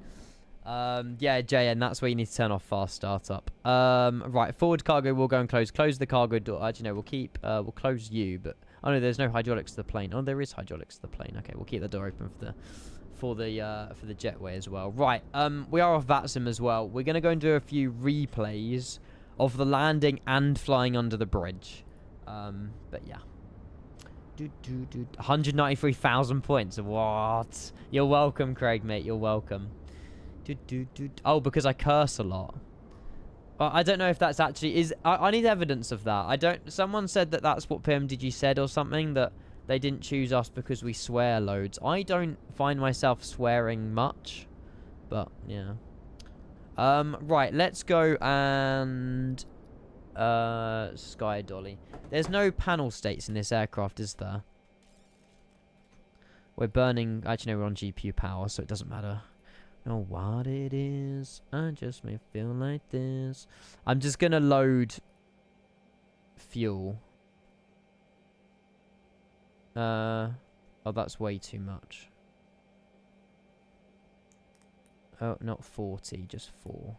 Yeah, JN, that's where you need to turn off fast startup. Right, forward cargo, we'll go and close. Close the cargo door. Actually, no, we'll close you, but... Oh, no, there's no hydraulics to the plane. Oh, there is hydraulics to the plane. Okay, we'll keep the door open for the jetway as well. Right, we are off VATSIM as well. We're going to go and do a few replays of the landing and flying under the bridge. But yeah. 193,000 points. What? You're welcome, Craig, mate. You're welcome. Oh, because I curse a lot. I don't know if that's actually is. I need evidence of that. I don't. Someone said that that's what PMDG said or something, that they didn't choose us because we swear loads. I don't find myself swearing much, but yeah. Right. Let's go and Sky Dolly. There's no panel states in this aircraft, is there? We're burning... Actually, no, we're on GPU power, so it doesn't matter. Know what it is. I just may feel like this. I'm just going to load fuel. Oh, that's way too much. Oh, not 40, just 4.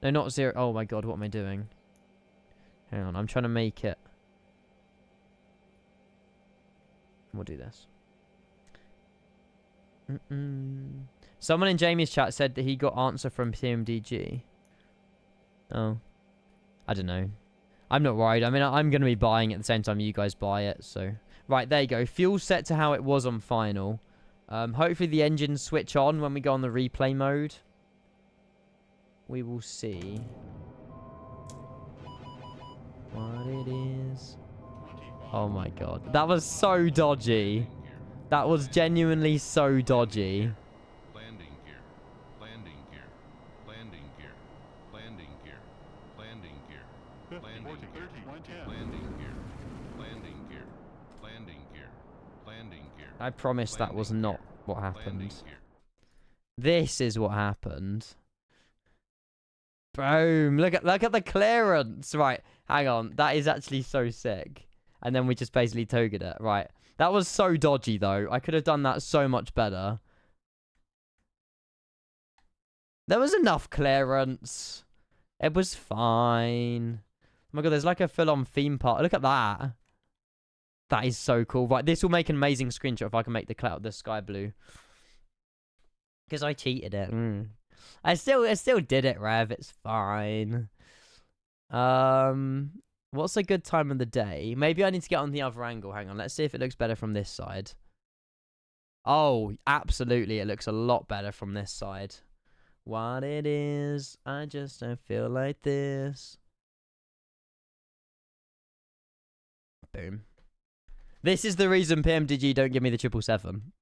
No, not 0. Oh my god, what am I doing? Hang on, I'm trying to make it. We'll do this. Someone in Jamie's chat said that he got answer from PMDG. Oh. I don't know. I'm not worried. I mean, I'm going to be buying it at the same time you guys buy it, so... Right, there you go. Fuel set to how it was on final. Hopefully the engines switch on when we go on the replay mode. We will see what it is. Oh my god. That was so dodgy. That was genuinely so dodgy. Landing gear. Landing gear. Landing gear. Landing gear. Landing gear. Landing gear. Landing gear. Landing gear. Landing gear. Landing gear. I promise that was not what Landing happened. gear. This is what happened. Boom. Look at the clearance. Right. Hang on. That is actually so sick. And then we just basically togered it. Right. That was so dodgy, though. I could have done that so much better. There was enough clearance. It was fine. Oh my god, there's like a full-on theme park. Look at that. That is so cool. Right, this will make an amazing screenshot if I can make the sky blue. Because I cheated it. I still did it, Rev. It's fine. What's a good time of the day? Maybe I need to get on the other angle. Hang on. Let's see if it looks better from this side. Oh, absolutely. It looks a lot better from this side. What it is, I just don't feel like this. Boom. This is the reason PMDG don't give me the 777.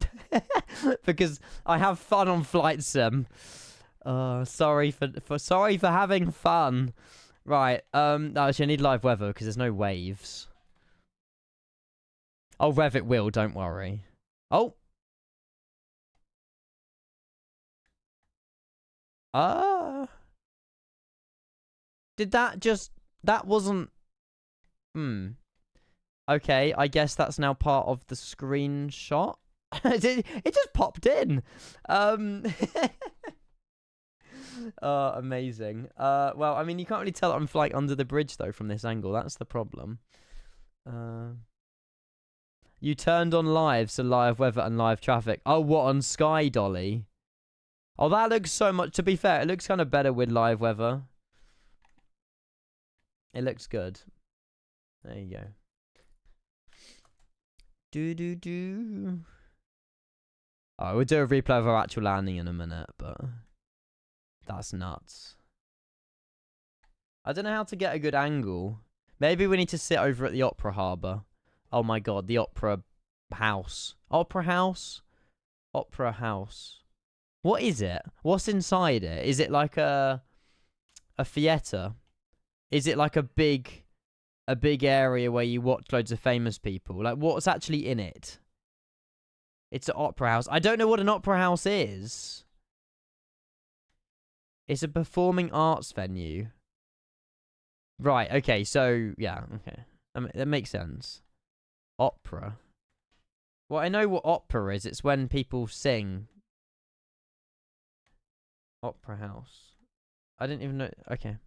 Because I have fun on flight sim. Sorry for having fun. Right, no, actually I need live weather because there's no waves. Oh, Rev, it will, don't worry. Oh! Did that just... That wasn't... Okay, I guess that's now part of the screenshot. It just popped in. Amazing. Well, I mean, you can't really tell that I'm flying under the bridge, though, from this angle. That's the problem. You turned on live, so live weather and live traffic. Oh, what, on Sky Dolly? Oh, that looks so much... To be fair, it looks kind of better with live weather. It looks good. There you go. Do. Oh, we'll do a replay of our actual landing in a minute, but... That's nuts. I don't know how to get a good angle. Maybe we need to sit over at the Opera Harbour. Oh my god, the Opera House. Opera House? Opera House. What is it? What's inside it? Is it like a theatre? Is it like a big area where you watch loads of famous people? Like, what's actually in it? It's an opera house. I don't know what an opera house is. It's a performing arts venue. Right, okay, so, yeah, okay. That makes sense. Opera. Well, I know what opera is. It's when people sing. Opera house. I didn't even know. Okay.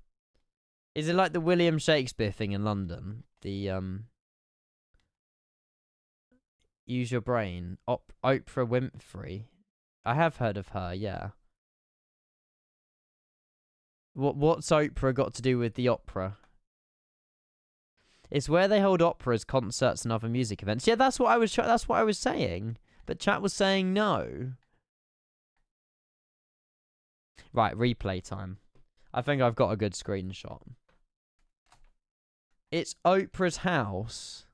Is it like the William Shakespeare thing in London? The, Use Your Brain. Oprah Winfrey. I have heard of her, yeah. What's Oprah got to do with the opera? It's where they hold operas, concerts, and other music events. Yeah, that's what I was saying. But chat was saying no. Right, replay time. I think I've got a good screenshot. It's Oprah's house.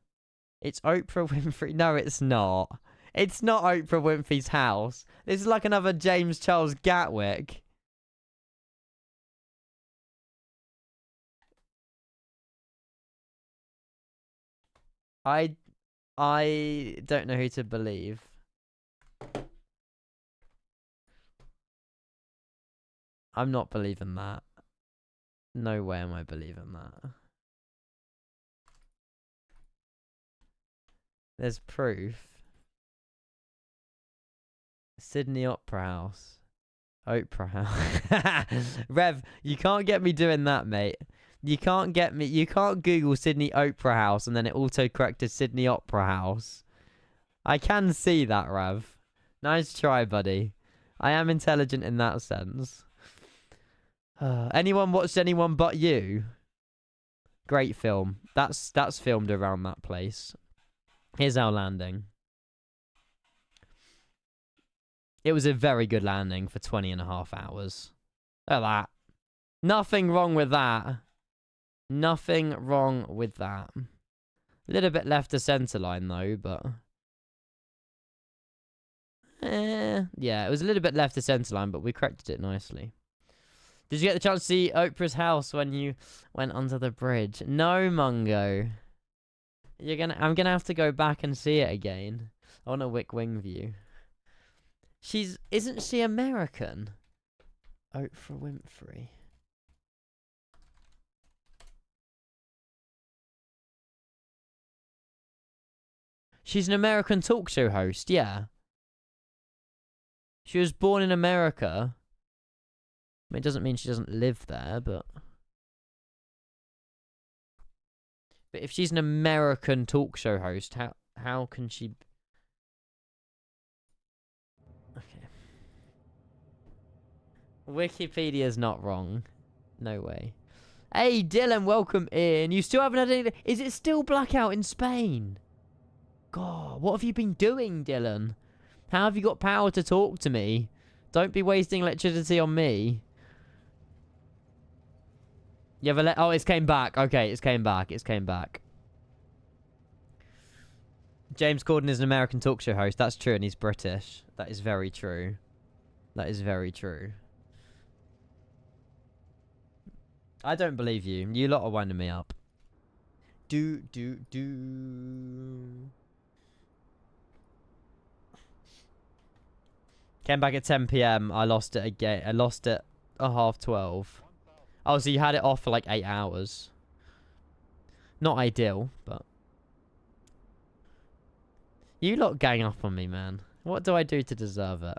It's Oprah Winfrey. No, it's not. It's not Oprah Winfrey's house. This is like another James Charles Gatwick. I don't know who to believe. I'm not believing that. No way am I believing that. There's proof. Sydney Opera House. Oprah House. Rev, you can't get me doing that, mate. You can't get me. You can't Google Sydney Opera House and then it auto-corrected Sydney Opera House. I can see that, Rav. Nice try, buddy. I am intelligent in that sense. Anyone watched Anyone But You? Great film. That's filmed around that place. Here's our landing. It was a very good landing for 20.5 hours. Look at that. Nothing wrong with that. Nothing wrong with that. A little bit left of centre line though, but... yeah, it was a little bit left of centre line, but we corrected it nicely. Did you get the chance to see Oprah's house when you went under the bridge? No, Mungo. I'm gonna have to go back and see it again. I want a Wick Wing view. Isn't she American? Oprah Winfrey. She's an American talk show host, yeah. She was born in America. I mean, it doesn't mean she doesn't live there, but... But if she's an American talk show host, how can she... Okay. Wikipedia's not wrong. No way. Hey, Dylan, welcome in. You still haven't had any... Is it still blackout in Spain? God, what have you been doing, Dylan? How have you got power to talk to me? Don't be wasting electricity on me. You ever let... Oh, it's came back. Okay, it's came back. It's came back. James Corden is an American talk show host. That's true, and he's British. That is very true. That is very true. I don't believe you. You lot are winding me up. Do. Came back at 10 PM. I lost it again. I lost it at 12:30. Oh, so you had it off for like 8 hours. Not ideal, but... You lot gang up on me, man. What do I do to deserve it?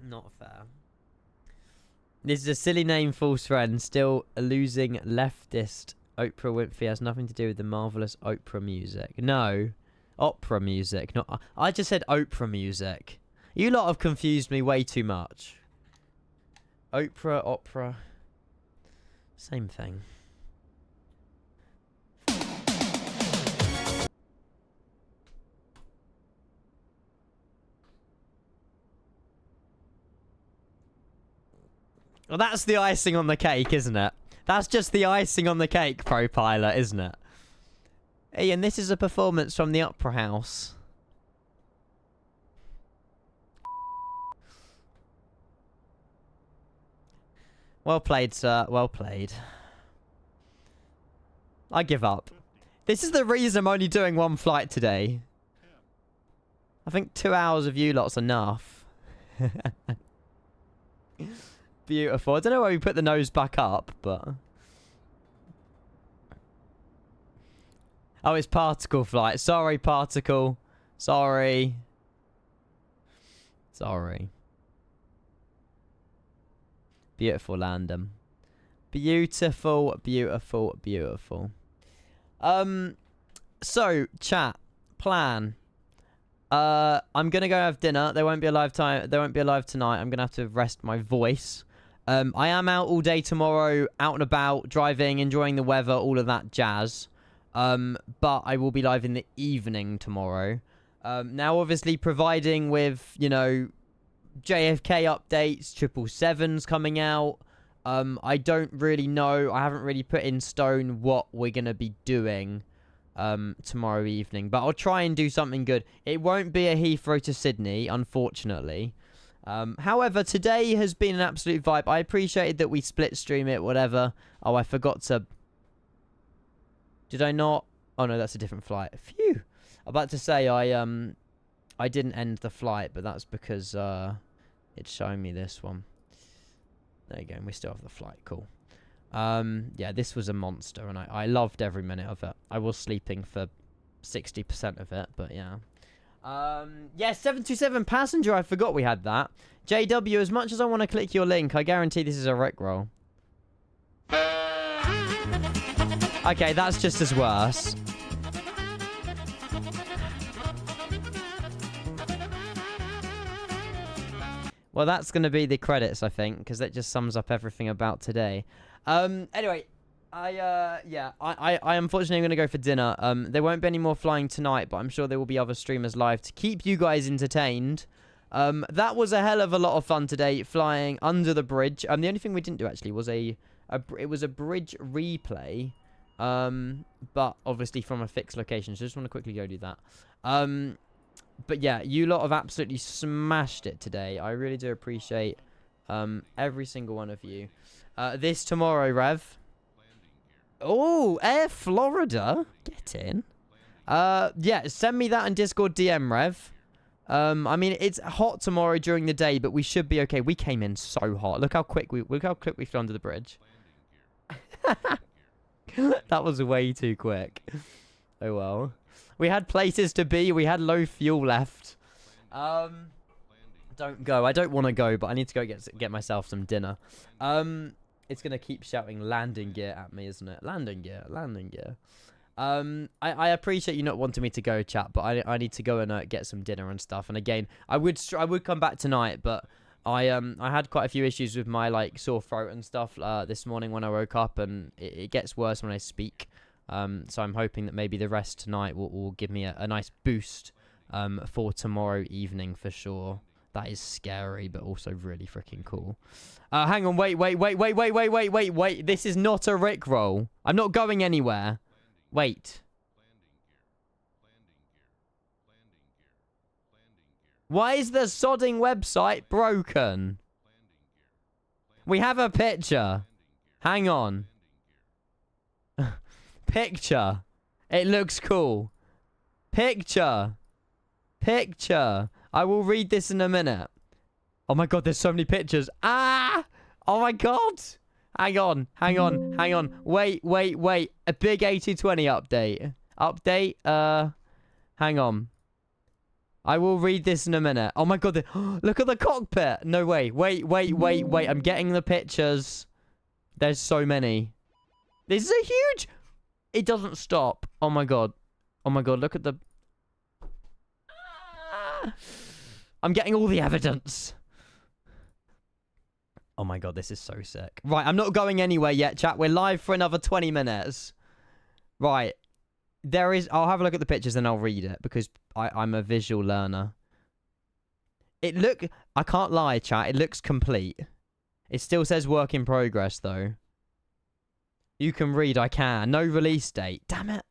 Not fair. This is a silly name, false friend. Still a losing leftist. Oprah Winfrey has nothing to do with the marvellous Oprah music. No. Opera music. Not. I just said Oprah music. You lot have confused me way too much. Oprah, opera. Same thing. Well, that's the icing on the cake, isn't it? That's just the icing on the cake, Pro Pilot, isn't it? Hey, and this is a performance from the Opera House. Well played, sir. Well played. I give up. This is the reason I'm only doing one flight today. I think 2 hours of you lot's enough. Beautiful. I don't know why we put the nose back up, but... Oh, it's particle flight. Sorry, particle. Sorry. Sorry. Beautiful landing. Beautiful, beautiful, beautiful. So, chat. Plan. I'm gonna go have dinner. There won't be a live time. There won't be a live tonight. I'm gonna have to rest my voice. I am out all day tomorrow, out and about, driving, enjoying the weather, all of that jazz. But I will be live in the evening tomorrow. Now, obviously, providing with, you know, JFK updates, 777's coming out. I don't really know. I haven't really put in stone what we're going to be doing tomorrow evening. But I'll try and do something good. It won't be a Heathrow to Sydney, unfortunately. However, today has been an absolute vibe. I appreciated that we split stream it, whatever. Oh, I forgot to... Did I not? Oh, no, that's a different flight. Phew. I'm about to say I didn't end the flight, but that's because it's showing me this one. There you go, and we still have the flight. Cool. Yeah, this was a monster, and I loved every minute of it. I was sleeping for 60% of it, but yeah. Yeah, 727 passenger, I forgot we had that. JW, as much as I want to click your link, I guarantee this is a Rickroll. Okay, that's just as worse. Well, that's going to be the credits, I think, because that just sums up everything about today. Anyway, I unfortunately am going to go for dinner. There won't be any more flying tonight, but I'm sure there will be other streamers live to keep you guys entertained. That was a hell of a lot of fun today, flying under the bridge. The only thing we didn't do, actually, was it was a bridge replay, but obviously from a fixed location, so I just want to quickly go do that. But yeah, you lot have absolutely smashed it today. I really do appreciate every single one of you. This tomorrow, Rev. Oh, Air Florida. Get in. Yeah, send me that in Discord DM, Rev. I mean, it's hot tomorrow during the day, but we should be okay. We came in so hot. Look how quick we flew under the bridge. That was way too quick. Oh well. We had places to be. We had low fuel left. Don't go. I don't want to go, but I need to go get myself some dinner. It's going to keep shouting landing gear at me, isn't it? Landing gear. Landing gear. I appreciate you not wanting me to go, chat, but I need to go and get some dinner and stuff. And again, I would come back tonight, but I had quite a few issues with my sore throat and stuff this morning when I woke up, and it gets worse when I speak. So I'm hoping that maybe the rest tonight will give me a nice boost for tomorrow evening for sure. That is scary, but also really freaking cool. Hang on, wait. This is not a Rickroll. I'm not going anywhere. Wait. Why is the sodding website broken? We have a picture. Hang on. Picture. It looks cool. Picture. Picture. I will read this in a minute. Oh my god, there's so many pictures. Ah! Oh my god. Hang on. Wait. A big A220 update. Hang on. I will read this in a minute. Oh my god, look at the cockpit. No way. Wait. I'm getting the pictures. There's so many. This is a huge... It doesn't stop. Oh my god. Look at the... I'm getting all the evidence. Oh my god, this is so sick. Right, I'm not going anywhere yet, chat. We're live for another 20 minutes. Right. I'll have a look at the pictures and I'll read it because I'm a visual learner. I can't lie, chat. It looks complete. It still says work in progress, though. You can read, I can. No release date. Damn it.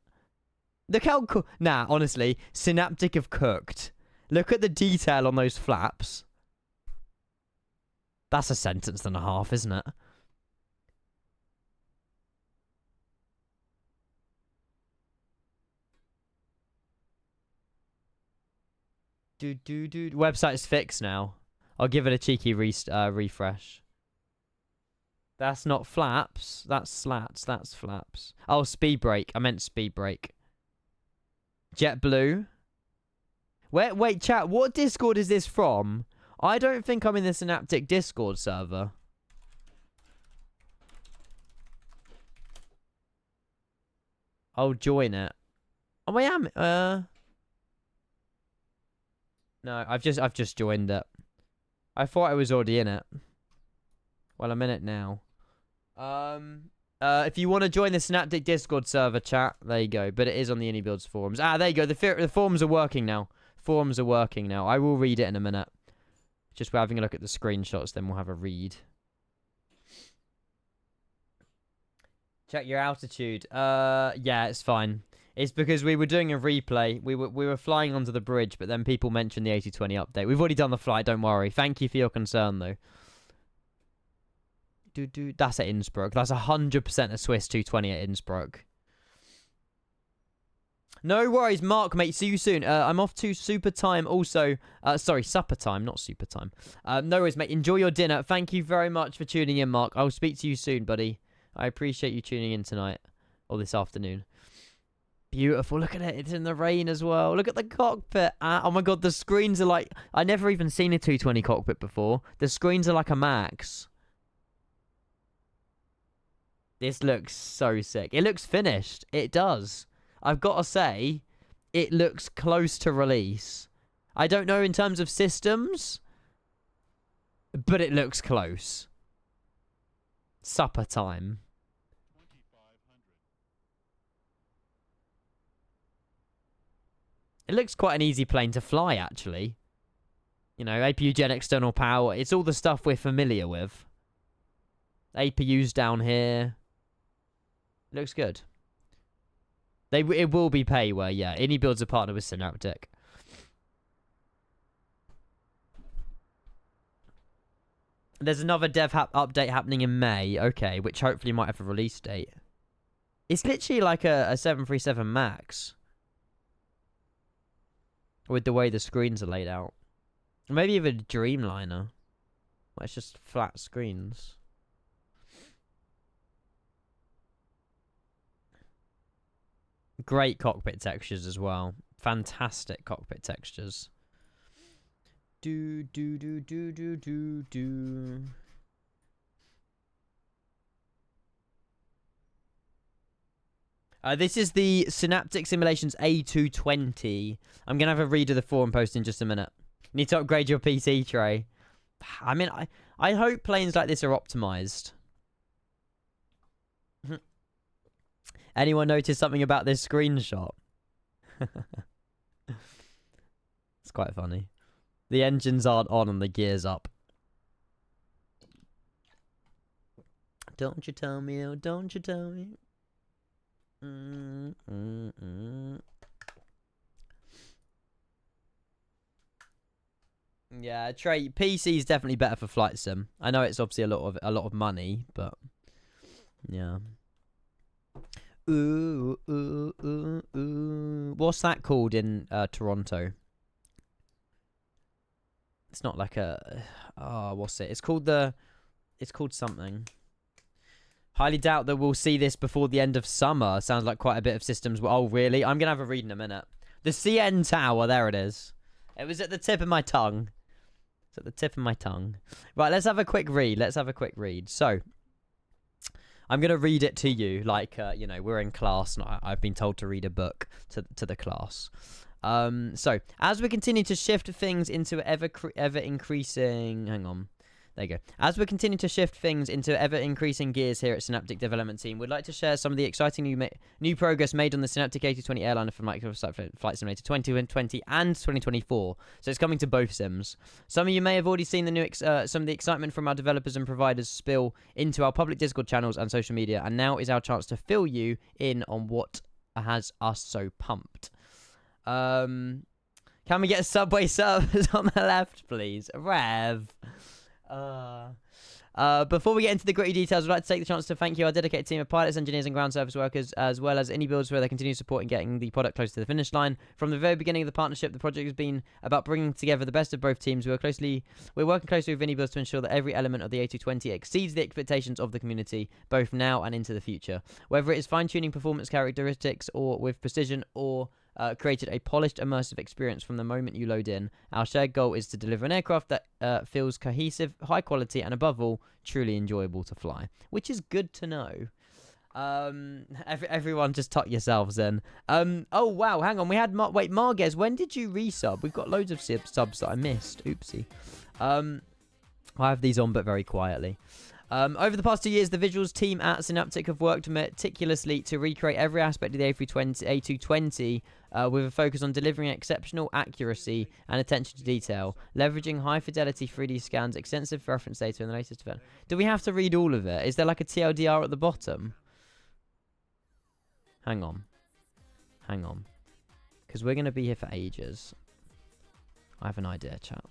Look how cool. Nah, honestly, Synaptic have cooked. Look at the detail on those flaps. That's a sentence and a half, isn't it? Website's fixed now. I'll give it a cheeky refresh. That's not flaps. That's slats. That's flaps. Oh, speed brake. I meant speed brake. JetBlue. Wait, chat. What Discord is this from? I don't think I'm in the Synaptic Discord server. I'll join it. Oh, I am. No, I've just joined it. I thought I was already in it. Well, I'm in it now. If you want to join the Synaptic Discord server, chat, there you go. But it is on the AnyBuilds forums. Ah, there you go. The forums are working now. Forums are working now. I will read it in a minute. Just we're having a look at the screenshots, then we'll have a read. Check your altitude. Yeah, it's fine. It's because we were doing a replay. We were flying onto the bridge, but then people mentioned the A220 update. We've already done the flight, don't worry. Thank you for your concern, though. That's at Innsbruck. That's 100% a Swiss 220 at Innsbruck. No worries, Mark, mate. See you soon. I'm off to super time also. Sorry, supper time, not super time. No worries, mate. Enjoy your dinner. Thank you very much for tuning in, Mark. I'll speak to you soon, buddy. I appreciate you tuning in tonight. Or this afternoon. Beautiful. Look at it. It's in the rain as well. Look at the cockpit. Oh my god, the screens are like... I never even seen a 220 cockpit before. The screens are like a max. This looks so sick. It looks finished. It does. I've got to say, it looks close to release. I don't know in terms of systems, but it looks close. Supper time. It looks quite an easy plane to fly, actually. You know, APU gen, external power. It's all the stuff we're familiar with. APU's down here. Looks good. It will be payware, yeah. Any builds a partner with Synaptic. There's another dev update happening in May. Okay, which hopefully might have a release date. It's literally like a 737 MAX. With the way the screens are laid out. Maybe even a Dreamliner. Well, it's just flat screens. Great cockpit textures as well. Fantastic cockpit textures. Do. This is the Synaptic Simulations A220. I'm going to have a read of the forum post in just a minute. You need to upgrade your PC tray. I mean, I hope planes like this are optimized. Anyone notice something about this screenshot? It's quite funny. The engines aren't on and the gear's up. Don't you tell me, oh, don't you tell me. Yeah, Trey, PC is definitely better for flight sim. I know it's obviously a lot of money, but yeah. Ooh. What's that called in Toronto? It's not like a what's it? It's called something. Highly doubt that we'll see this before the end of summer. Sounds like quite a bit of systems. Oh, really? I'm going to have a read in a minute. The CN Tower, there it is. It was at the tip of my tongue. It's at the tip of my tongue. Right, let's have a quick read. So, I'm going to read it to you like, you know, we're in class and I've been told to read a book to the class. So, as we continue to shift things into ever increasing... Hang on. There you go. As we continue to shift things into ever-increasing gears here at Synaptic Development Team, we'd like to share some of the exciting new progress made on the Synaptic A220 airliner for Microsoft Flight Simulator 2020 and 2024. So it's coming to both sims. Some of you may have already seen the new some of the excitement from our developers and providers spill into our public Discord channels and social media, and now is our chance to fill you in on what has us so pumped. Can we get a Subway service on the left, please? Rev. Before we get into the gritty details, I'd like to take the chance to thank you, our dedicated team of pilots, engineers, and ground service workers, as well as any builds for their continued support in getting the product close to the finish line. From the very beginning of the partnership, the project has been about bringing together the best of both teams. We're working closely with Vinny Builds to ensure that every element of the A220 exceeds the expectations of the community, both now and into the future. Whether it is fine-tuning performance characteristics or with precision or created a polished, immersive experience from the moment you load in. Our shared goal is to deliver an aircraft that feels cohesive, high quality, and above all, truly enjoyable to fly. Which is good to know. Everyone just tuck yourselves in. Oh, wow, hang on. We had... Wait, Marquez, when did you resub? We've got loads of subs that I missed. Oopsie. I have these on, but very quietly. Over the past 2 years, the visuals team at Synaptic have worked meticulously to recreate every aspect of the A220 with a focus on delivering exceptional accuracy and attention to detail, leveraging high-fidelity 3D scans, extensive reference data, and the latest event. Do we have to read all of it? Is there like a TLDR at the bottom? Hang on. Because we're going to be here for ages. I have an idea, chat.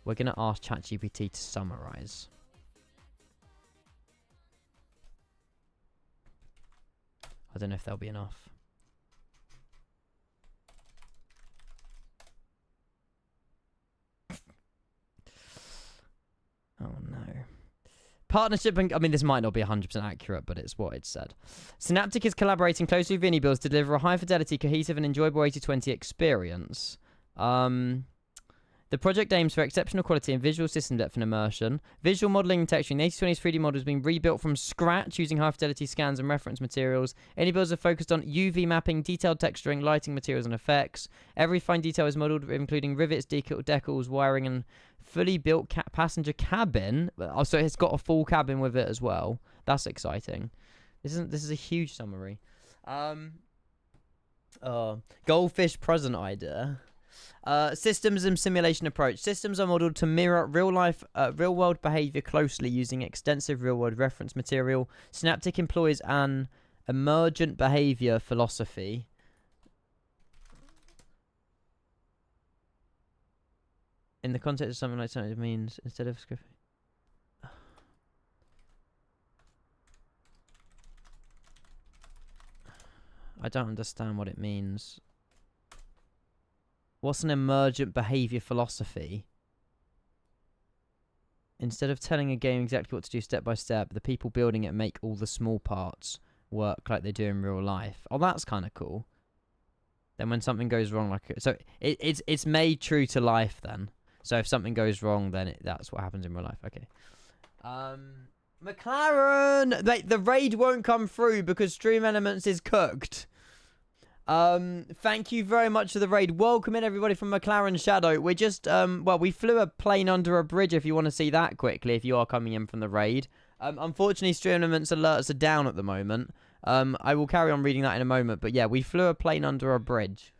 We're going to ask ChatGPT to summarize. I don't know if there'll be enough. Oh no. Partnership, and I mean, this might not be 100% accurate, but it's what it said. Synaptic is collaborating closely with Vinny Builds to deliver a high-fidelity, cohesive, and enjoyable A220 experience. The project aims for exceptional quality and visual system depth and immersion. Visual modeling and texturing. The 8020's 3D model has been rebuilt from scratch using high-fidelity scans and reference materials. Any builds are focused on UV mapping, detailed texturing, lighting, materials, and effects. Every fine detail is modeled, including rivets, decals, wiring, and fully built passenger cabin. So it's got a full cabin with it as well. That's exciting. This is a huge summary. Goldfish present idea. Systems and simulation approach. Systems are modeled to mirror real-world behavior closely using extensive real-world reference material. Synaptic employs an emergent behavior philosophy. In the context of something like something, it means instead of script. I don't understand what it means. What's an emergent behavior philosophy? Instead of telling a game exactly what to do step by step, the people building it make all the small parts work like they do in real life. Oh, that's kind of cool. Then when something goes wrong, it's made true to life then. So if something goes wrong, then that's what happens in real life. Okay. McLaren! The raid won't come through because Stream Elements is cooked. Thank you very much for the raid. Welcome in everybody from McLaren Shadow. We're just, we flew a plane under a bridge if you want to see that quickly, if you are coming in from the raid. Unfortunately, Stream Elements alerts are down at the moment. I will carry on reading that in a moment, but yeah, we flew a plane under a bridge.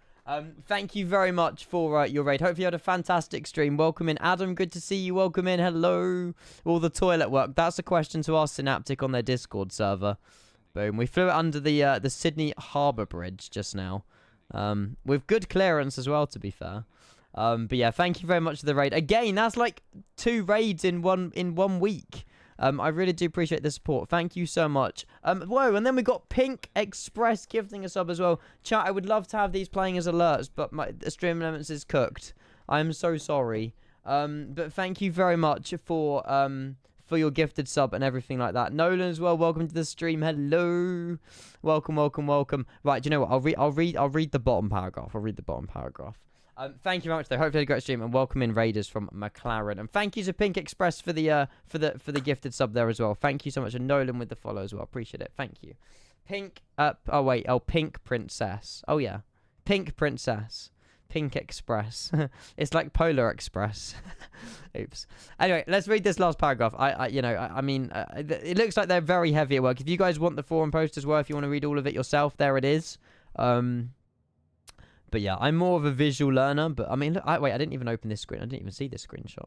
Thank you very much for your raid. Hope you had a fantastic stream. Welcome in, Adam. Good to see you. Welcome in. Hello. All the toilet work. That's a question to ask Synaptic on their Discord server. Boom. We flew it under the Sydney Harbour Bridge just now. With good clearance as well, to be fair. But yeah, thank you very much for the raid. Again, that's like 2 raids in one week. I really do appreciate the support. Thank you so much. Whoa, and then we got Pink Express gifting a sub as well. Chat, I would love to have these playing as alerts, but my Stream Elements is cooked. I'm so sorry. But thank you very much for your gifted sub and everything like that. Nolan as well, welcome to the stream. Hello. Welcome. Right, do you know what? I'll read the bottom paragraph. Thank you very much though. Hopefully you had a great stream, and welcome in raiders from McLaren. And thank you to Pink Express for the gifted sub there as well. Thank you so much, and Nolan with the follow as well. Appreciate it. Thank you. Pink Pink Princess. Oh yeah. Pink Princess. Pink Express. It's like Polar Express. Oops. Anyway, let's read this last paragraph. It looks like they're very heavy at work. If you guys want the forum post as well, if you want to read all of it yourself, there it is. But yeah, I'm more of a visual learner. But I mean, look, I didn't even open this screen. I didn't even see this screenshot.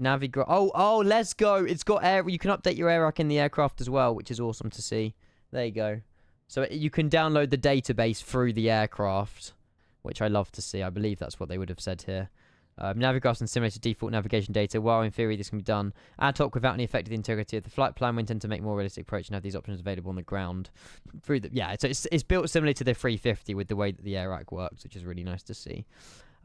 Oh, let's go. It's got air. You can update your air rack in the aircraft as well, which is awesome to see. There you go. So you can download the database through the aircraft, which I love to see. I believe that's what they would have said here. Navigraphs and simulated default navigation data. While in theory this can be done ad hoc without any effect of the integrity of the flight plan, we intend to make more realistic approach and have these options available on the ground. So it's built similarly to the 350 with the way that the air rack works, which is really nice to see.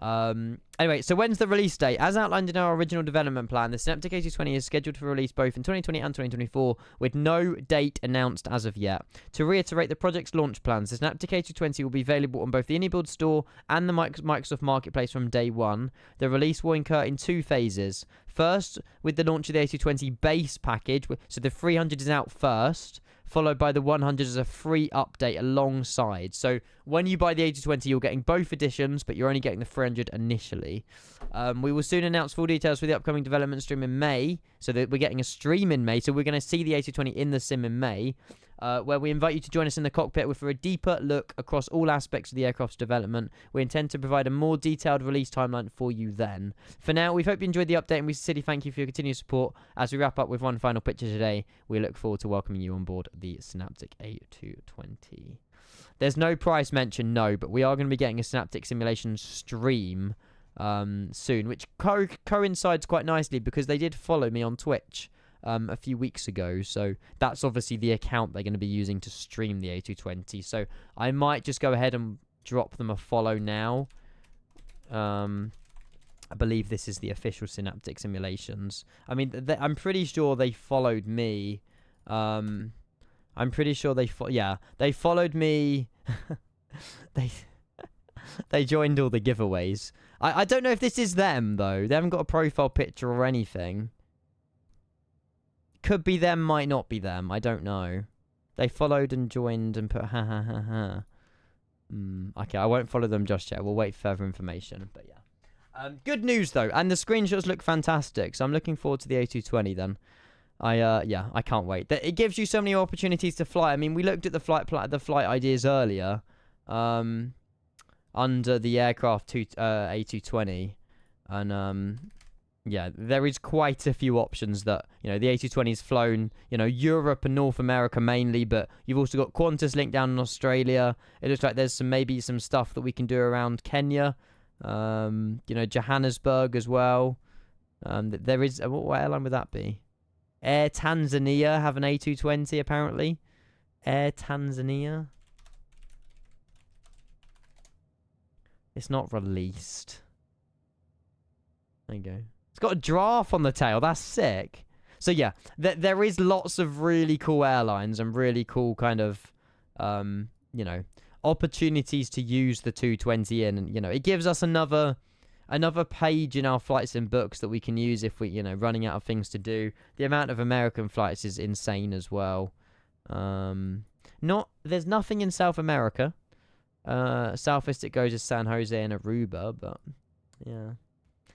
Anyway, so when's the release date? As outlined in our original development plan, the Synaptic A220 is scheduled for release both in 2020 and 2024, with no date announced as of yet. To reiterate the project's launch plans, the Synaptic A220 will be available on both the AnyBuild store and the Microsoft Marketplace from day one. The release will incur in 2 phases. First, with the launch of the A220 base package, so the 300 is out first, followed by the 100 as a free update alongside. So when you buy the A220, you're getting both editions, but you're only getting the 300 initially. We will soon announce full details for the upcoming development stream in May, so that we're getting a stream in May. So we're going to see the A220 in the sim in May, where we invite you to join us in the cockpit for a deeper look across all aspects of the aircraft's development. We intend to provide a more detailed release timeline for you then. For now, we hope you enjoyed the update, and we sincerely thank you for your continued support. As we wrap up with one final picture today, we look forward to welcoming you on board the Synaptic A220. There's no price mentioned, no, but we are going to be getting a Synaptic simulation stream soon, which coincides quite nicely because they did follow me on Twitch a few weeks ago, so that's obviously the account they're going to be using to stream the A220. So I might just go ahead and drop them a follow now. I believe this is the official Synaptic simulations. I mean, I'm pretty sure they followed me. I'm pretty sure they followed me. They joined all the giveaways. I don't know if this is them, though. They haven't got a profile picture or anything. Could be them, might not be them. I don't know. They followed and joined and put ha ha ha ha. Okay, I won't follow them just yet. We'll wait for further information. But yeah. Good news, though. And the screenshots look fantastic. So I'm looking forward to the A220 then. Yeah, I can't wait. It gives you so many opportunities to fly. I mean, we looked at the flight ideas earlier. Under the aircraft A220, and yeah, there is quite a few options that, you know, the A220's flown, you know, Europe and North America mainly, but you've also got Qantas linked down in Australia. It looks like there's maybe some stuff that we can do around Kenya, you know, Johannesburg as well. There is, what airline would that be? Air Tanzania have an A220 apparently. Air Tanzania. It's not released. There you go. It's got a giraffe on the tail. That's sick. So yeah, there is lots of really cool airlines and really cool kind of, you know, opportunities to use the 220 in. And, you know, it gives us another page in our flights and books that we can use if we, you know, running out of things to do. The amount of American flights is insane as well. There's nothing in South America. Southest it goes is San Jose and Aruba, but yeah.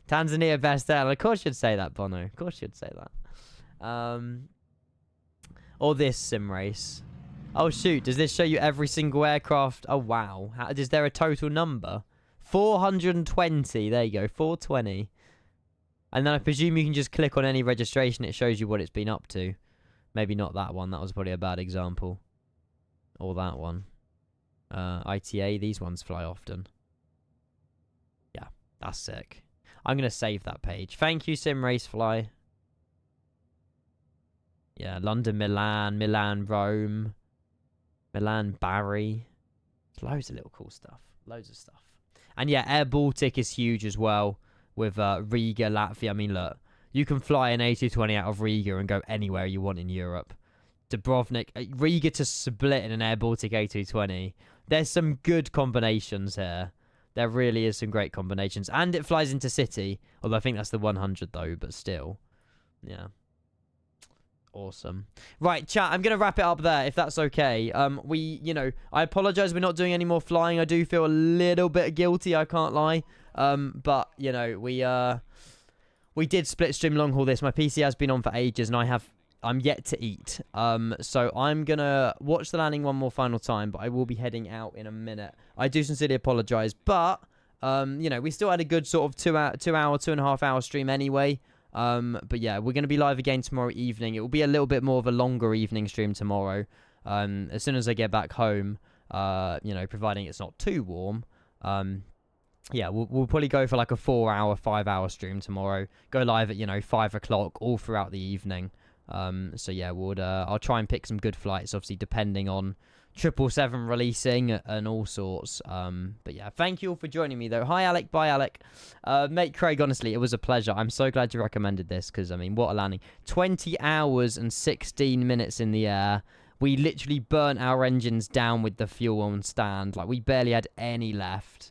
Tanzania best airline. Of course you'd say that, Bono. Of course you'd say that. Or this sim race. Oh shoot, does this show you every single aircraft? Oh wow. Is there a total number? 420. There you go, 420. And then I presume you can just click on any registration. It shows you what it's been up to. Maybe not that one. That was probably a bad example. Or that one. ITA, these ones fly often. Yeah, that's sick. I'm going to save that page. Thank you, Sim Race Fly. Yeah, London, Milan, Rome, Milan, Bari. There's loads of little cool stuff. Loads of stuff. And yeah, Air Baltic is huge as well with Riga, Latvia. I mean, look, you can fly an A220 out of Riga and go anywhere you want in Europe. Dubrovnik, Riga to Split in an Air Baltic A220. There's some good combinations here. There really is some great combinations. And it flies into city. Although I think that's the 100 though, but still. Yeah. Awesome. Right, chat, I'm going to wrap it up there if that's okay. You know, I apologize we're not doing any more flying. I do feel a little bit guilty, I can't lie. But, you know, we did split stream long haul this. My PC has been on for ages and I'm yet to eat. So I'm going to watch the landing one more final time, but I will be heading out in a minute. I do sincerely apologize, but, you know, we still had a good sort of 2.5 hour stream anyway. But yeah, we're going to be live again tomorrow evening. It will be a little bit more of a longer evening stream tomorrow. As soon as I get back home, you know, providing it's not too warm. Yeah, we'll probably go for like a 5 hour stream tomorrow. Go live at, you know, 5 o'clock all throughout the evening. So yeah, I'll try and pick some good flights, obviously depending on 777 releasing and all sorts. But yeah, thank you all for joining me though. Hi Alec, bye Alec. Mate Craig, honestly, it was a pleasure. I'm so glad you recommended this because, I mean, what a landing. 20 hours and 16 minutes in the air. We literally burnt our engines down with the fuel on stand. Like, we barely had any left.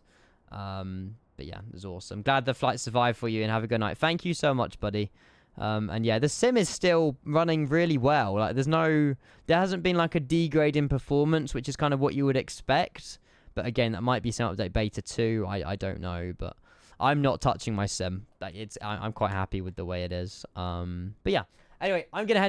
But yeah, it was awesome. Glad the flight survived for you and have a good night. Thank you so much, buddy. And yeah, the sim is still running really well. Like, there hasn't been like a degrade in performance, which is kind of what you would expect. But again, that might be some update beta 2. I don't know, but I'm not touching my sim. Like, I'm quite happy with the way it is. But yeah. Anyway, I'm gonna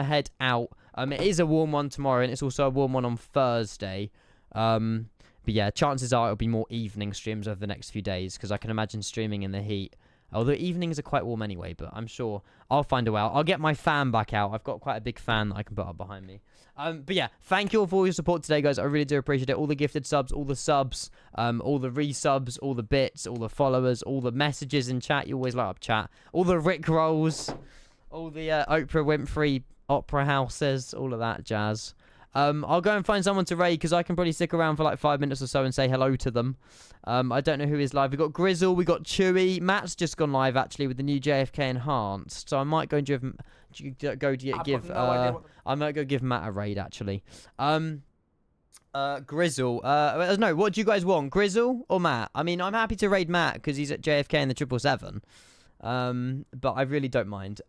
head out. It is a warm one tomorrow, and it's also a warm one on Thursday. But yeah, chances are it'll be more evening streams over the next few days because I can imagine streaming in the heat. Although evenings are quite warm anyway, but I'm sure I'll find a way out. I'll get my fan back out. I've got quite a big fan that I can put up behind me. But yeah, thank you all for all your support today, guys. I really do appreciate it. All the gifted subs, all the subs, all the resubs, all the bits, all the followers, all the messages in chat. You always light up chat. All the Rick rolls, all the Oprah Winfrey opera houses, all of that jazz. I'll go and find someone to raid because I can probably stick around for like 5 minutes or so and say hello to them. I don't know who is live. We got Grizzle, we got Chewy. Matt's just gone live actually with the new JFK Enhanced, so I might go and I might go give Matt a raid actually. Grizzle. No, what do you guys want? Grizzle or Matt? I mean, I'm happy to raid Matt because he's at JFK in the 777. But I really don't mind.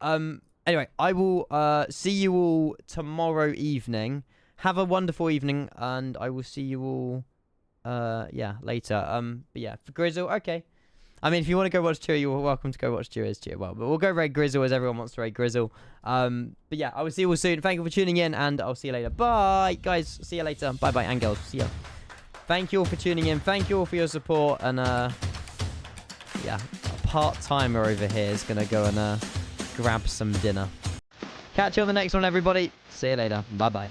Anyway, I will see you all tomorrow evening. Have a wonderful evening, and I will see you all yeah, later. But yeah, for Grizzle, okay. I mean, if you want to go watch Cheer, you're welcome to go watch Cheer as well. But we'll go raid Grizzle as everyone wants to raid Grizzle. But yeah, I will see you all soon. Thank you for tuning in, and I'll see you later. Bye, guys. See you later. Bye, bye, and girls. See ya. Thank you all for tuning in. Thank you all for your support. And yeah, a part-timer over here is gonna go and grab some dinner. Catch you on the next one, everybody. See you later. Bye, bye.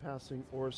Passing or